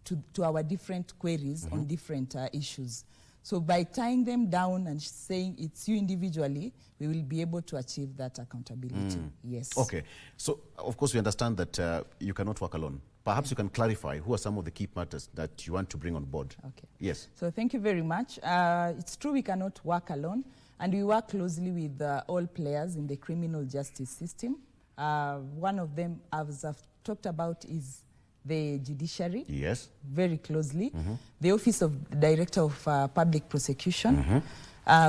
to our different queries on different issues. So by tying them down and saying it's you individually, we will be able to achieve that accountability. Yes. Okay. So, of course, we understand that you cannot work alone. Perhaps you can clarify who are some of the key matters that you want to bring on board. Okay. Yes. So thank you very much. It's true we cannot work alone, and we work closely with all players in the criminal justice system. One of them, as I've talked about, is the judiciary. Yes. Very closely. The Office of the Director of Public Prosecution.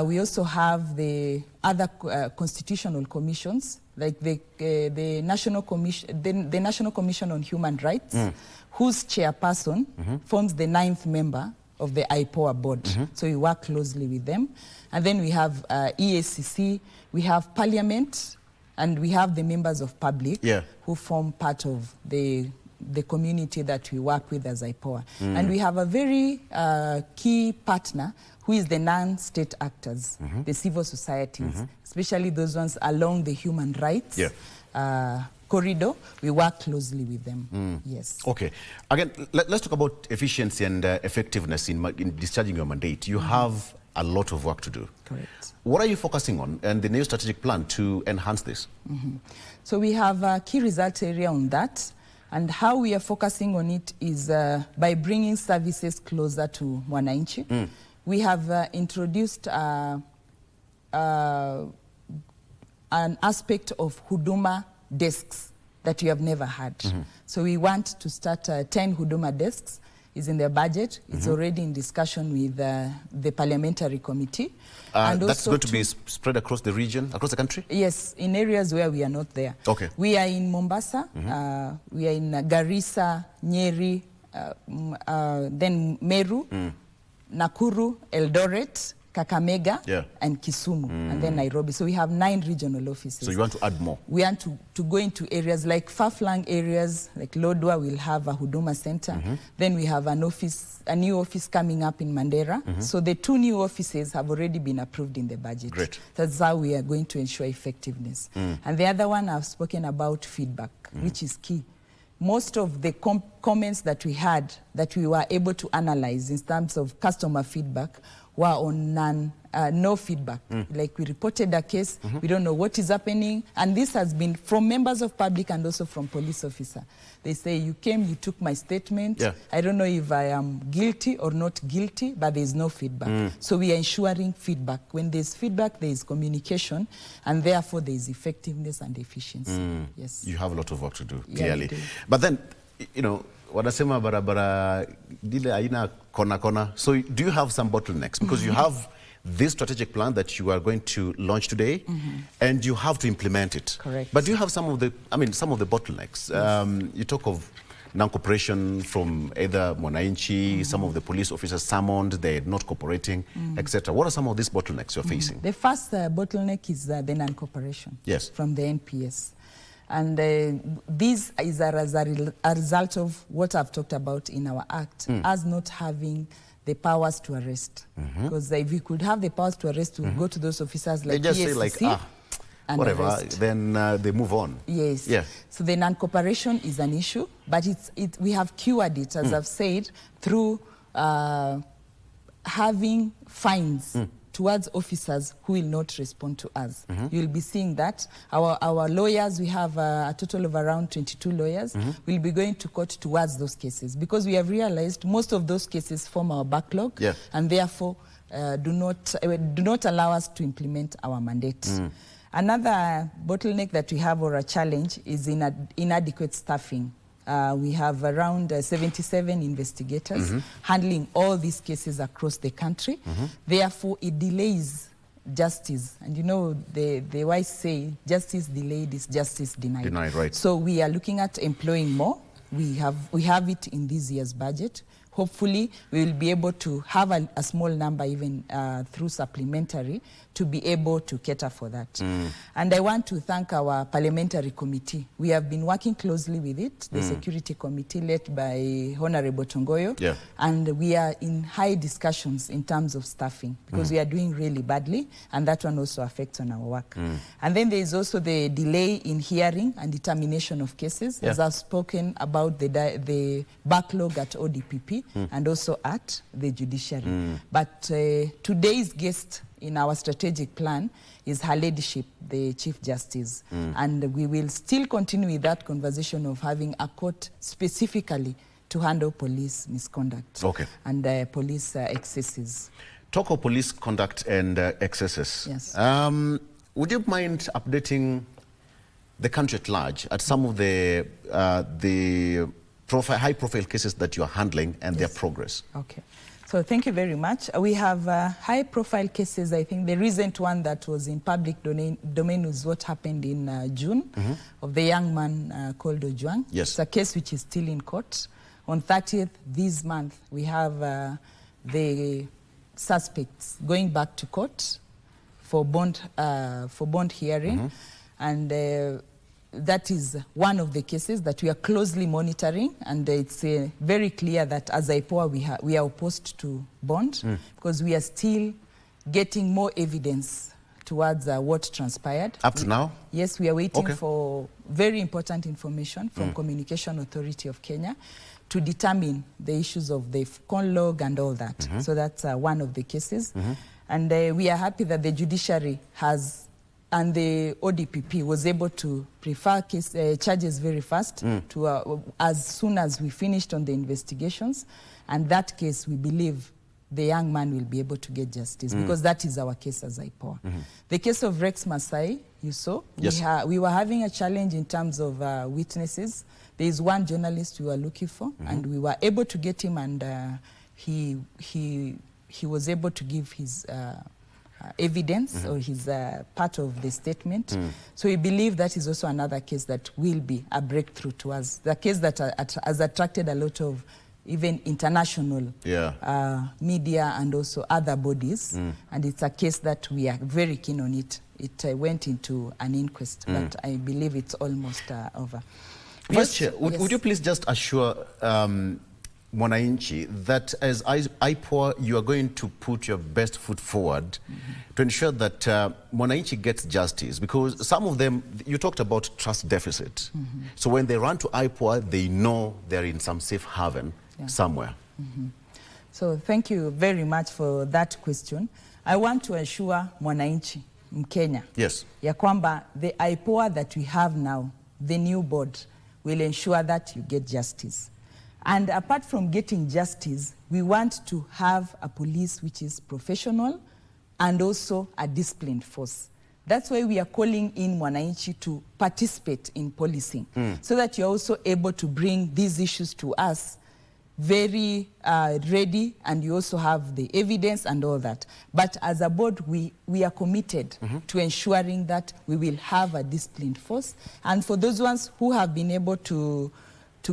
We also have the other constitutional commissions, like the National Commission, the National Commission on Human Rights, whose chairperson forms the 9th member of the IPOA board. So we work closely with them. And then we have EACC, we have Parliament, and we have the members of public who form part of the community that we work with as IPOA. And we have a very key partner who is the non-state actors, the civil societies, especially those ones along the human rights corridor. We work closely with them. Yes. Okay. Again, let's talk about efficiency and effectiveness in discharging your mandate. You have a lot of work to do. Correct. What are you focusing on and the new strategic plan to enhance this? So we have a key result area on that. And how we are focusing on it is by bringing services closer to Mwananchi. We have introduced an aspect of Huduma desks that we have never had. So we want to start 10 Huduma desks is in their budget. It's already in discussion with the parliamentary committee. And that's going to be spread across the region, across the country? Yes, in areas where we are not there. Okay. We are in Mombasa, we are in Garissa, Nyeri, then Meru, Nakuru, Eldoret, Kakamega, and Kisumu, and then Nairobi. So we have 9 regional offices. So you want to add more? We want to go into areas like far-flung areas, like Lodwar, we'll have a Huduma Center. Then we have a new office coming up in Mandera. So the 2 new offices have already been approved in the budget. Great. That's how we are going to ensure effectiveness. And the other one, I've spoken about feedback, which is key. Most of the comments that we had, that we were able to analyze in terms of customer feedback, were on no feedback. Like we reported a case, we don't know what is happening, and this has been from members of public and also from police officer. They say, you came, you took my statement, I don't know if I am guilty or not guilty, but there is no feedback. So we are ensuring feedback. When there's feedback, there is communication, and therefore there is effectiveness and efficiency. Yes. You have a lot of work to do, Yeah, clearly. we do. But then, you know, wanasema barabara dile aina kona. So do you have some bottlenecks? Because you have this strategic plan that you are going to launch today, and you have to implement it. Correct. But do you have some of the bottlenecks? You talk of non-cooperation from either Mwananchi, some of the police officers summoned, they're not cooperating, etc. What are some of these bottlenecks you're facing? The first bottleneck is the non-cooperation from the NPS. And this is as a result of what I've talked about in our act, as not having the powers to arrest. Because if we could have the powers to arrest, we would go to those officers like they just PSCC say like, and whatever, arrest. then they move on. Yes. Yeah. So the non-cooperation is an issue, but we have cured it, as I've said, through having fines towards officers who will not respond to us. You'll be seeing that. Our lawyers, we have a total of around 22 lawyers, will be going to court towards those cases, because we have realized most of those cases form our backlog, and therefore do not allow us to implement our mandate. Another bottleneck that we have, or a challenge, is inadequate staffing. We have around 77 investigators handling all these cases across the country. Therefore, it delays justice. And you know, the wise say, justice delayed is justice denied. Denied, right. So we are looking at employing more. We have it in this year's budget. Hopefully, we will be able to have a small number, even through supplementary, to be able to cater for that. And I want to thank our parliamentary committee. We have been working closely with it, the security committee led by Honorable Tongoyo, and we are in high discussions in terms of staffing, because we are doing really badly, and that one also affects on our work. And then there is also the delay in hearing and determination of cases, as I've spoken about the backlog at ODPP, and also at the judiciary. But today's guest in our strategic plan is Her Ladyship, the Chief Justice. And we will still continue with that conversation of having a court specifically to handle police misconduct and police excesses. Talk of police conduct and excesses. Yes. Would you mind updating the country at large at some of the high-profile cases that you are handling and their progress? Okay. So thank you very much. We have high-profile cases. I think the recent one that was in public domain was what happened in June of the young man called Ojuang. Yes. It's a case which is still in court. On 30th this month, we have the suspects going back to court for bond hearing, and that is one of the cases that we are closely monitoring, and it's very clear that as IPOA we are opposed to bond, because we are still getting more evidence towards what transpired. Up to now? Yes, we are waiting for very important information from Communication Authority of Kenya to determine the issues of the con log and all that. So that's one of the cases. And we are happy that the judiciary has, and the ODPP was able to prefer charges very fast to as soon as we finished on the investigations. And that case, we believe the young man will be able to get justice, because that is our case as IPOA. The case of Rex Masai you saw. Yes. We were having a challenge in terms of witnesses. There is one journalist we were looking for, and we were able to get him, and he was able to give his evidence or his part of the statement. So we believe that is also another case that will be a breakthrough to us. The case that has attracted a lot of even international media and also other bodies. And it's a case that we are very keen on it. It went into an inquest, but I believe it's almost over. Vice Chair, would you please just assure Mwananchi that as IPOA, you are going to put your best foot forward to ensure that Mwananchi gets justice? Because some of them, you talked about trust deficit. So when they run to IPOA, they know they're in some safe haven somewhere. So thank you very much for that question. I want to assure Mwananchi, Mkenya, ya kwamba the IPOA that we have now, the new board, will ensure that you get justice. And apart from getting justice, we want to have a police which is professional and also a disciplined force. That's why we are calling in Mwananchi to participate in policing, so that you're also able to bring these issues to us very ready, and you also have the evidence and all that. But as a board, we are committed to ensuring that we will have a disciplined force. And for those ones who have been able to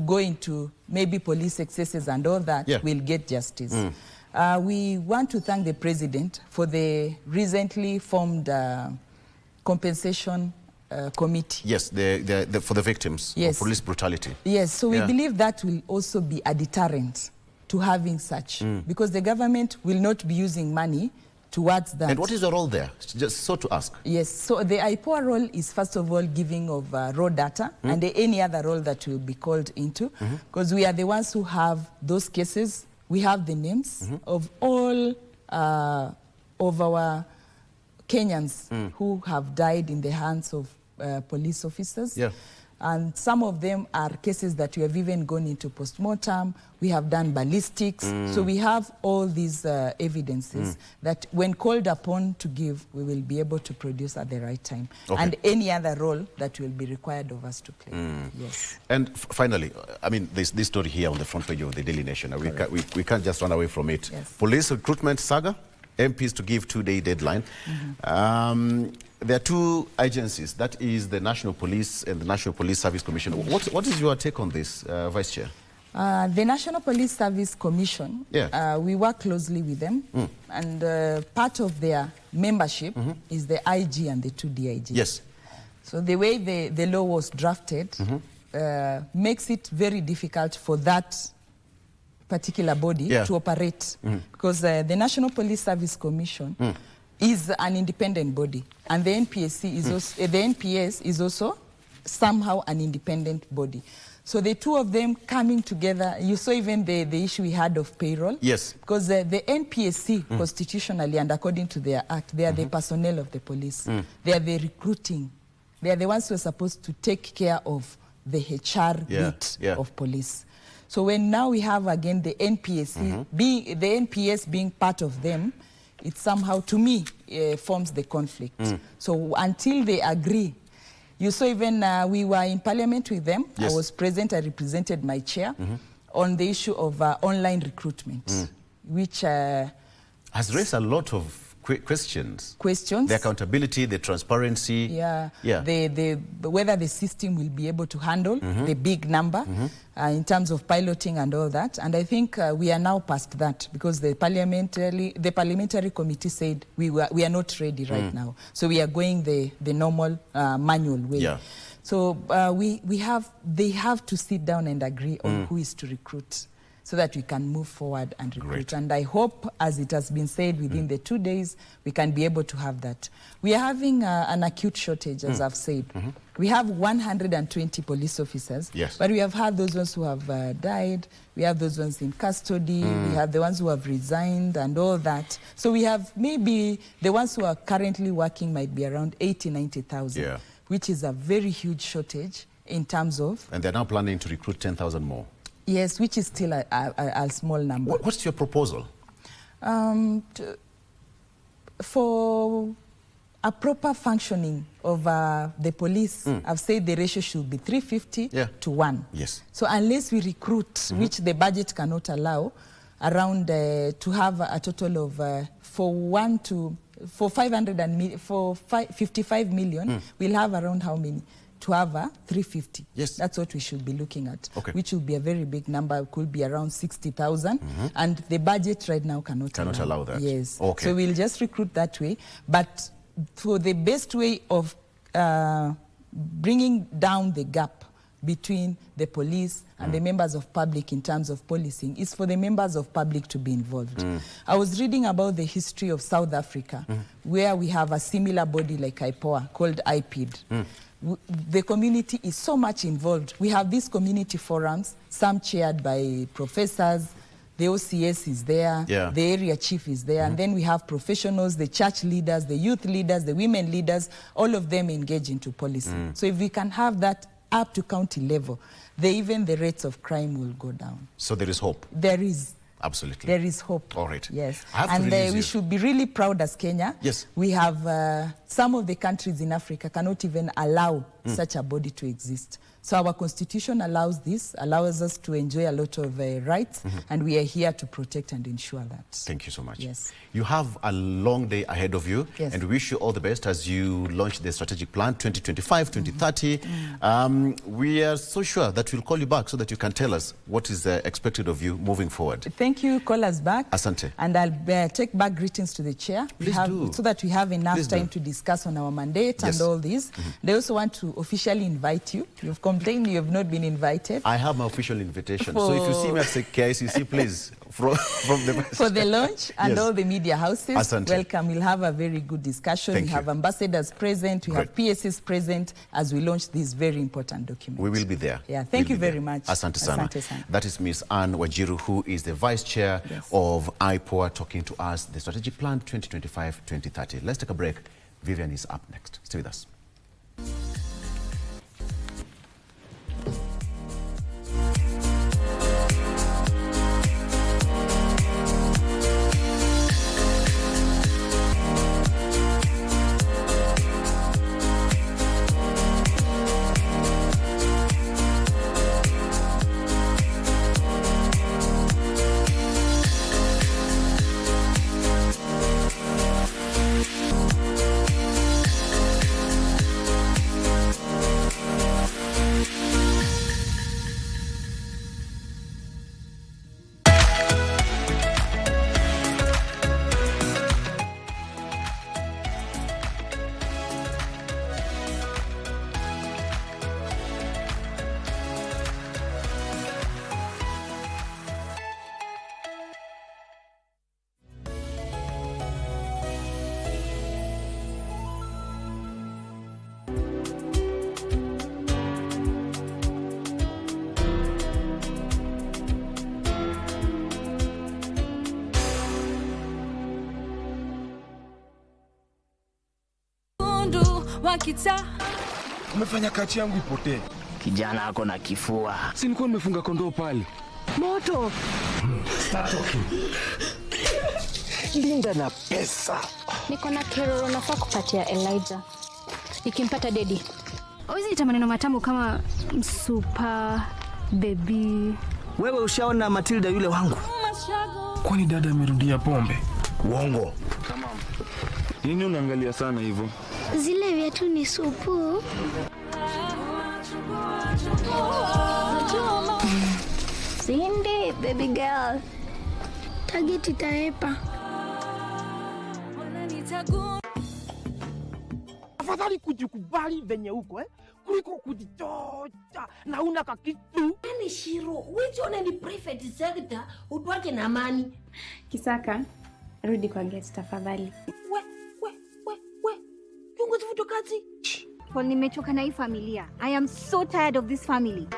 go into maybe police excesses and all that, will get justice. We want to thank the President for the recently formed compensation committee. Yes, for the victims of police brutality. Yes, so we believe that will also be a deterrent to having such, because the government will not be using money towards that. And what is the role there? Just so to ask. Yes, so the IPOA role is first of all giving of raw data and any other role that will be called into, because we are the ones who have those cases. We have the names of all of our Kenyans who have died in the hands of police officers. And some of them are cases that we have even gone into postmortem. We have done ballistics. So we have all these evidences that when called upon to give, we will be able to produce at the right time. And any other role that will be required of us to play. Yes. And finally, I mean, this story here on the front page of the Daily Nation, we can't just run away from it. Police recruitment saga, MPs to give 2-day deadline. There are two agencies, that is the National Police and the National Police Service Commission. What is your take on this, Vice Chair? The National Police Service Commission, we work closely with them, and part of their membership is the IG and the 2 DIGs. Yes. So the way the law was drafted makes it very difficult for that particular body to operate, because the National Police Service Commission is an independent body, and the NPSC is also, the NPS is also somehow an independent body. So the two of them coming together, you saw even the issue we had of payroll. Yes. Because the NPSC constitutionally and according to their act, they are the personnel of the police. They are the recruiting. They are the ones who are supposed to take care of the HR bit of police. So when now we have again the NPSC, the NPS being part of them, it somehow, to me, forms the conflict. So until they agree, you saw even we were in parliament with them. I was present, I represented my chair on the issue of online recruitment, which has raised a lot of questions. The accountability, the transparency. Whether the system will be able to handle the big number in terms of piloting and all that. And I think we are now past that, because the parliamentary committee said we are not ready right now. So we are going the normal manual way. So they have to sit down and agree on who is to recruit, so that we can move forward and recruit. And I hope, as it has been said, within the 2 days, we can be able to have that. We are having an acute shortage, as I've said. We have 120 police officers, but we have had those ones who have died. We have those ones in custody. We have the ones who have resigned and all that. So we have maybe the ones who are currently working might be around 80,000-90,000, which is a very huge shortage in terms of... And they're now planning to recruit 10,000 more. Yes, which is still a small number. What's your proposal? For a proper functioning of the police, I've said the ratio should be 350 to 1. Yes. So unless we recruit, which the budget cannot allow, around to have a total of for 55 million, we'll have around how many? To have 350. Yes. That's what we should be looking at, okay. which will be a very big number. It could be around 60,000, and the budget right now cannot allow that. Yes. Okay. So we'll just recruit that way, but for the best way of bringing down the gap between the police and the members of public in terms of policing is for the members of public to be involved. I was reading about the history of South Africa, where we have a similar body like IPOA called IPID. The community is so much involved. We have these community forums, some chaired by professors, the OCS is there, the area chief is there, and then we have professionals, the church leaders, the youth leaders, the women leaders, all of them engage into policy. So if we can have that up to county level, even the rates of crime will go down. So there is hope? There is. Absolutely. There is hope. All right. Yes. And we should be really proud as Kenya. Yes. We have some of the countries in Africa cannot even allow such a body to exist. So our constitution allows this, allows us to enjoy a lot of rights, and we are here to protect and ensure that. Thank you so much. Yes. You have a long day ahead of you, yes. and we wish you all the best as you launch the strategic plan 2025, 2030. We are so sure that we'll call you back so that you can tell us what is expected of you moving forward. Thank you. Call us back. Asante. And I'll take back greetings to the chair. Please do. So that we have enough Please time do. to discuss on our mandate Yes. and all this. They also want to officially invite you. You've complained you have not been invited. I have my official invitation. So if you see me at KICC, please, from the... For the launch and Yes. all the media houses, Asante. welcome. We'll have a very good discussion. Thank we you. have ambassadors present. We Great. have PSs present as we launch this very important document. We will be there. Yeah, thank We'll you be very there. much. Asante sana. Asante sana. That is Ms. Anne Wajiru, who is the Vice Chair of IPOA, talking to us the strategic plan 2025-2030. Let's take a break. Vivian is up next. Stay with us. Umefanya kati yangu ipotee. Kijana ako na kifua. Si nilikuwa nimefunga kondoo pale. Moto. Start talking. Linda na pesa. Niko na kero nafaa kupatia Elijah. Nikimpata dedi. Hawezi ita maneno matamu kama super baby. Wewe ushaona Matilda yule wangu? Kwani dada amerudia pombe? Uongo. Nini unaangalia sana hivyo? Zile vyetu ni supu. Cindy, baby girl. Target itaepa. Afadhali kujikubali venye uko kuliko kujichocha na una kakitu. Ani Shiro, wewe ni private sector, utwache na amani. Kisaka, rudi kwa gate tafadhali. Chungu zifuto kazi. Paul, nimechoka na hii familia. I am so tired of this family.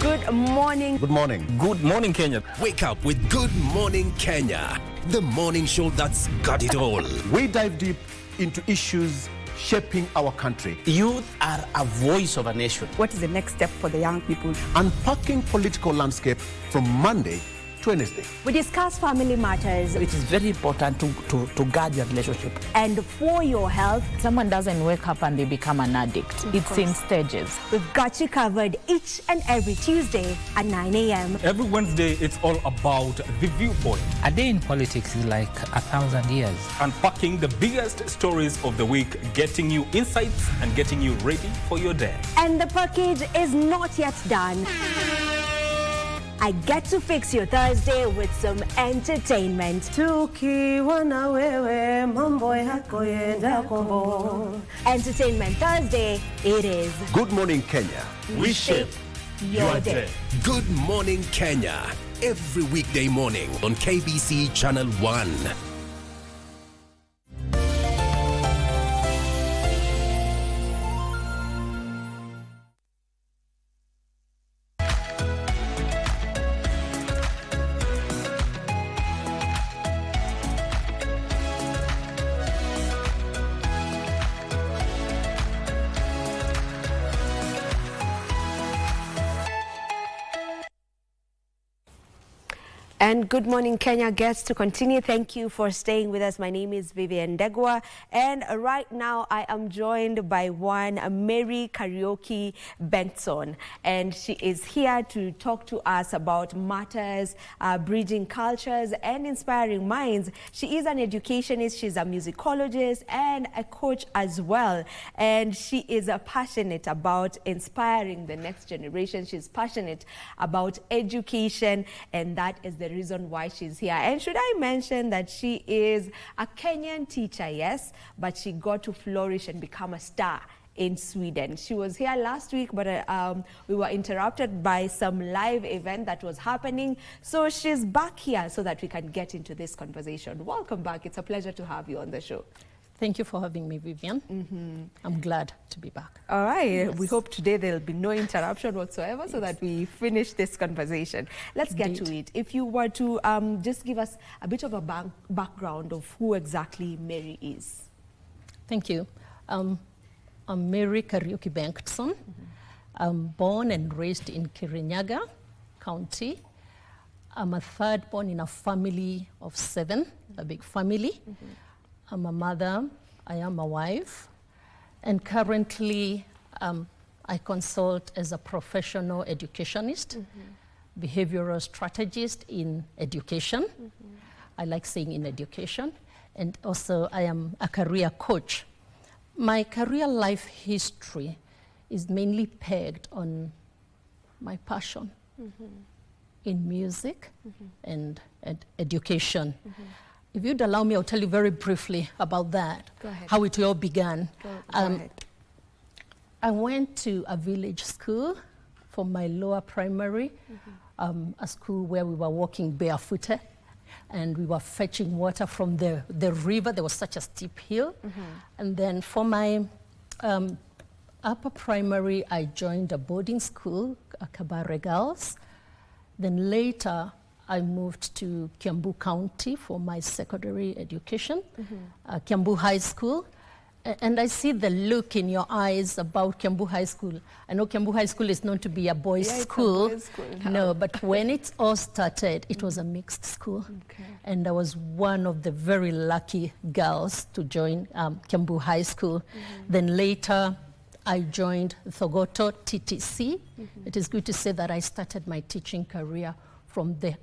Good morning. Good morning. Good morning, Kenya. Wake up with Good Morning Kenya, the morning show that's got it all. We dive deep into issues shaping our country. Youth are a voice of a nation. What is the next step for the young people? Unpacking political landscape from Monday to Wednesday. We discuss family matters. It is very important to guard your relationship. And for your health. Someone doesn't wake up and they become an addict. It's in stages. We've got you covered each and every Tuesday at 9 a.m. Every Wednesday, it's all about The Viewpoint. A day in politics is like 1,000 years. Unpacking the biggest stories of the week, getting you insights and getting you ready for your day. And the package is not yet done. I get to fix your Thursday with some entertainment. Entertainment Thursday, it is. Good morning, Kenya. We shape your day. Good morning, Kenya. Every weekday morning on KBC Channel 1. And good morning, Kenya guests. To continue, thank you for staying with us. My name is Vivian Degwa, and right now I am joined by one Mary Karaoke Benson, and she is here to talk to us about matters, bridging cultures and inspiring minds. She is an educationist, she's a musicologist and a coach as well, and she is passionate about inspiring the next generation. She's passionate about education, and that is the reason why she's here. And should I mention that she is a Kenyan teacher, yes, but she got to flourish and become a star in Sweden. She was here last week, but we were interrupted by some live event that was happening. So she's back here so that we can get into this conversation. Welcome back. It's a pleasure to have you on the show. Thank you for having me, Vivian. I'm glad to be back. All right. Yes. We hope today there'll be no interruption whatsoever so that we finish this conversation. Let's get to it. If you were to just give us a bit of a background of who exactly Mary is. Thank you. I'm Mary Karaoke Benson. I'm born and raised in Kirinyaga County. I'm a third born in a family of 7, a big family. I'm a mother, I am a wife, and currently I consult as a professional educationist, behavioral strategist in education. I like saying in education, and also I am a career coach. My career life history is mainly pegged on my passion in music and education. If you'd allow me, I'll tell you very briefly about that, how it all began. Go ahead. I went to a village school for my lower primary, a school where we were walking barefooted, and we were fetching water from the river. There was such a steep hill. And then for my upper primary, I joined a boarding school, Kabare Girls. Then later, I moved to Kiambu County for my secondary education, Kiambu High School. And I see the look in your eyes about Kiambu High School. I know Kiambu High School is known to be a boys' school. It's a boys' school. No, but when it all started, it was a mixed school. And I was one of the very lucky girls to join Kiambu High School. Then later, I joined Thogoto TTC. It is good to say that I started my teaching career from the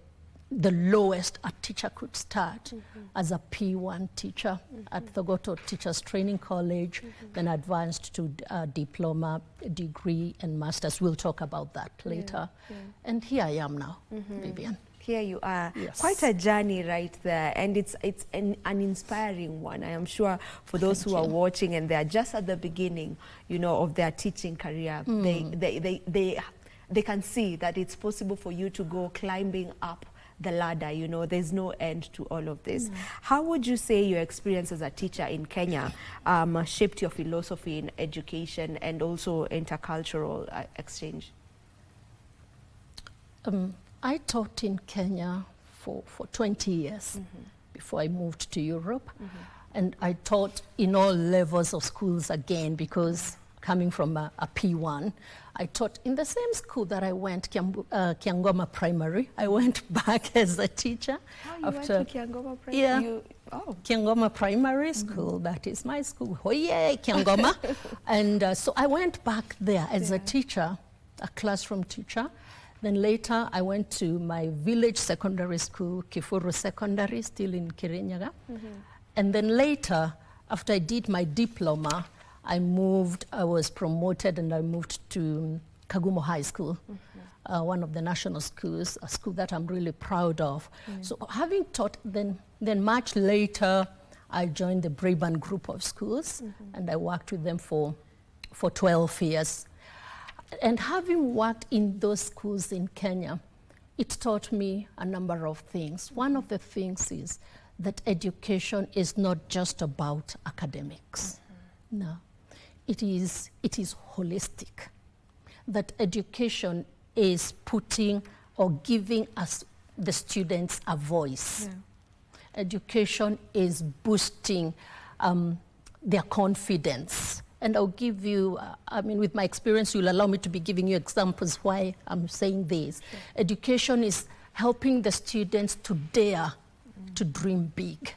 lowest a teacher could start as a P1 teacher at Thogoto Teachers Training College, then advanced to diploma, degree, and master's. We'll talk about that later. And here I am now, Vivian. Here you are. Yes. Quite a journey right there, and it's an inspiring one. I am sure for those who are watching and they're just at the beginning, you know, of their teaching career, they can see that it's possible for you to go climbing up the ladder. You know, there's no end to all of this. How would you say your experience as a teacher in Kenya shaped your philosophy in education and also intercultural exchange? I taught in Kenya for 20 years before I moved to Europe. And I taught in all levels of schools again because coming from a P1. I taught in the same school that I went, Kiangoma Primary. I went back as a teacher. Oh, you went to Kiangoma Primary? Yeah. Kiangoma Primary School, that is my school. Oh yeah, Kiangoma. And so I went back there as a teacher, a classroom teacher. Then later I went to my village secondary school, Kifuru Secondary, still in Kirinyaga. And then later, after I did my diploma, I was promoted and I moved to Kagumo High School, one of the national schools, a school that I'm really proud of. So having taught, then much later, I joined the Braeburn group of schools and I worked with them for 12 years. And having worked in those schools in Kenya, it taught me a number of things. One of the things is that education is not just about academics. No, it is holistic. That education is putting or giving us, the students, a voice. Education is boosting their confidence. And I'll give you, with my experience, you'll allow me to be giving you examples why I'm saying this. Education is helping the students to dare to dream big.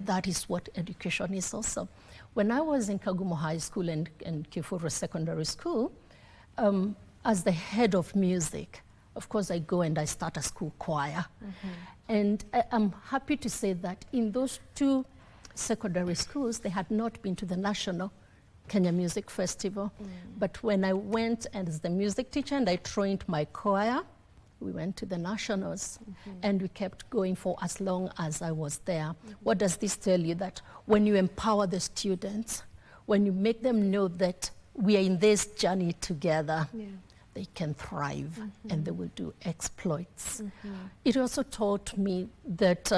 That is what education is also. When I was in Kagumo High School and Kifuru Secondary School, as the head of music, of course I go and I start a school choir. And I'm happy to say that in those two secondary schools, they had not been to the National Kenya Music Festival. But when I went as the music teacher and I trained my choir, we went to the nationals and we kept going for as long as I was there. What does this tell you? That when you empower the students, when you make them know that we are in this journey together, they can thrive and they will do exploits. It also taught me that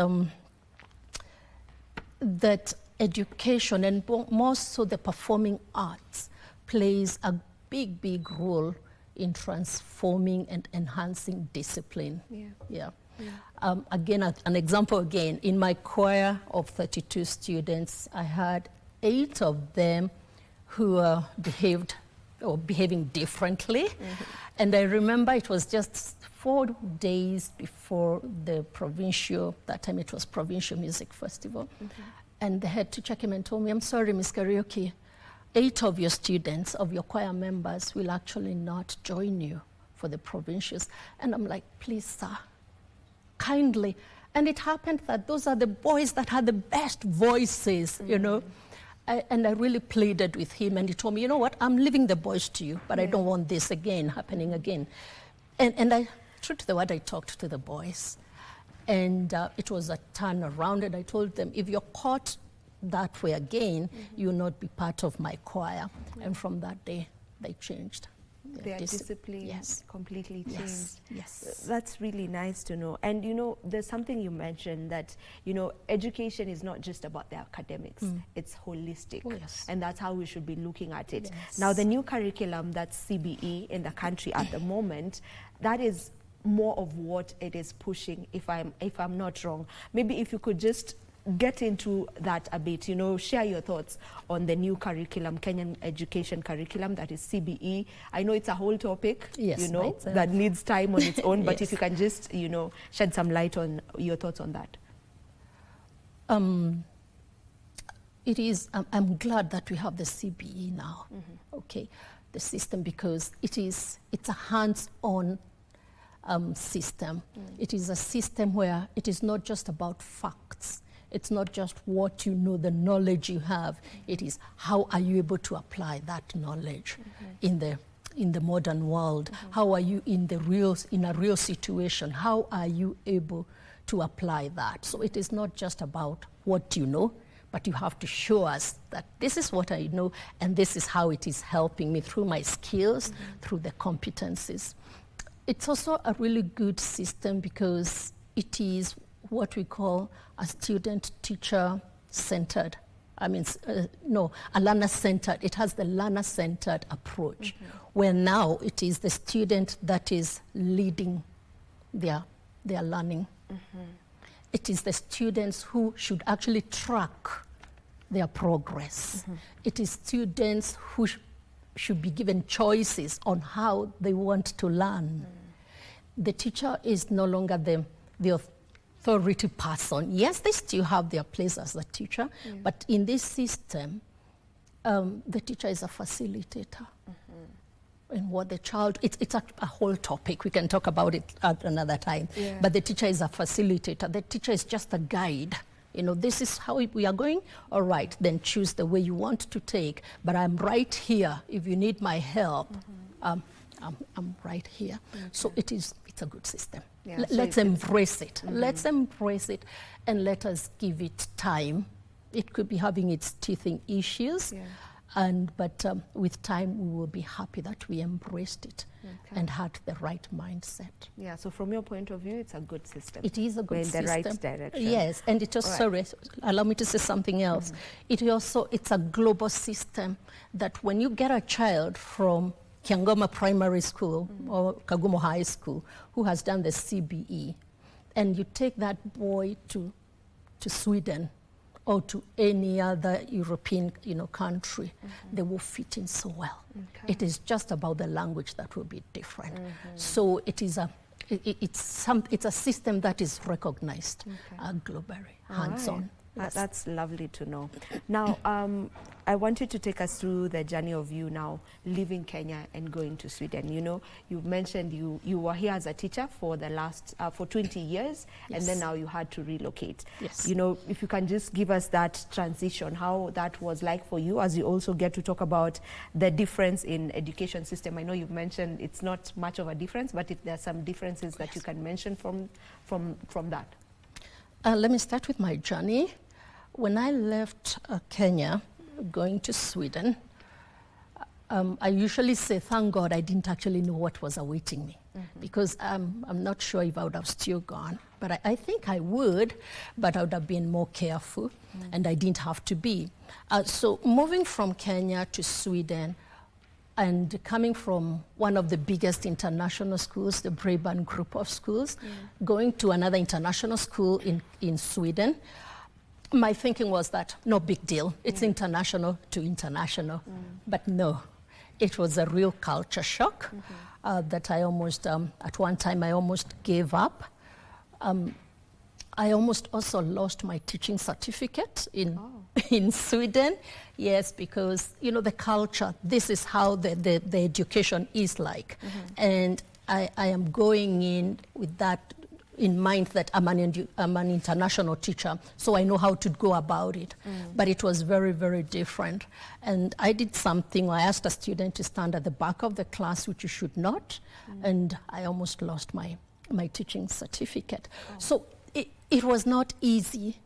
that education, and more so the performing arts, plays a big role in transforming and enhancing discipline. Again, an example again, in my choir of 32 students, I had 8 of them who behaving differently. And I remember it was just 4 days before the provincial, that time it was Provincial Music Festival. And the head teacher came and told me, I'm sorry, Miss Karaoke, 8 of your students, of your choir members, will actually not join you for the provincials. And I'm like, please, sir, kindly. And it happened that those are the boys that had the best voices, you know. And I really pleaded with him, and he told me, you know what, I'm leaving the boys to you, but I don't want this happening again. And I, true to the word, I talked to the boys. And it was a turn around, and I told them, if you're caught that way again, you will not be part of my choir. And from that day, they changed. Their discipline completely changed. Yes. That's really nice to know. And you know, there's something you mentioned that, you know, education is not just about the academics, it's holistic. And that's how we should be looking at it. Now, the new curriculum that's CBE in the country at the moment, that is more of what it is pushing, if I'm not wrong. Maybe if you could just get into that a bit, you know, share your thoughts on the new curriculum, Kenyan education curriculum, that is CBE. I know it's a whole topic, you know, that needs time on its own, but if you can just, you know, shed some light on your thoughts on that. It is, I'm glad that we have the CBE now, okay, the system, because it's a hands-on system. It is a system where it is not just about facts. It's not just what you know, the knowledge you have. It is how are you able to apply that knowledge in the modern world? How are you in a real situation? How are you able to apply that? So it is not just about what you know, but you have to show us that this is what I know and this is how it is helping me through my skills, through the competencies. It's also a really good system because it is what we call a student-teacher centered. A learner-centered. It has the learner-centered approach, where now it is the student that is leading their learning. It is the students who should actually track their progress. It is students who should be given choices on how they want to learn. The teacher is no longer the authority person. Yes, they still have their place as a teacher, but in this system, the teacher is a facilitator. And what the child, it's a whole topic. We can talk about it at another time. Yeah. But the teacher is a facilitator. The teacher is just a guide. You know, this is how we are going. All right, then choose the way you want to take. But I'm right here. If you need my help, I'm right here. So it's a good system. Yeah, so Let's embrace it. Let's embrace it, and let us give it time. It could be having its teething issues. But with time, we will be happy that we embraced it and had the right mindset. Yeah, so from your point of view, it's a good system. It is a good system. We're in the right direction. Yes, and it also, sorry, allow me to say something else. It's a global system that when you get a child from Kiangoma Primary School or Kagumo High School who has done the CBE, and you take that boy to Sweden, or to any other European, country, they will fit in so well. It is just about the language that will be different. So it's a system that is recognized globally, hands-on. Yes. That's lovely to know. Now, I want you to take us through the journey of you now leaving Kenya and going to Sweden. You know, you mentioned you were here as a teacher for the last for 20 years, and then now you had to relocate. Yes. You know, if you can just give us that transition, how that was like for you, as you also get to talk about the difference in education system. I know you've mentioned it's not much of a difference, but if there are some differences that you can mention from that. Let me start with my journey. When I left Kenya, going to Sweden, I usually say, thank God I didn't actually know what was awaiting me, because I'm not sure if I would have still gone. But I think I would, but I would have been more careful, and I didn't have to be. So moving from Kenya to Sweden, and coming from one of the biggest international schools, the Braeburn group of schools, going to another international school in Sweden, my thinking was that no big deal. It's international to international. But no, it was a real culture shock that I almost, at one time, I almost gave up. I almost also lost my teaching certificate in Sweden. Yes, because, the culture, this is how the education is like. And I am going in with that in mind, that I'm an international teacher, so I know how to go about it. But it was very, very different. And I did something, I asked a student to stand at the back of the class, which you should not, and I almost lost my teaching certificate. So it was not easy,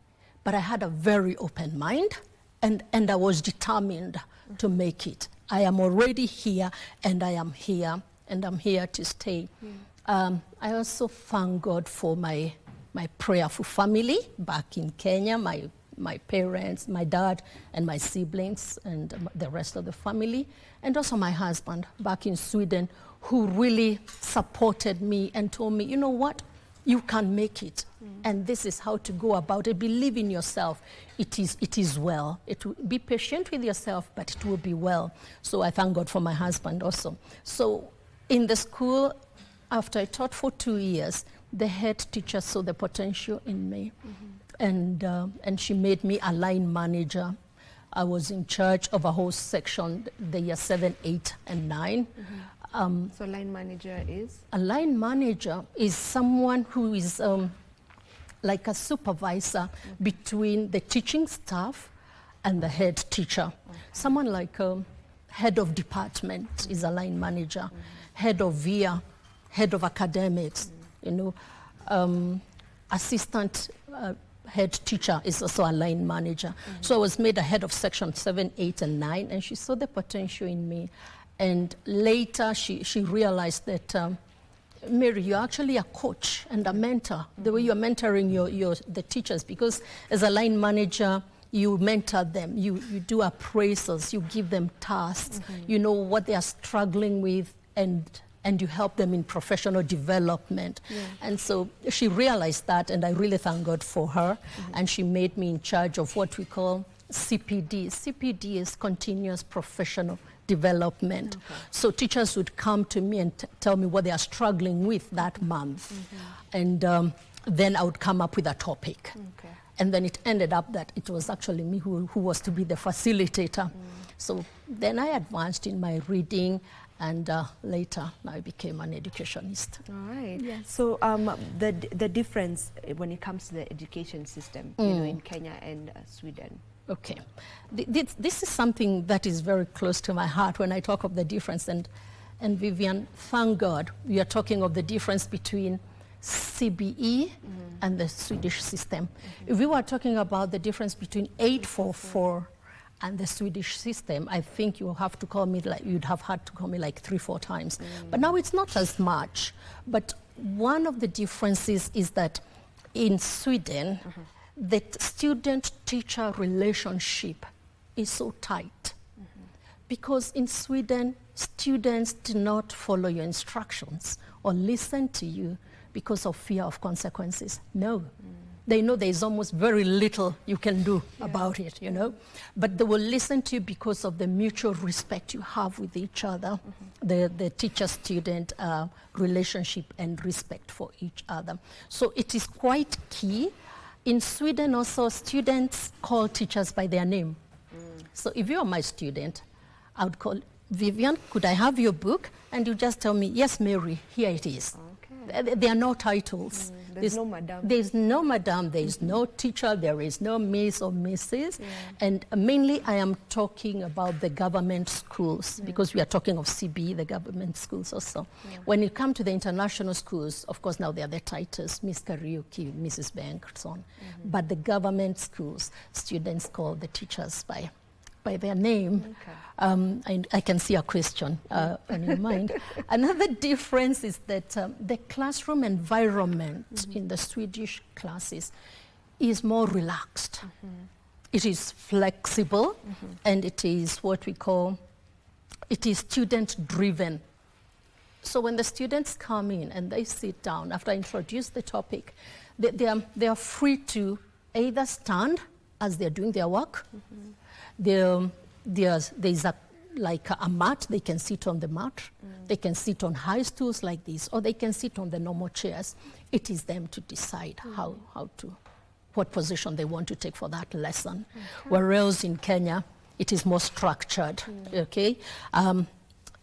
but I had a very open mind, and I was determined to make it. I am already here, and I am here, and I'm here to stay. I also thank God for my prayerful family back in Kenya, my parents, my dad, and my siblings, and the rest of the family, and also my husband back in Sweden, who really supported me and told me, you know what, you can make it, and this is how to go about it. Believe in yourself. It is well. Be patient with yourself, but it will be well. So I thank God for my husband also. So in the school, after I taught for 2 years, the head teacher saw the potential in me, and she made me a line manager. I was in charge of a whole section, the year 7, 8, and 9. So line manager is? A line manager is someone who is like a supervisor between the teaching staff and the head teacher. Someone like head of department is a line manager, head of VIA, head of academics, assistant head teacher is also a line manager. So I was made a head of section 7, 8, and 9, and she saw the potential in me. And later she realized that, Mary, you're actually a coach and a mentor, the way you're mentoring the teachers, because as a line manager, you mentor them, you do appraisals, you give them tasks, you know what they are struggling with, and you help them in professional development. And so she realized that, and I really thank God for her. And she made me in charge of what we call CPD. CPD is continuous professional development. So teachers would come to me and tell me what they are struggling with that month. And then I would come up with a topic. And then it ended up that it was actually me who was to be the facilitator. So then I advanced in my reading, and later I became an educationist. All right. Yes. So the difference when it comes to the education system, you know, in Kenya and Sweden. Okay. This is something that is very close to my heart when I talk of the difference. And Vivian, thank God we are talking of the difference between CBE and the Swedish system. If we were talking about the difference between 844 and the Swedish system, I think you have to call me you'd have had to call me like 3-4 times. But now it's not as much. But one of the differences is that in Sweden, the student-teacher relationship is so tight. Because in Sweden, students do not follow your instructions or listen to you because of fear of consequences. No. They know there's almost very little you can do about it, you know. But they will listen to you because of the mutual respect you have with each other, the teacher-student relationship and respect for each other. So it is quite key. In Sweden also, students call teachers by their name. So if you're my student, I would call, Vivian, could I have your book? And you just tell me, yes, Mary, here it is. There are no titles. There's no madam. There's no madam, there's no teacher, there is no miss or Mrs. And mainly I am talking about the government schools, because we are talking of CBE, the government schools also. When you come to the international schools, of course now they are the titles, Miss Karaoke, Mrs. Bankson. But the government schools, students call the teachers by their name. I can see a question on your mind. Another difference is that the classroom environment in the Swedish classes is more relaxed. It is flexible, and it is what we call, it is student-driven. So when the students come in and they sit down, after I introduce the topic, they are free to either stand as they're doing their work. There's like a mat, they can sit on the mat, they can sit on high stools like this, or they can sit on the normal chairs. It is them to decide what position they want to take for that lesson. Whereas in Kenya, it is more structured, okay?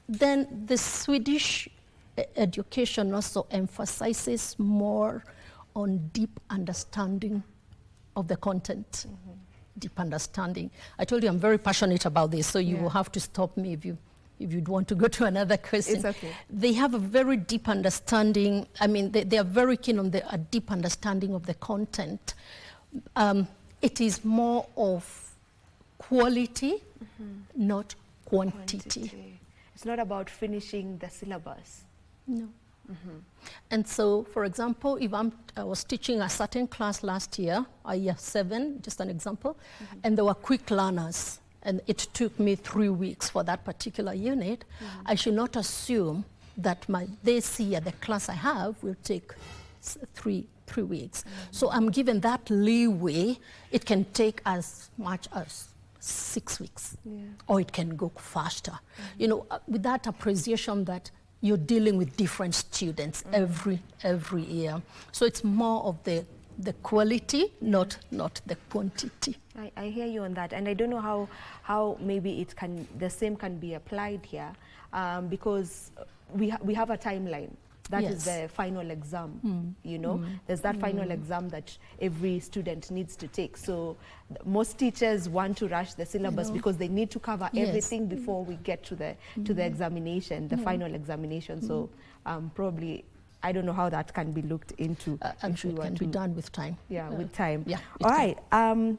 Then the Swedish education also emphasizes more on deep understanding of the content. Deep understanding. I told you I'm very passionate about this, so you will have to stop me if you'd want to go to another question. It's okay. They have a very deep understanding. I mean, they are very keen on a deep understanding of the content. It is more of quality, not quantity. It's not about finishing the syllabus. No. And so, for example, if I was teaching a certain class last year, year 7, just an example, and there were quick learners, and it took me 3 weeks for that particular unit, I should not assume that this year, the class I have, will take 3 weeks. So I'm given that leeway. It can take as much as 6 weeks, or it can go faster. You know, with that appreciation that you're dealing with different students every year. So it's more of the quality, not the quantity. I hear you on that, and I don't know how maybe the same can be applied here, because we have a timeline. That is the final exam, you know. There's that final exam that every student needs to take. So most teachers want to rush the syllabus because they need to cover everything before we get to the examination, the final examation. So probably, I don't know how that can be looked into. I'm sure it can be done with time. Yeah, with time. Yeah. All right.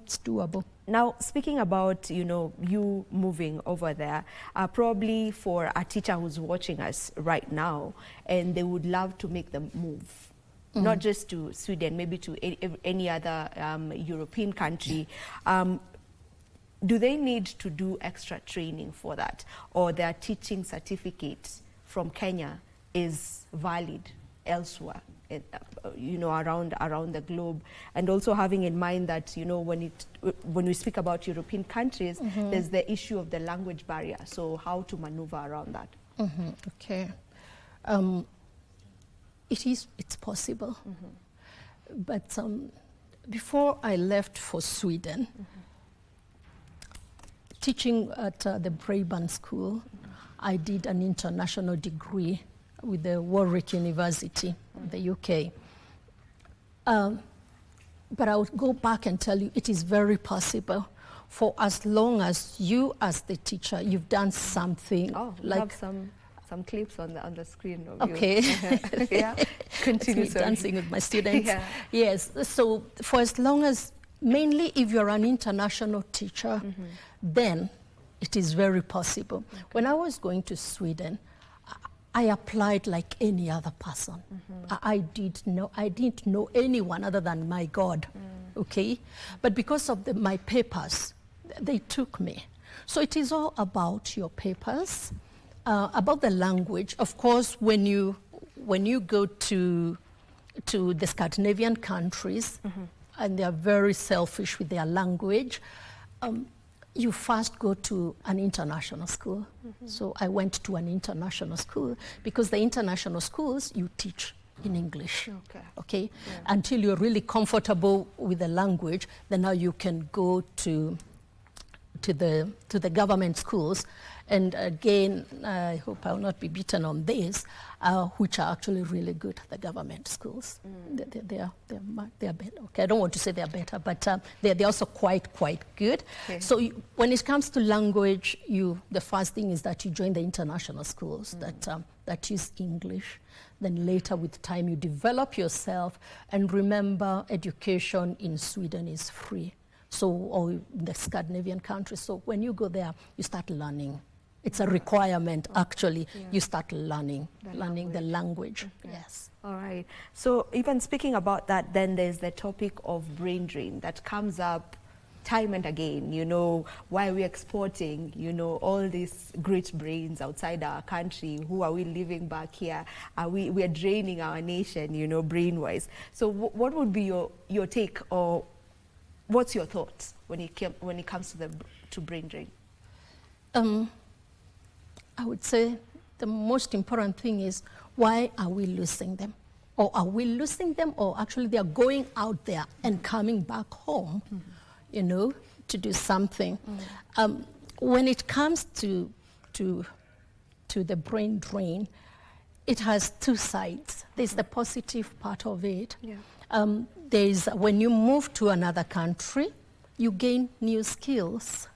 It's doable. Now, speaking about, you know, you moving over there, probably for a teacher who's watching us right now, and they would love to make the move, not just to Sweden, maybe to any other European country, do they need to do extra training for that? Or their teaching certificate from Kenya is valid elsewhere around the globe, and also having in mind that when we speak about European countries, there's the issue of the language barrier. So how to maneuver around that? Okay, it's possible, but before I left for Sweden, teaching at the Braeburn School, I did an international degree with the Warwick University, the UK. But I would go back and tell you it is very possible, for as long as you, as the teacher, you've done something. Oh, we have some clips on the screen of okay. you. Yeah, continue. It's me dancing with my students. Yeah. Yes, so for as long as, mainly if you're an international teacher, then it is very possible. Okay. When I was going to Sweden, I applied like any other person. I didn't know anyone other than my God, okay? But because of my papers, they took me. So it is all about your papers, about the language. Of course, when you go to the Scandinavian countries, and they are very selfish with their language, you first go to an international school. So I went to an international school because the international schools, you teach in English, okay? Yeah. Until you're really comfortable with the language, then now you can go to the government schools. And again, I hope I'll not be beaten on this, which are actually really good, the government schools. They are better. Okay, I don't want to say they're better, but they're also quite good. Okay. So when it comes to language, the first thing is that you join the international schools that use English. Then later, with time, you develop yourself. And remember, education in Sweden is free. So, or the Scandinavian countries. So when you go there, you start learning. It's a requirement, actually. Yeah. You start learning the language. Okay. Yes. All right. So even speaking about that, then there's the topic of brain drain that comes up time and again. Why we're exporting, all these great brains outside our country. Who are we leaving back here? We are draining our nation, brain-wise. So what would be your take, or what's your thoughts when it comes to brain drain? I would say the most important thing is, why are we losing them? Or are we losing them, or actually they are going out there and coming back home, to do something? When it comes to the brain drain, it has two sides. There's the positive part of it. Yeah. There's when you move to another country, you gain new skills,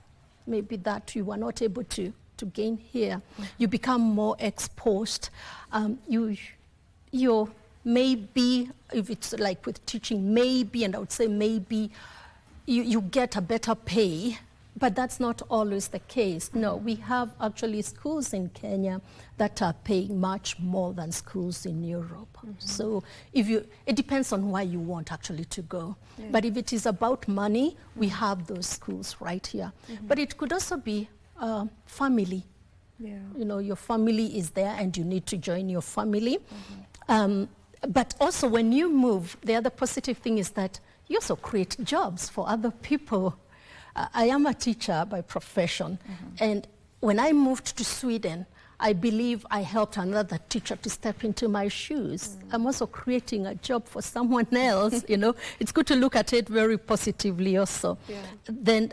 maybe that you were not able to gain here. You become more exposed. You maybe, if it's like with teaching, maybe, and I would say maybe, you get a better pay, but that's not always the case. No, we have actually schools in Kenya that are paying much more than schools in Europe. So it depends on where you want actually to go. Yeah. But if it is about money, we have those schools right here. But it could also be family. Yeah. Your family is there and you need to join your family. But also when you move, the other positive thing is that you also create jobs for other people. I am a teacher by profession, and when I moved to Sweden, I believe I helped another teacher to step into my shoes. I'm also creating a job for someone else. It's good to look at it very positively also. Yeah. Then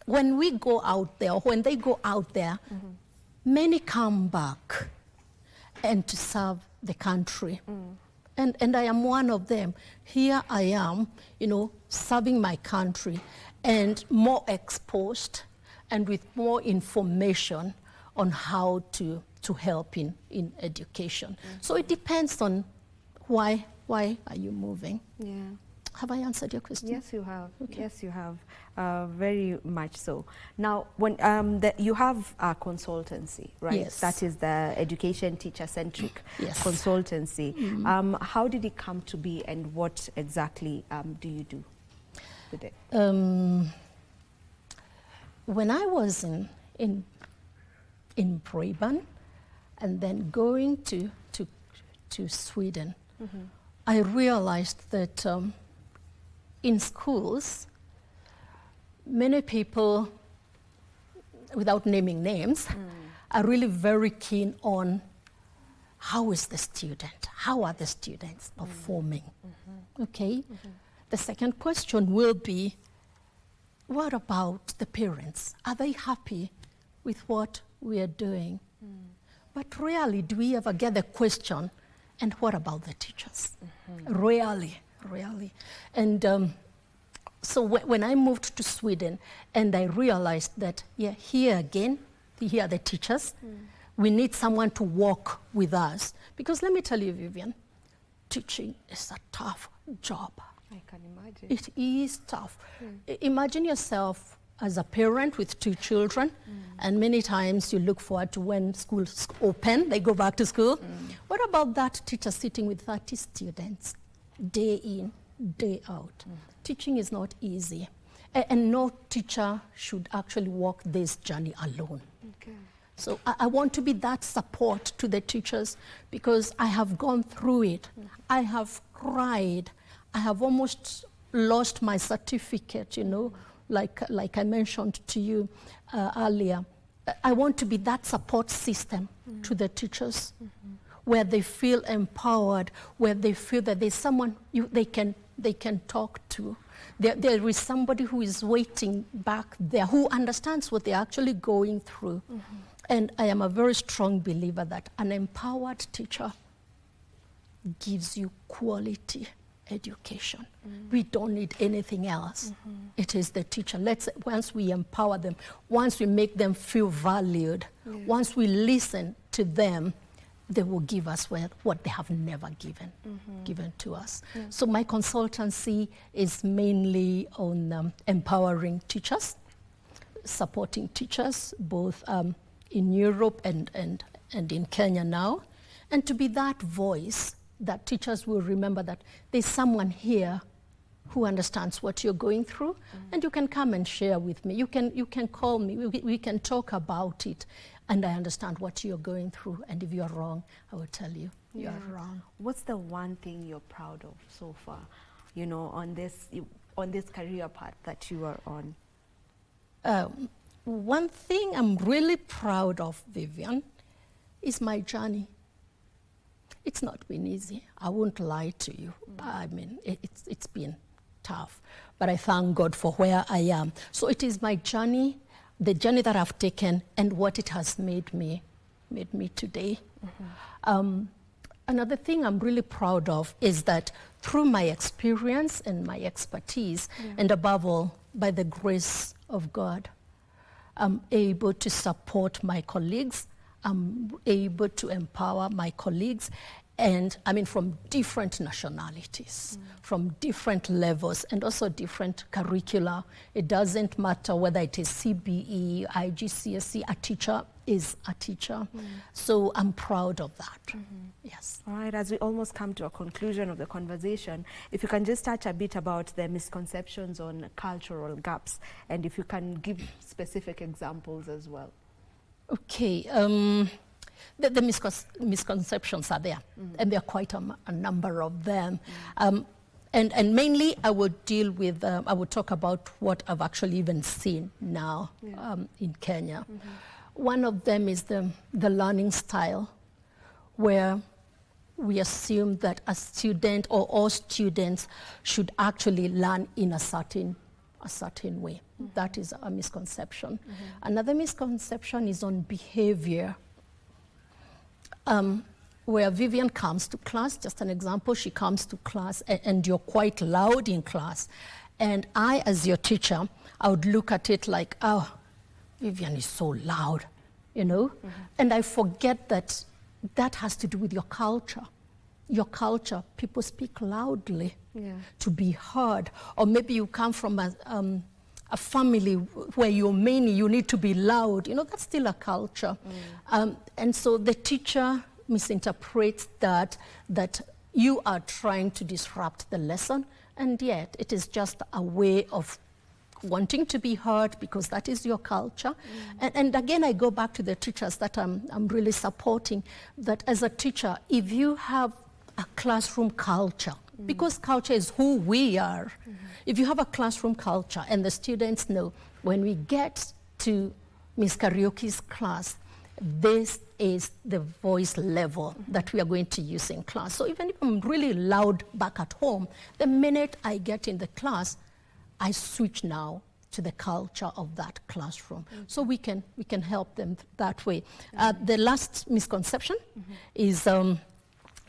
when we go out there, when they go out there, many come back and to serve the country. And I am one of them. Here I am, serving my country and more exposed and with more information on how to help in education. So it depends on why are you moving. Yeah. Have I answered your question? Yes, you have. Okay. Yes, you have. Very much so. Now, when you have a consultancy, right? Yes. That is the education teacher-centric consultancy. How did it come to be, and what exactly do you do with it? When I was in Braeburn and then going to Sweden, I realized that in schools, many people, without naming names, are really very keen on how is the student, how are the students performing, okay? The second question will be, what about the parents? Are they happy with what we are doing? But rarely do we ever get the question, and what about the teachers? Rarely. And so when I moved to Sweden and I realized that, here again, here are the teachers, we need someone to walk with us. Because let me tell you, Vivian, teaching is a tough job. I can imagine. It is tough. Imagine yourself as a parent with 2 children, and many times you look forward to when schools open, they go back to school. What about that teacher sitting with 30 students, day in, day out? Teaching is not easy, and no teacher should actually walk this journey alone. Okay. So I want to be that support to the teachers because I have gone through it. I have cried. I have almost lost my certificate, you know, like I mentioned to you earlier. I want to be that support system to the teachers where they feel empowered, where they feel that there's someone they can talk to. There is somebody who is waiting back there, who understands what they're actually going through. And I am a very strong believer that an empowered teacher gives you quality education. We don't need anything else. It is the teacher. Once we empower them, once we make them feel valued, once we listen to them, they will give us what they have never given to us. So my consultancy is mainly on empowering teachers, supporting teachers, both in Europe and in Kenya now, and to be that voice that teachers will remember that there's someone here who understands what you're going through, and you can come and share with me. You can call me. We can talk about it, and I understand what you're going through. And if you're wrong, I will tell you you're wrong. What's the one thing you're proud of so far, you know, on this career path that you are on? One thing I'm really proud of, Vivian, is my journey. It's not been easy. I won't lie to you. I mean, it's been tough, but I thank God for where I am. So it is my journey, the journey that I've taken, and what it has made me today. Another thing I'm really proud of is that through my experience and my expertise, and above all, by the grace of God, I'm able to support my colleagues. I'm able to empower my colleagues, and I mean from different nationalities, from different levels, and also different curricula. It doesn't matter whether it is CBE, IGCSE, a teacher is a teacher. So I'm proud of that, yes. All right, as we almost come to a conclusion of the conversation, if you can just touch a bit about the misconceptions on cultural gaps, and if you can give specific examples as well. Okay, the misconceptions are there, and there are quite a number of them. And mainly I will deal with, I will talk about what I've actually even seen now in Kenya. One of them is the learning style, where we assume that a student or all students should actually learn in a certain way. That is a misconception. Another misconception is on behavior, where Vivian comes to class, just an example, she comes to class and you're quite loud in class. And I, as your teacher, I would look at it like, oh, Vivian is so loud, you know? And I forget that that has to do with your culture. Your culture, people speak loudly to be heard. Or maybe you come from a family where you need to be loud. You know, that's still a culture. And so the teacher misinterprets that you are trying to disrupt the lesson, and yet it is just a way of wanting to be heard because that is your culture. And again, I go back to the teachers that I'm really supporting, that as a teacher, if you have a classroom culture, because culture is who we are. If you have a classroom culture and the students know when we get to Miss Karaoke's class, this is the voice level that we are going to use in class. So even if I'm really loud back at home, the minute I get in the class, I switch now to the culture of that classroom. So we can help them that way. The last misconception is the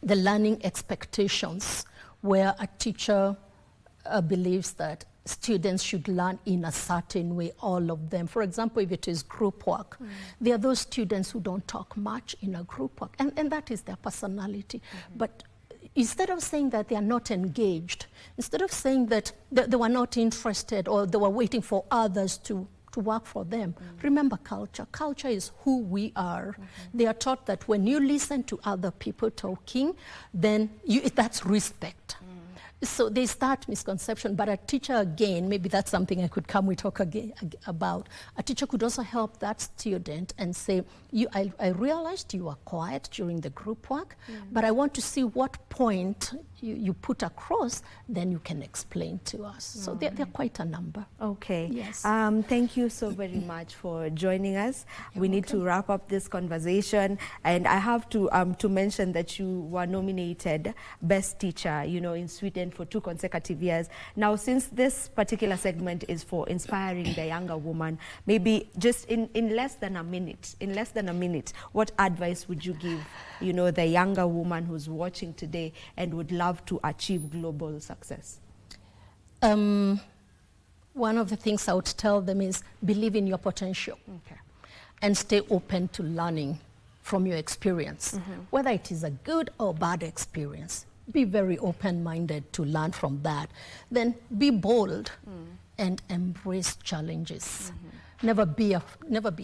learning expectations, where a teacher believes that students should learn in a certain way, all of them. For example, if it is group work, there are those students who don't talk much in a group work, and that is their personality. But instead of saying that they are not engaged, instead of saying that they were not interested or they were waiting for others to work for them, remember culture. Culture is who we are. They are taught that when you listen to other people talking, then that's respect. So there's that misconception, but a teacher, again, maybe that's something I could come we talk again about. A teacher could also help that student and say, I realized you were quiet during the group work, but I want to see what point you put across, then you can explain to us. So there are quite a number. Okay. Yes. Thank you so very much for joining us. We need to wrap up this conversation, and I have to mention that you were nominated Best Teacher, in Sweden for 2 consecutive years. Now, since this particular segment is for inspiring the younger woman, maybe just in less than a minute, what advice would you give, the younger woman who's watching today and would love to achieve global success? One of the things I would tell them is believe in your potential and stay open to learning from your experience, whether it is a good or bad experience. Be very open-minded to learn from that. Then be bold and embrace challenges. Never be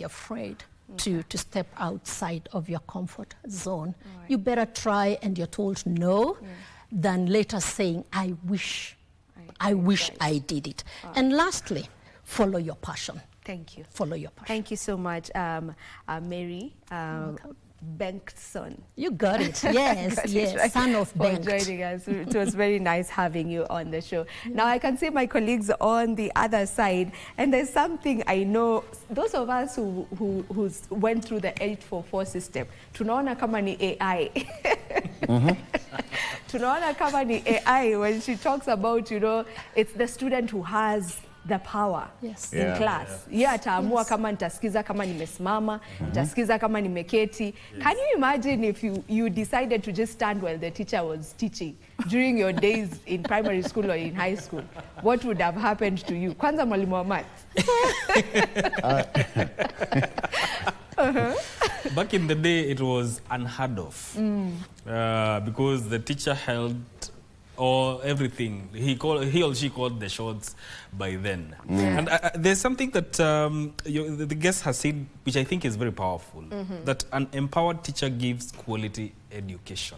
afraid to step outside of your comfort zone. You better try and you're told no than later saying, I wish I did it. And lastly, follow your passion. Thank you. Follow your passion. Thank you so much, Mary Benkson. You got it. Yes, yes. Right. Son of For Benk. joining us. It was very nice having you on the show. Now I can see my colleagues on the other side, and there's something I know. Those of us who went through the 844 system, tunaona kama ni AI. Tunaona kama ni AI when she talks about, it's the student who has the power in class. Ataamua kama nitasikiza kama nimesimama, nitasikiza kama nimeketi. Can you imagine if you decided to just stand while the teacher was teaching during your days in primary school or in high school? What would have happened to you? Kwanza mwalimu wa maths. Back in the day, it was unheard of because the teacher held everything. He or she called the shots by then. And there's something that the guest has said, which I think is very powerful, that an empowered teacher gives quality education.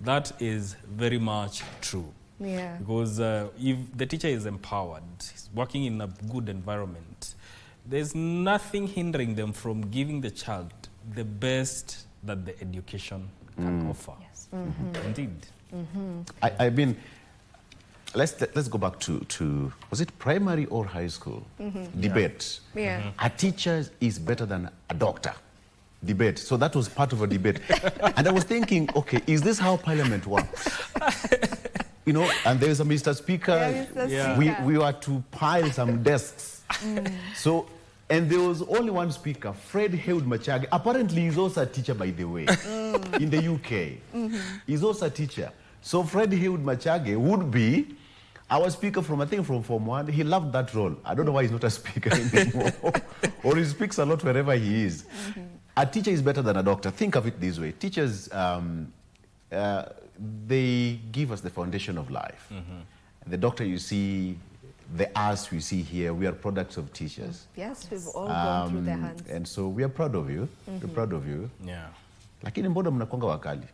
That is very much true. Yeah. Because if the teacher is empowered, working in a good environment, there's nothing hindering them from giving the child the best that the education can offer. Yes. Indeed. I mean, let's go back to was it primary or high school debate? Yeah. A teacher is better than a doctor. Debate. So that was part of a debate, and I was thinking, okay, is this how Parliament works? And there's a Mr. Speaker. We were to pile some desks. So. And there was only one speaker, Fred Hewd Machage. Apparently, he's also a teacher, by the way, in the UK. He's also a teacher. So Fred Hewd Machage would be our speaker from Form 1. He loved that role. I don't know why he's not a speaker anymore. Or he speaks a lot wherever he is. A teacher is better than a doctor. Think of it this way. Teachers, they give us the foundation of life. The doctor you see, the us we see here, we are products of teachers. Yes, we've all gone through their hands. And so we are proud of you. We're proud of you. Yeah. Lakini mbona mnakuanga wakali?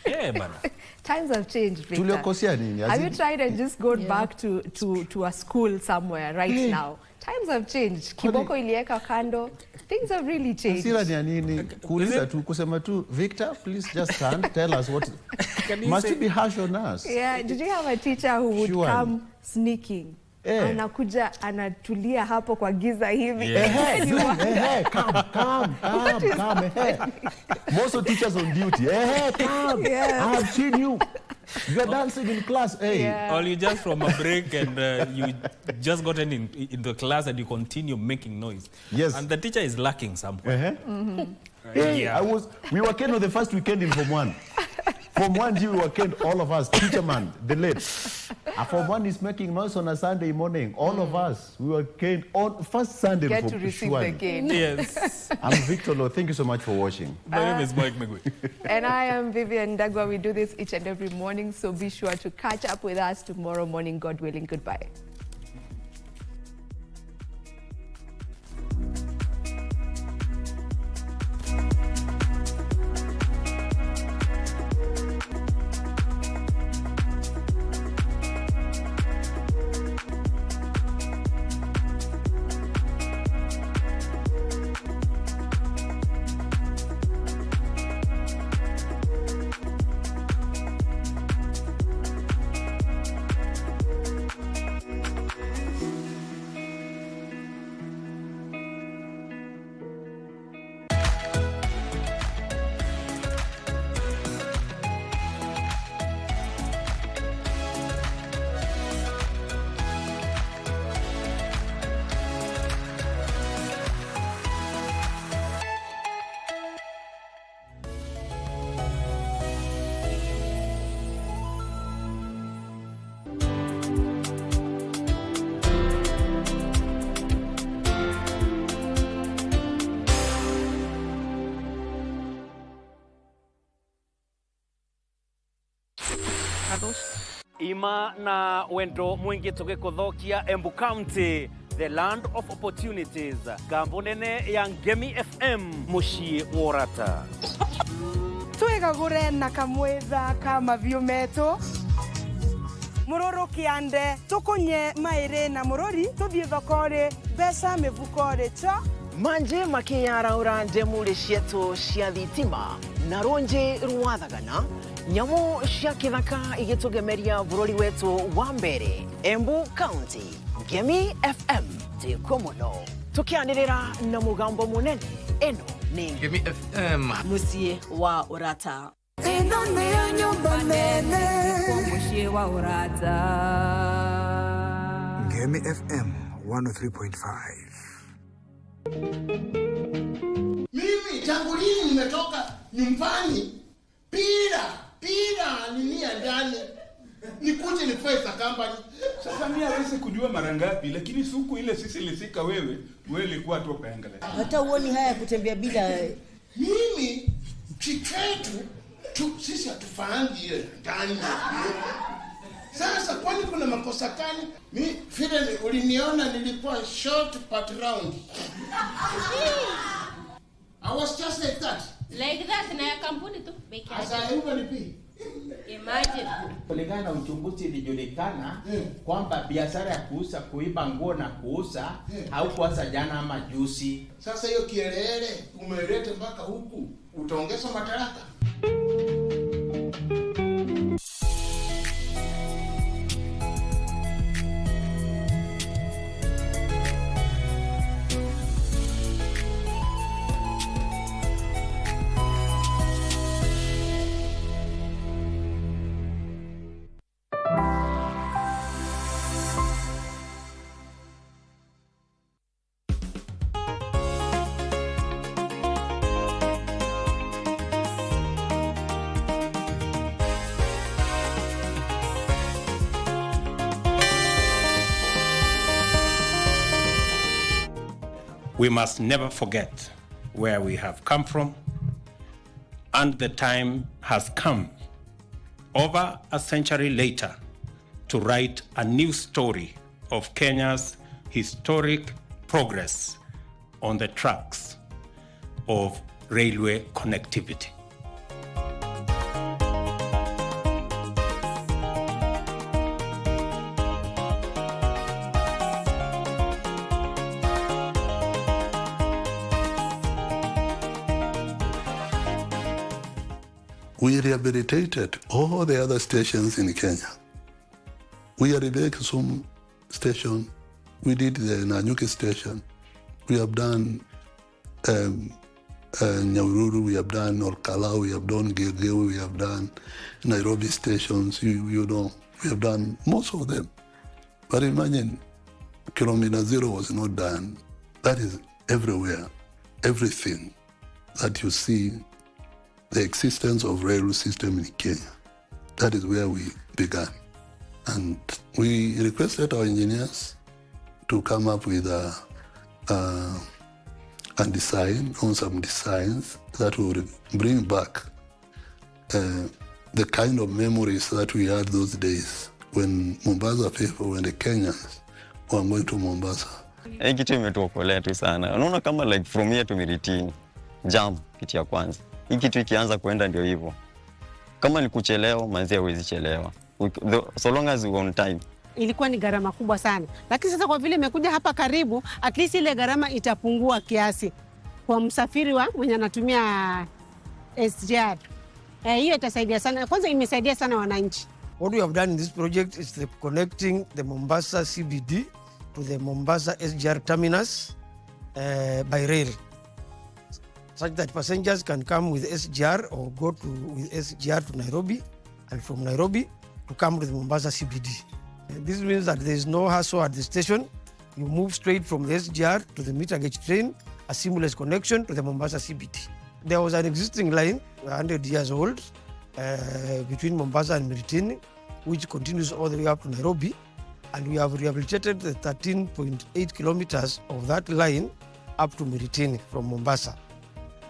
Yeah, bana. Times have changed, Victor. Tuliokosea nini? Have you tried and just gone back to a school somewhere right now? Times have changed. Kiboko ilieka kando. Things have really changed. Hasira ni ya nini? Kuuliza tu, kusema tu, Victor, please just stand, tell us what. Must you be harsh on us? Yeah, did you have a teacher who would come sneaking? Anakuja anatulia hapo kwa giza hivi. Come. Most of teachers on duty. Come. Yeah. I have seen you. You are dancing in class. Or you just from a break and you just gotten in the class and you continue making noise. Yes. And the teacher is lacking somewhere. We were killed on the first weekend in Form 1. Form 1G, we were killed, all of us, teacher man, the late. Form 1 is making noise on a Sunday morning. All of us, we were killed on first Sunday. Get to receive the cane. Yes. I'm Victor Lo. Thank you so much for watching. My name is Mike Megwe. And I am Vivian Dagwa. We do this each and every morning, so be sure to catch up with us tomorrow morning, God willing. Goodbye. Ima na wendo mwingi tugikuthokia Embu County, the land of opportunities. Kambunene ya Ngemi FM mushie worata. Twegagure na kamweza kama vyumeto. Muroro kiande tukunye maire na murori tuthie thokore besa mevukore cha manje makiyara uranje muri cietu cia thitima na ronje rwathagana nyamu cia kithaka igitugemeria bururi wetu wa mbere Embu County. Ngemi FM tikomono tukianirira na mugambo munene eno ni Ngemi FM musie wa urata. Eno ni nyumba nene musie wa urata. Ngemi FM 103.5. Mimi tangu lini nimetoka nyumbani pira nini ya ndani nikuje nifae za company. Sasa mimi hawezi kujua mara ngapi, lakini siku ile sisi ilisika wewe ilikuwa tu pengele. Hata uoni haya kutembea bila mimi kiketu sisi hatufahangi ile ndani. Sasa kwani kuna makosa gani? Mimi vile uliniona nilikuwa short but round. I was just like that. Like that na ya kampuni tu. Asa hiyo ni pi. Imagine. Kulingana na uchunguzi ilijulikana kwamba biashara ya kuiba nguo na kuuza haukuanza jana ama juzi. Sasa hiyo kielele umeleta mpaka huku utaongeza madaraka. We must never forget where we have come from, and the time has come, over a century later, to write a new story of Kenya's historic progress on the tracks of railway connectivity. We rehabilitated all the other stations in Kenya. We are the Kisumu station. We did the Nanyuki station. We have done Nyahururu, we have done Olkalau, we have done Gilgil, we have done Nairobi stations, you know, we have done most of them. But imagine, Kilometer Zero was not done. That is everywhere, everything that you see, the existence of railway system in Kenya. That is where we began. And we requested our engineers to come up with a design, on some designs that would bring back the kind of memories that we had those days when Mombasa people, when the Kenyans were going to Mombasa. Hii kitu imetuokolea tu sana. Unaona kama like from here to Miritini, jam kitu ya kwanza. Hii kitu ikianza kuenda ndio hivyo. Kama ni kuchelewa, manzi hawezi chelewa. So long as we on time. Ilikuwa ni gharama kubwa sana. Lakini sasa kwa vile imekuja hapa karibu, at least ile gharama itapungua kiasi kwa msafiri wa mwenye anatumia SGR. Hiyo itasaidia sana. Kwanza imesaidia sana wananchi. What we have done in this project is connecting the Mombasa CBD to the Mombasa SGR terminus by rail, such that passengers can come with SGR or go with SGR to Nairobi, and from Nairobi to come to the Mombasa CBD. This means that there is no hassle at the station. You move straight from the SGR to the meter gauge train, a seamless connection to the Mombasa CBD. There was an existing line, 100 years old, between Mombasa and Miritini, which continues all the way up to Nairobi. And we have rehabilitated the 13.8 kilometers of that line up to Miritini from Mombasa.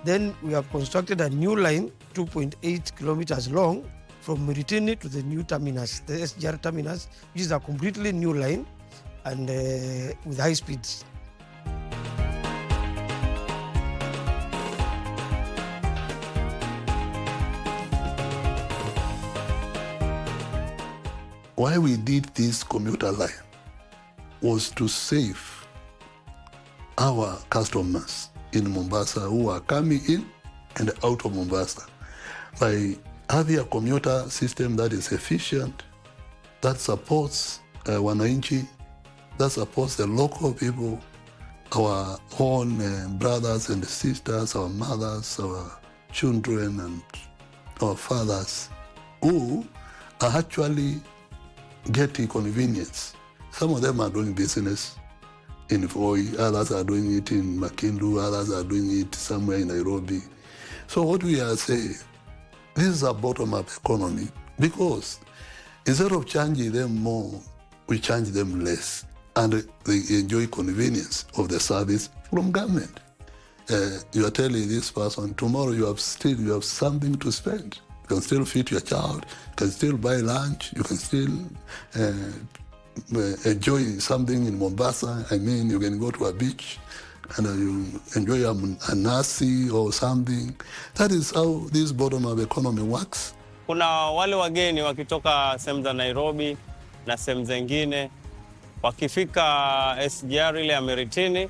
Then we have constructed a new line, 2.8 kilometers long, from Miritini to the new terminus, the SGR terminus, which is a completely new line and with high speeds. Why we did this commuter line was to save our customers in Mombasa who are coming in and out of Mombasa by having a commuter system that is efficient, that supports wananchi, that supports the local people, our own brothers and sisters, our mothers, our children and our fathers, who are actually getting convenience. Some of them are doing business in Voi, others are doing it in Makindu, others are doing it somewhere in Nairobi. So what we are saying, this is a bottom-up economy, because instead of charging them more, we charge them less, and they enjoy convenience of the service from government. You are telling this person, tomorrow you have something to spend. You can still feed your child, you can still buy lunch, you can still enjoy something in Mombasa. I mean, you can go to a beach and you enjoy a nasi or something. That is how this bottom-up economy works. Kuna wale wageni wakitoka sehemu za Nairobi na sehemu zingine, wakifika SGR ile ya Miritini,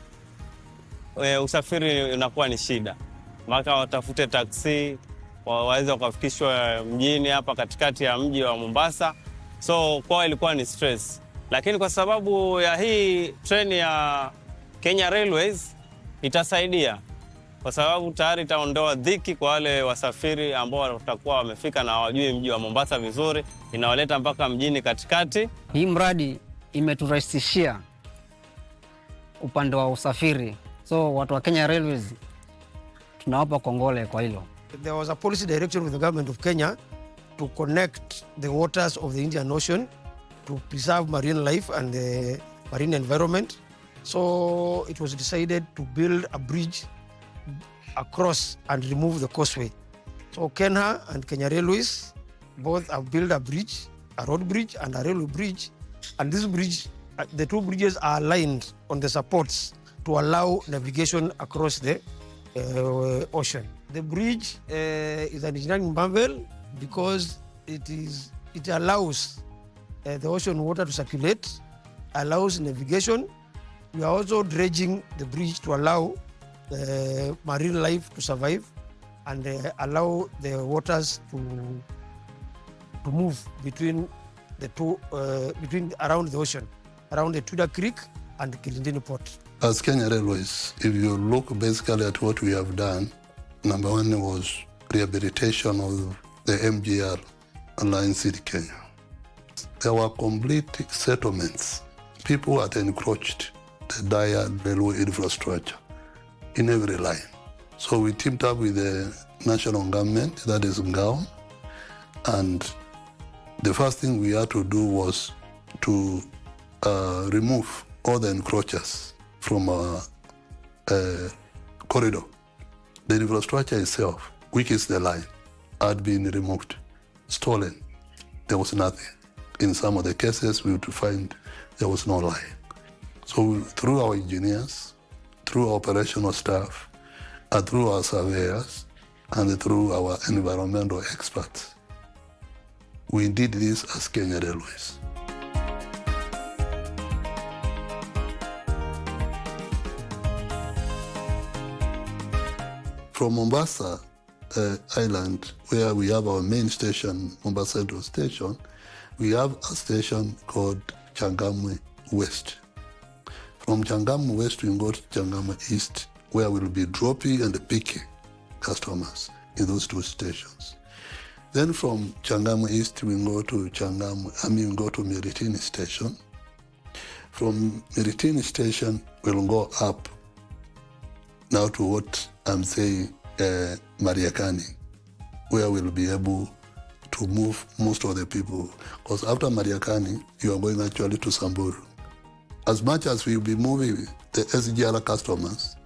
usafiri unakuwa ni shida. Maka watafute taksi, waweze wakafikishwa mjini hapa katikati ya mji wa Mombasa. So kwa ilikuwa ni stress. Lakini kwa sababu ya hii treni ya Kenya Railways itasaidia, kwa sababu tayari itaondoa dhiki kwa wale wasafiri ambao watakuwa wamefika na hawajui mji wa Mombasa vizuri, inawaleta mpaka mjini katikati. Hii mradi imeturahisishia upande wa usafiri. So watu wa Kenya Railways tunawapa kongole kwa hilo. There was a policy direction with the government of Kenya to connect the waters of the Indian Ocean to preserve marine life and the marine environment. So it was decided to build a bridge across and remove the causeway. So Kenya and Kenya Railways both have built a bridge, a road bridge and a railway bridge. And this bridge, the two bridges are aligned on the supports to allow navigation across the ocean. The bridge is an engineering marvel because it allows the ocean water to circulate, allows navigation. We are also dredging the bridge to allow marine life to survive and allow the waters to move between the two, around the ocean, around the Tudor Creek and Kilindini Port. As Kenya Railways, if you look basically at what we have done, number one was rehabilitation of the MGR line City Kenya. There were complete settlements. People had encroached the dire railway infrastructure in every line. So we teamed up with the national government, that is Ngao, and the first thing we had to do was to remove all the encroachers from our corridor. The infrastructure itself, which is the line, had been removed, stolen. There was nothing. In some of the cases, we would find there was no line. So through our engineers, through our operational staff, and through our surveyors, and through our environmental experts, we did this as Kenya Railways. From Mombasa Island, where we have our main station, Mombasa Central Station, we have a station called Changamwe West. From Changamwe West, we go to Changamwe East, where we'll be dropping and picking customers in those two stations. Then from Changamwe East, we go to Miritini Station. From Miritini Station, we'll go up now to what I'm saying, Mariakani, where we'll be able to move most of the people. Because after Mariakani, you are going actually to Samburu. As much as we'll be moving the SGR customers,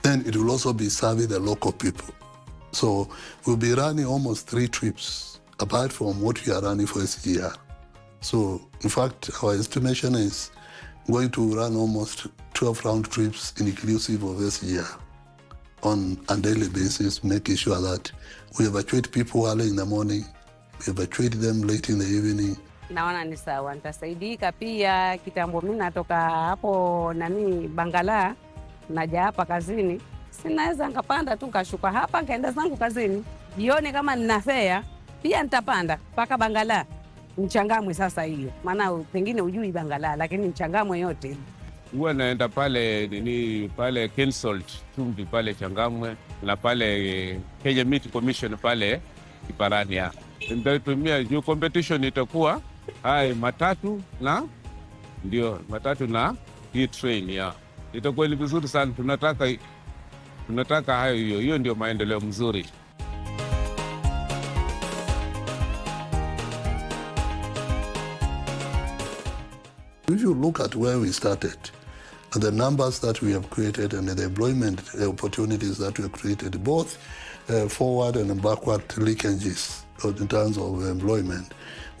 then it will also be serving the local people. So we'll be running almost 3 trips, apart from what we are running for SGR. So in fact, our estimation is going to run almost 12 round trips inclusive of SGR on a daily basis, making sure that we evacuate people early in the morning, we evacuate them late in the evening. Naona ni sawa, nitasaidika pia. Kitambo mimi natoka hapo Bangala, naja hapa kazini, sinaweza nikapanda tu kashuka hapa kaenda zangu kazini. Jioni kama nina fare pia nitapanda mpaka Bangala. Mchangamwe sasa hiyo, maana pengine ujui Bangala, lakini Mchangamwe yote. Huwa naenda pale Kensalt Chumbi pale Changamwe na pale Kenya Meat Commission pale Kiparani. Nitatumia juu competition itakuwa matatu na hii train ya. Itakuwa ni vizuri sana, tunataka hayo, hiyo ndio maendeleo mzuri. If you look at where we started, and the numbers that we have created and the employment opportunities that we have created, both forward and backward linkages in terms of employment,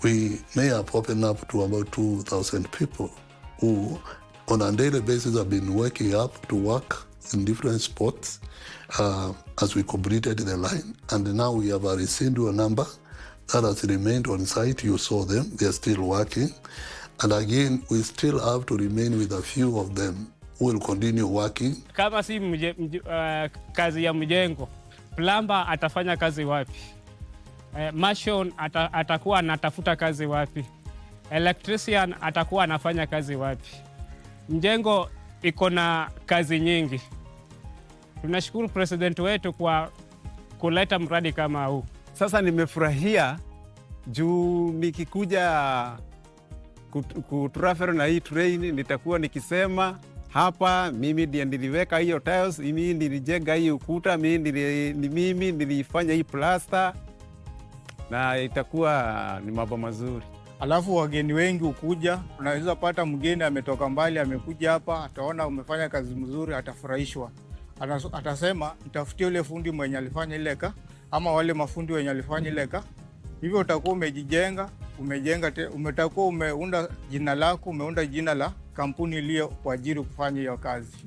we may have opened up to about 2,000 people who on a daily basis have been waking up to work in different spots as we completed the line. And now we have a residual number that has remained on site. You saw them, they are still working. And again, we still have to remain with a few of them who will continue working. Kama si kazi ya mjengo, plumber atafanya kazi wapi? Mason atakuwa anatafuta kazi wapi? Electrician atakuwa anafanya kazi wapi? Mjengo iko na kazi nyingi. Tunashukuru president wetu kwa kuleta mradi kama huu. Sasa nimefurahia juu nikikuja kutravel na hii train nitakuwa nikisema hapa mimi ndiye niliweka hiyo tiles, mimi nilijenga hii ukuta, mimi nilifanya hii plaster, na itakuwa ni mambo mazuri. Alafu wageni wengi ukuja, unaweza pata mgeni ametoka mbali amekuja hapa, ataona umefanya kazi mzuri, atafurahishwa. Atasema nitafutie yule fundi mwenye alifanya ile ama wale mafundi wenye alifanya ile Hivyo utakuwa umejijenga, umetakuwa umeunda jina lako, umeunda jina la kampuni iliyo kuajiri kufanya hiyo kazi.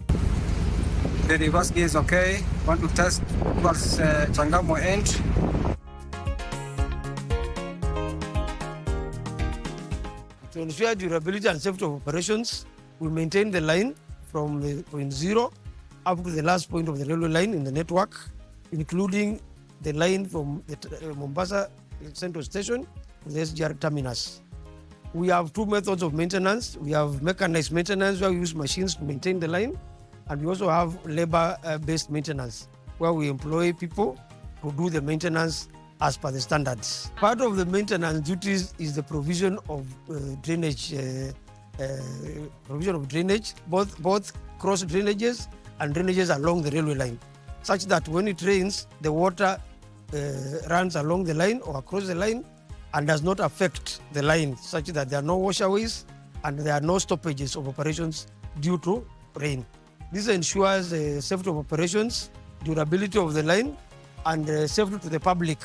The reverse gear is okay. Want to test towards Changamwe end. To ensure durability and safety of operations, we maintain the line from the point 0 up to the last point of the railway line in the network, including the line from the Mombasa Central Station to the SGR terminus. We have two methods of maintenance. We have mechanized maintenance, where we use machines to maintain the line, and we also have labor-based maintenance, where we employ people to do the maintenance as per the standards. Part of the maintenance duties is the provision of drainage, both cross drainages and drainages along the railway line, such that when it rains, the water runs along the line or across the line and does not affect the line, such that there are no washaways and there are no stoppages of operations due to rain. This ensures safety of operations, durability of the line, and safety to the public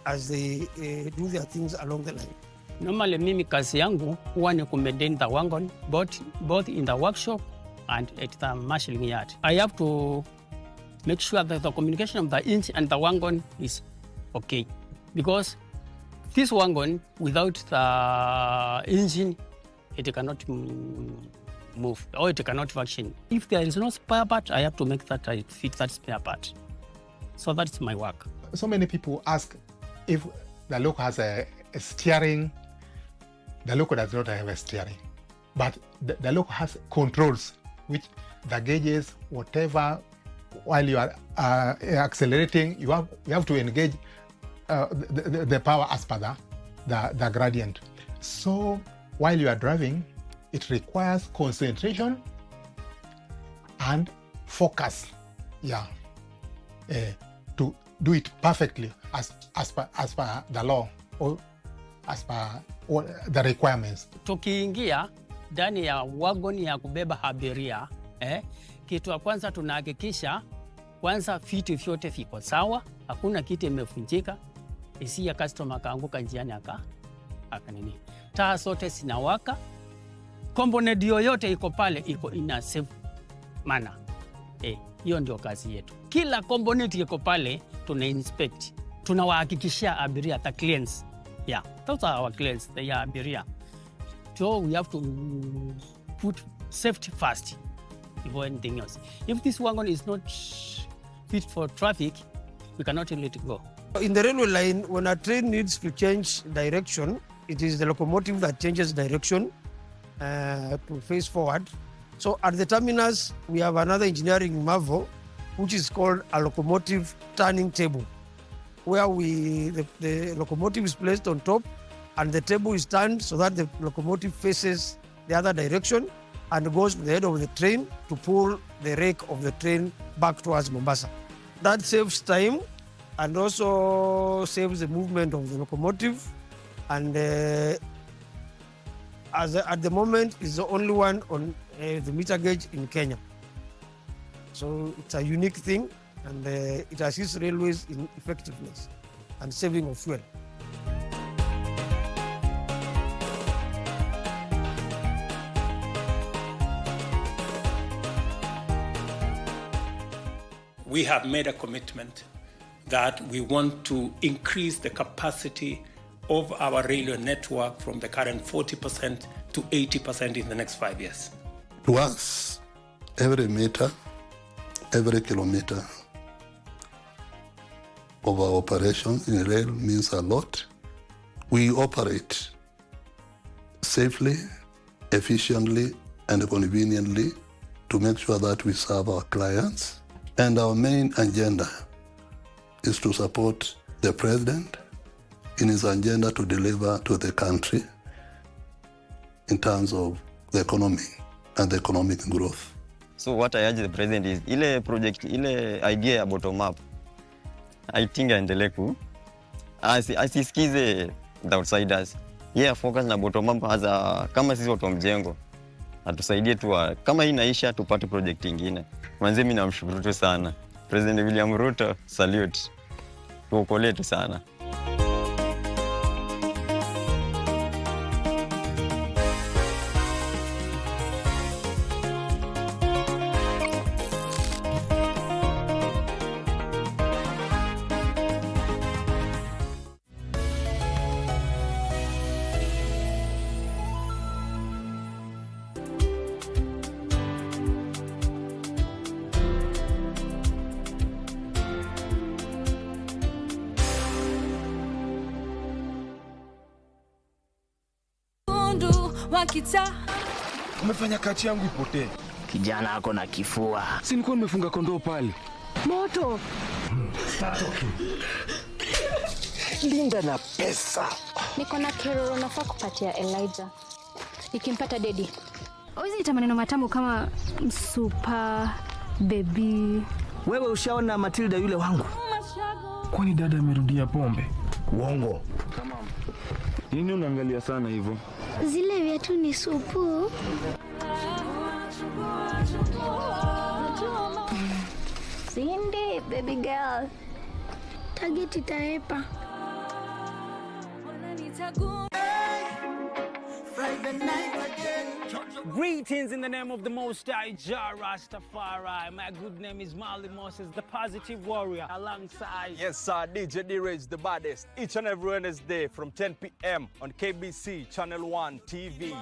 as they do their things along the line. Normally, mimi kazi yangu huwa ni kumaintain the wagon both in the workshop and at the marshalling yard. I have to make sure that the communication of the engine and the wagon is okay, because this wagon, without the engine, it cannot move or it cannot function. If there is no spare part, I have to make that I fit that spare part. So that's my work. So many people ask if the loco has a steering. The loco does not have a steering, but the loco has controls, which the gauges, whatever, while you are accelerating, you have to engage the power as per the gradient. So while you are driving, it requires concentration and focus, to do it perfectly as per the law or as per the requirements. Tukiingia ndani ya wagon ya kubeba abiria, kitu ya kwanza tunahakikisha kwanza vitu vyote viko sawa, hakuna kitu imevunjika, isi ya customer kaanguka njiani akanini. Taa zote zinawaka, component yoyote iko pale iko ina safe manner. Hiyo ndio kazi yetu. Kila component iko pale tuna inspect. Tunawahakikishia abiria, the clients. Yeah, those are our clients, they are abiria. So we have to put safety first before anything else. If this wagon is not fit for traffic, we cannot let it go. In the railway line, when a train needs to change direction, it is the locomotive that changes direction to face forward. So at the terminus, we have another engineering marvel, which is called a locomotive turning table, where the locomotive is placed on top and the table is turned so that the locomotive faces the other direction and goes to the head of the train to pull the rake of the train back towards Mombasa. That saves time and also saves the movement of the locomotive, and at the moment is the only one on the meter gauge in Kenya. So it's a unique thing, and it assists railways in effectiveness and saving of fuel. We have made a commitment that we want to increase the capacity of our railway network from the current 40% to 80% in the next 5 years. To us, every meter, every kilometer of our operations in rail means a lot. We operate safely, efficiently, and conveniently to make sure that we serve our clients. And our main agenda is to support the president in his agenda to deliver to the country in terms of the economy and the economic growth. So what I urge the president is, ile project, ile idea ya bottom up, I think aendelee asisikize the outsiders. Focus na bottom up kama sisi watu wa mjengo. Atusaidie tu, kama hii inaisha tupate project ingine. Mwanzo mimi namshukuru tu sana President William Ruto, salute. Tuokolee tu sana. wakita. Umefanya kati yangu ipotee. Kijana ako na kifua. Si nilikuwa nimefunga kondoo pale. Moto. Linda na pesa. Niko na kero nafaa kupatia Elijah. Nikimpata dedi. Hawezi ita maneno matamu kama super baby. Wewe ushaona Matilda yule wangu? Kwani dada amerudia pombe? Uongo. Nini unaangalia sana hivyo? Zile viatu ni supu. Sindi, baby girl. Target itaepa. Greetings in the name of the Most High Jah Rastafari. My good name is Marley Moses, the positive warrior, alongside... Yes, sir, DJ D-Rage, the baddest. Each and every Wednesday from 10 p.m. on KBC Channel 1 TV.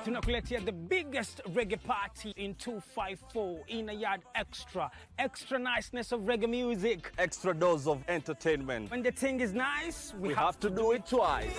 Tunakuletea the biggest reggae party in 254 in a yard extra. Extra niceness of reggae music. Extra dose of entertainment. When the thing is nice, we have to do it twice.